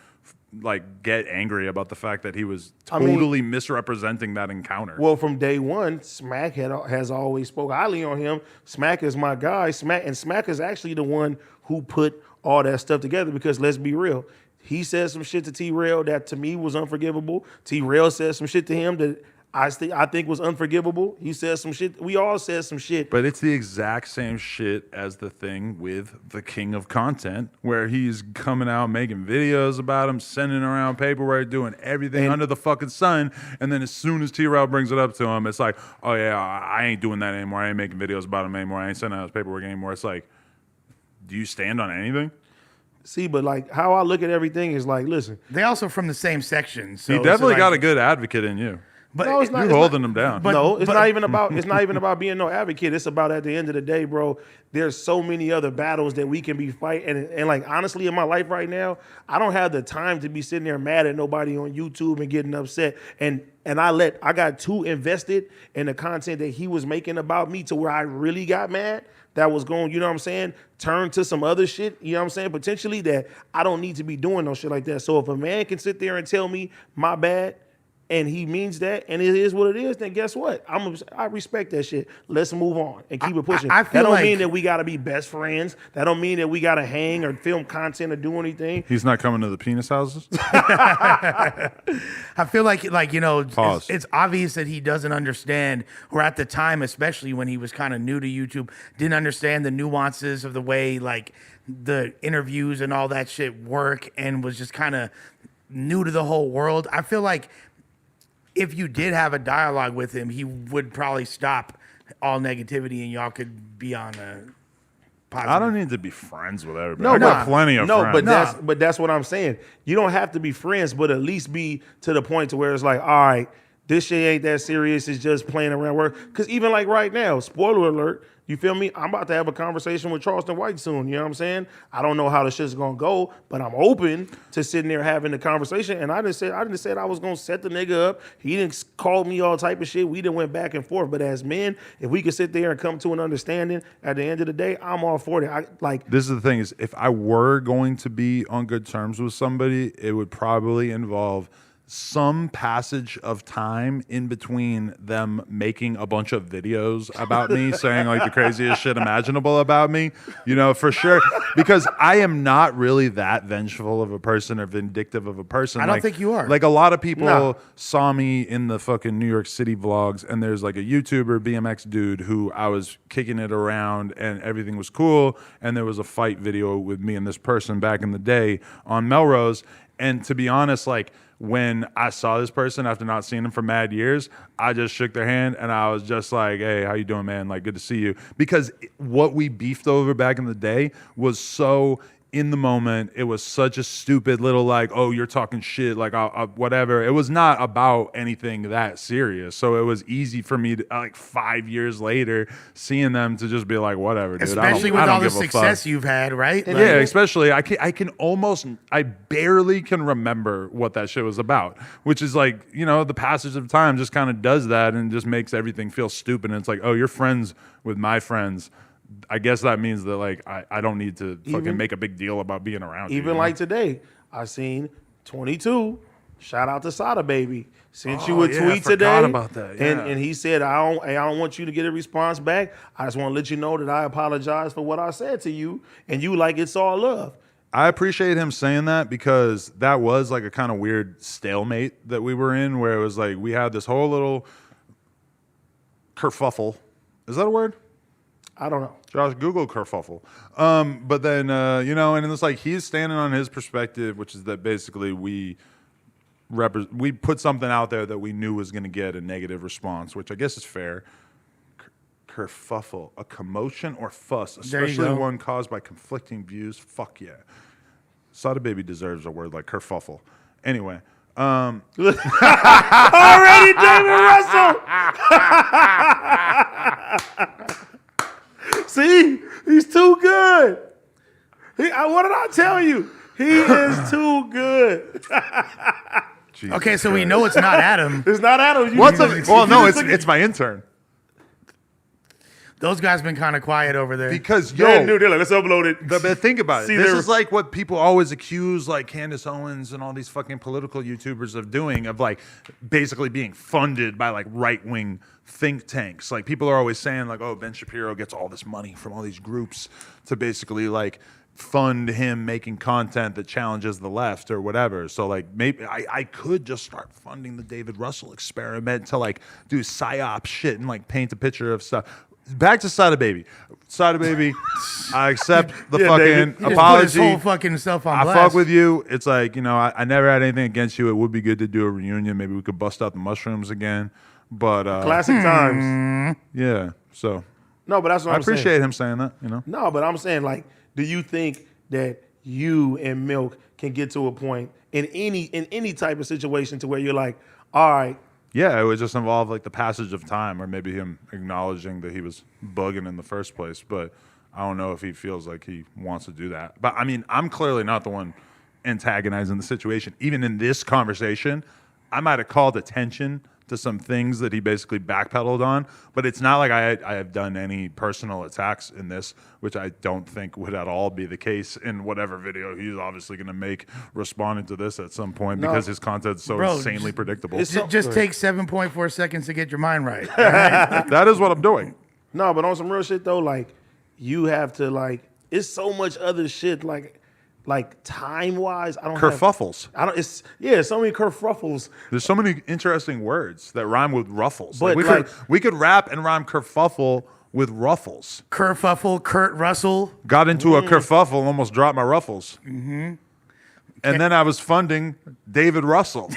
get angry about the fact that he was totally misrepresenting that encounter. Well, from day one, Smack has always spoke highly on him. Smack is my guy. Smack is actually the one who put all that stuff together, because let's be real. He said some shit to T-Rail that to me was unforgivable. T-Rail said some shit to him that I think was unforgivable. He said some shit. We all said some shit. But it's the exact same shit as the thing with the king of content, where he's coming out making videos about him, sending around paperwork, doing everything under the fucking sun. And then as soon as T-Rail brings it up to him, it's like, oh yeah, I ain't doing that anymore. I ain't making videos about him anymore. I ain't sending out his paperwork anymore. It's like, do you stand on anything? See, but like how I look at everything is like, listen. They also from the same section. So He definitely got a good advocate in you. But No, it's not. You're holding him down. It's not even about. It's not even about being no advocate. It's about, at the end of the day, bro, there's so many other battles that we can be fighting. And like, honestly, in my life right now, I don't have the time to be sitting there mad at nobody on YouTube and getting upset. And I got too invested in the content that he was making about me to where I really got mad. That was going, you know what I'm saying, turn to some other shit, you know what I'm saying, potentially, that I don't need to be doing no shit like that. So if a man can sit there and tell me my bad, and he means that, and it is what it is, then guess what? I respect that shit. Let's move on and keep it pushing. I feel that don't like- mean that we got to be best friends. That don't mean that we got to hang or film content or do anything. He's not coming to the penis houses? I feel like Pause. it's obvious that he doesn't understand, or at the time, especially when he was kind of new to YouTube, didn't understand the nuances of the way like the interviews and all that shit work, and was just kind of new to the whole world. I feel like if you did have a dialogue with him, he would probably stop all negativity and y'all could be on a positive. I don't need to be friends with everybody. No, I got but- plenty of friends. but that's what I'm saying. You don't have to be friends, but at least be to the point to where it's like, all right, this shit ain't that serious. It's just playing around work. Because even like right now, spoiler alert, you feel me? I'm about to have a conversation with Charleston White soon. You know what I'm saying? I don't know how the shit's gonna go, but I'm open to sitting there having the conversation. And I didn't say I was gonna set the nigga up. He didn't call me all type of shit. We done went back and forth. But as men, if we could sit there and come to an understanding, at the end of the day, I'm all for it. This is the thing, is if I were going to be on good terms with somebody, it would probably involve some passage of time in between them making a bunch of videos about me saying like the craziest shit imaginable about me, for sure. Because I am not really that vengeful of a person or vindictive of a person. I don't think you are. Like a lot of people No. saw me in the fucking New York City vlogs, and there's like a YouTuber, BMX dude, who I was kicking it around and everything was cool. And there was a fight video with me and this person back in the day on Melrose. And to be honest, like, when I saw this person after not seeing them for mad years, I just shook their hand and I was just like, hey, how you doing, man? Like, good to see you. Because what we beefed over back in the day was so in the moment. It was such a stupid little like, oh, you're talking shit, like whatever. It was not about anything that serious. So it was easy for me to, like 5 years later, seeing them to just be like, whatever, dude. Especially with all the success you've had, right? Yeah, especially I barely can remember what that shit was about, which is like, the passage of time just kind of does that and just makes everything feel stupid. And it's like, oh, you're friends with my friends. I guess that means that like I don't need to fucking make a big deal about being around you. Even like today, I seen 22. Shout out to Sada Baby. Sent you a yeah, I tweet forgot today, about that, yeah. and he said, I don't want you to get a response back. I just want to let you know that I apologize for what I said to you, and you like it's all love. I appreciate him saying that, because that was like a kind of weird stalemate that we were in, where it was like we had this whole little kerfuffle. Is that a word? I don't know. Josh, Google kerfuffle. But then, and it's like he's standing on his perspective, which is that basically we put something out there that we knew was going to get a negative response, which I guess is fair. Kerfuffle, a commotion or fuss, especially one caused by conflicting views. Fuck yeah. Sada Baby deserves a word like kerfuffle. Anyway. Already, David Russell. What did I tell you? He is too good. Jesus Okay, so we Christ. know it's not Adam. It's not Adam. What's well, no, it's my intern. Those guys been kind of quiet over there. Because They're like, let's upload it. But think about it. See This their- is like what people always accuse like Candace Owens and all these fucking political YouTubers of doing, of like basically being funded by like right-wing think tanks. Like people are always saying like, oh, Ben Shapiro gets all this money from all these groups to basically like fund him making content that challenges the left or whatever. So like maybe I could just start funding the David Russell experiment to like do psyop shit and like paint a picture of stuff. Back to Sada Baby. Sada Baby, I accept the Yeah, fucking David. He just put his apology. whole fucking self on I blast. fuck with you. It's like, you know, I never had anything against you. It would be good to do a reunion. Maybe we could bust out the mushrooms again. But Classic times. yeah, so No, but that's what I I'm saying. appreciate him saying that, you know. No, but I'm saying, like, do you think that you and Milk can get to a point in any type of situation to where you're like, all right, Yeah, it would just involve like the passage of time or maybe him acknowledging that he was bugging in the first place. But I don't know if he feels like he wants to do that. But I mean, I'm clearly not the one antagonizing the situation. Even in this conversation, I might have called attention to some things that he basically backpedaled on, but it's not like I have done any personal attacks in this, which I don't think would at all be the case in whatever video he's obviously going to make responding to this at some point because his content's so Bro, insanely predictable. it's so- Just take 7.4 seconds to get your mind right. That is what I'm doing. no, but on some real shit though, like, you have to, like, it's so much other shit, like time wise, I don't have, Kerfuffles. it's so many kerfuffles. There's so many interesting words that rhyme with ruffles. But we like- could rap and rhyme kerfuffle with ruffles. Kerfuffle, Kurt Russell. Got into a kerfuffle, almost dropped my ruffles. Mm-hmm. And then I was funding David Russell.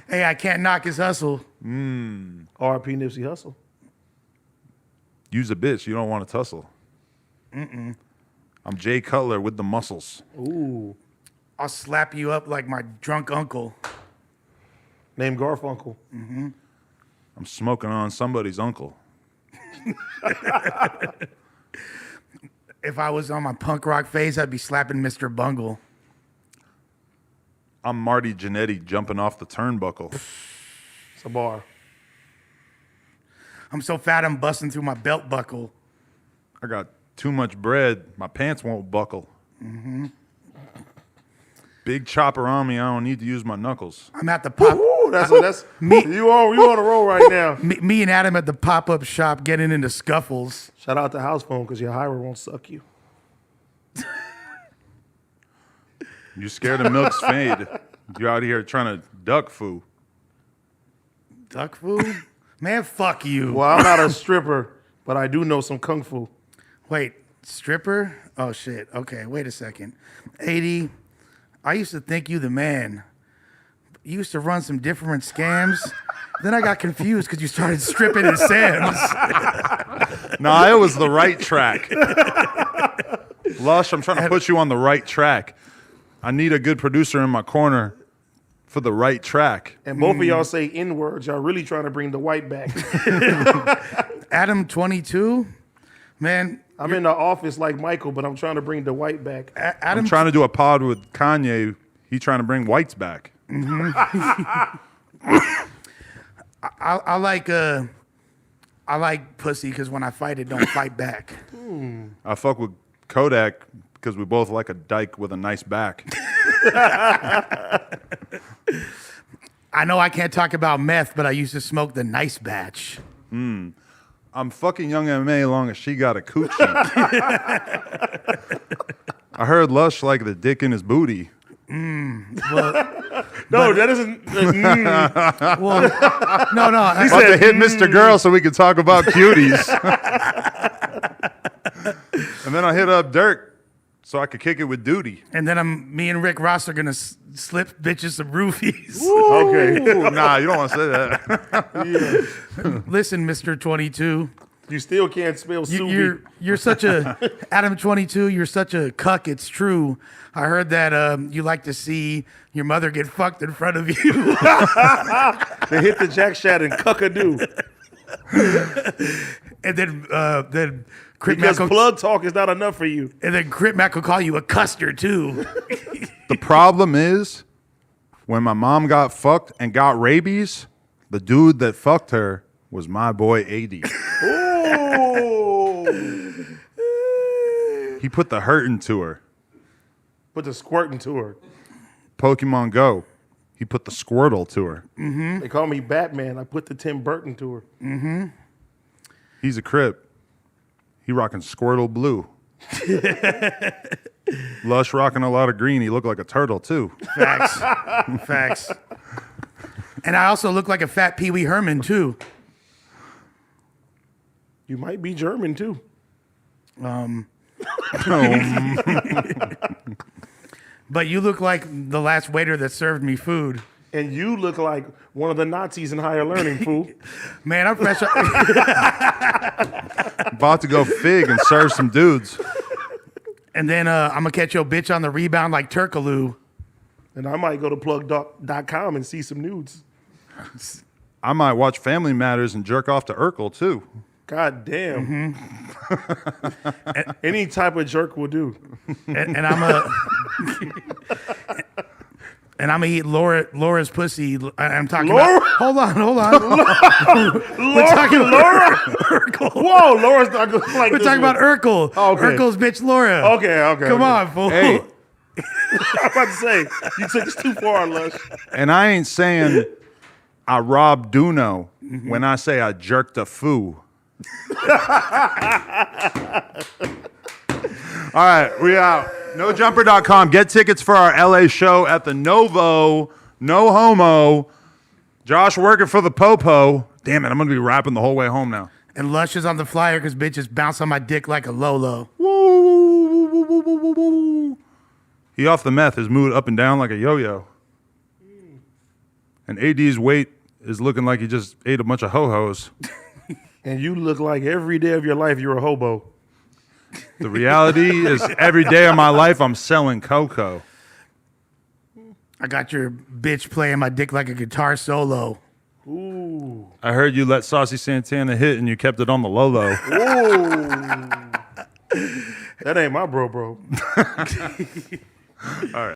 Hey, I can't knock his hustle. R.P. Nipsey Hussle. Use a bitch, you don't want to tussle. I'm Jay Cutler with the muscles. Ooh, I'll slap you up like my drunk uncle. named Garfunkel. I'm smoking on somebody's uncle. If I was on my punk rock phase, I'd be slapping Mr. Bungle. I'm Marty Jannetty jumping off the turnbuckle. It's a bar. I'm so fat I'm busting through my belt buckle. I got too much bread, my pants won't buckle. Big chopper on me, I don't need to use my knuckles. I'm at the pop. Ooh, that's me. You on a roll right now. Me and Adam at the pop-up shop getting into scuffles. Shout out to House Phone because your hirer won't suck you. You scared of milk's fade. You out here trying to duck foo. Duck food? Man, fuck you. Well, I'm not a stripper, but I do know some kung fu. Wait, stripper? Oh, shit. Okay, wait a second. 80, I used to think you the man. You used to run some different scams. Then I got confused because you started stripping at Sam's. Nah, it was the right track. Lush, I'm trying to put you on the right track. I need a good producer in my corner for the right track. And both of y'all say N words. Y'all really trying to bring the white back. Adam 22? Man, I'm in the office like Michael, but I'm trying to bring the white back. Adam I'm trying to do a pod with Kanye. He trying to bring whites back. I like pussy because when I fight it, don't fight back. I fuck with Kodak because we both like a dyke with a nice back. I know I can't talk about meth, but I used to smoke the nice batch. I'm fucking young M.A. long as she got a coochie. I heard Lush like the dick in his booty. No, that isn't. Well, no. About to hit Mr. Girl so we can talk about cuties. And then I hit up Dirk so I could kick it with Duty. And then me and Rick Ross are gonna slip bitches some roofies. Okay. Ooh, nah, you don't want to say that. Listen, Mr. 22, You still can't spell Subi. you're such a Adam 22. You're such a cuck. It's true. I heard that you like to see your mother get fucked in front of you. They hit the jack shot and cuckadoo. And then Crip Because Mac plug talk is not enough for you. and then Crip Mac will call you a custard too. The problem is, when my mom got fucked and got rabies, the dude that fucked her was my boy AD. Ooh. He put the hurt into her. Put the squirting to her. Pokemon Go. He put the Squirtle to her. They call me Batman. I put the Tim Burton to her. He's a Crip. He rocking Squirtle blue. Lush rocking a lot of green. He looked like a turtle too. Facts. Facts. And I also look like a fat Pee Wee Herman too. You might be German too. But you look like the last waiter that served me food. And you look like one of the Nazis in higher learning, fool. Man, I'm fresh. About to go fig and serve some dudes. And then I'm going to catch your bitch on the rebound like Turkaloo. And I might go to plug.com and see some nudes. I might watch Family Matters and jerk off to Urkel too. God damn. Any type of jerk will do. And I'm a... And I'm gonna eat Laura's pussy. I'm talking Laura? about. Hold on. We're talking about Laura? Urkel. Whoa, Laura's not going like We're this talking one. about Urkel. Okay. Urkel's bitch Laura. Okay. Come on, fool. Hey, I'm about to say, you took us too far, Lush. and I ain't saying I robbed Duno when I say I jerked a foo. All right, we out. NoJumper.com. Get tickets for our LA show at the Novo. No homo. Josh working for the Popo. Damn it, I'm going to be rapping the whole way home now. And Lush is on the flyer because bitches bounce on my dick like a Lolo. Woo. He off the meth. His mood up and down like a yo-yo. And AD's weight is looking like he just ate a bunch of ho-hos. And you look like every day of your life you're a hobo. The reality is every day of my life I'm selling cocoa. I got your bitch playing my dick like a guitar solo. Ooh. I heard you let Saucy Santana hit and you kept it on the low-low. Ooh. That ain't my bro. All right.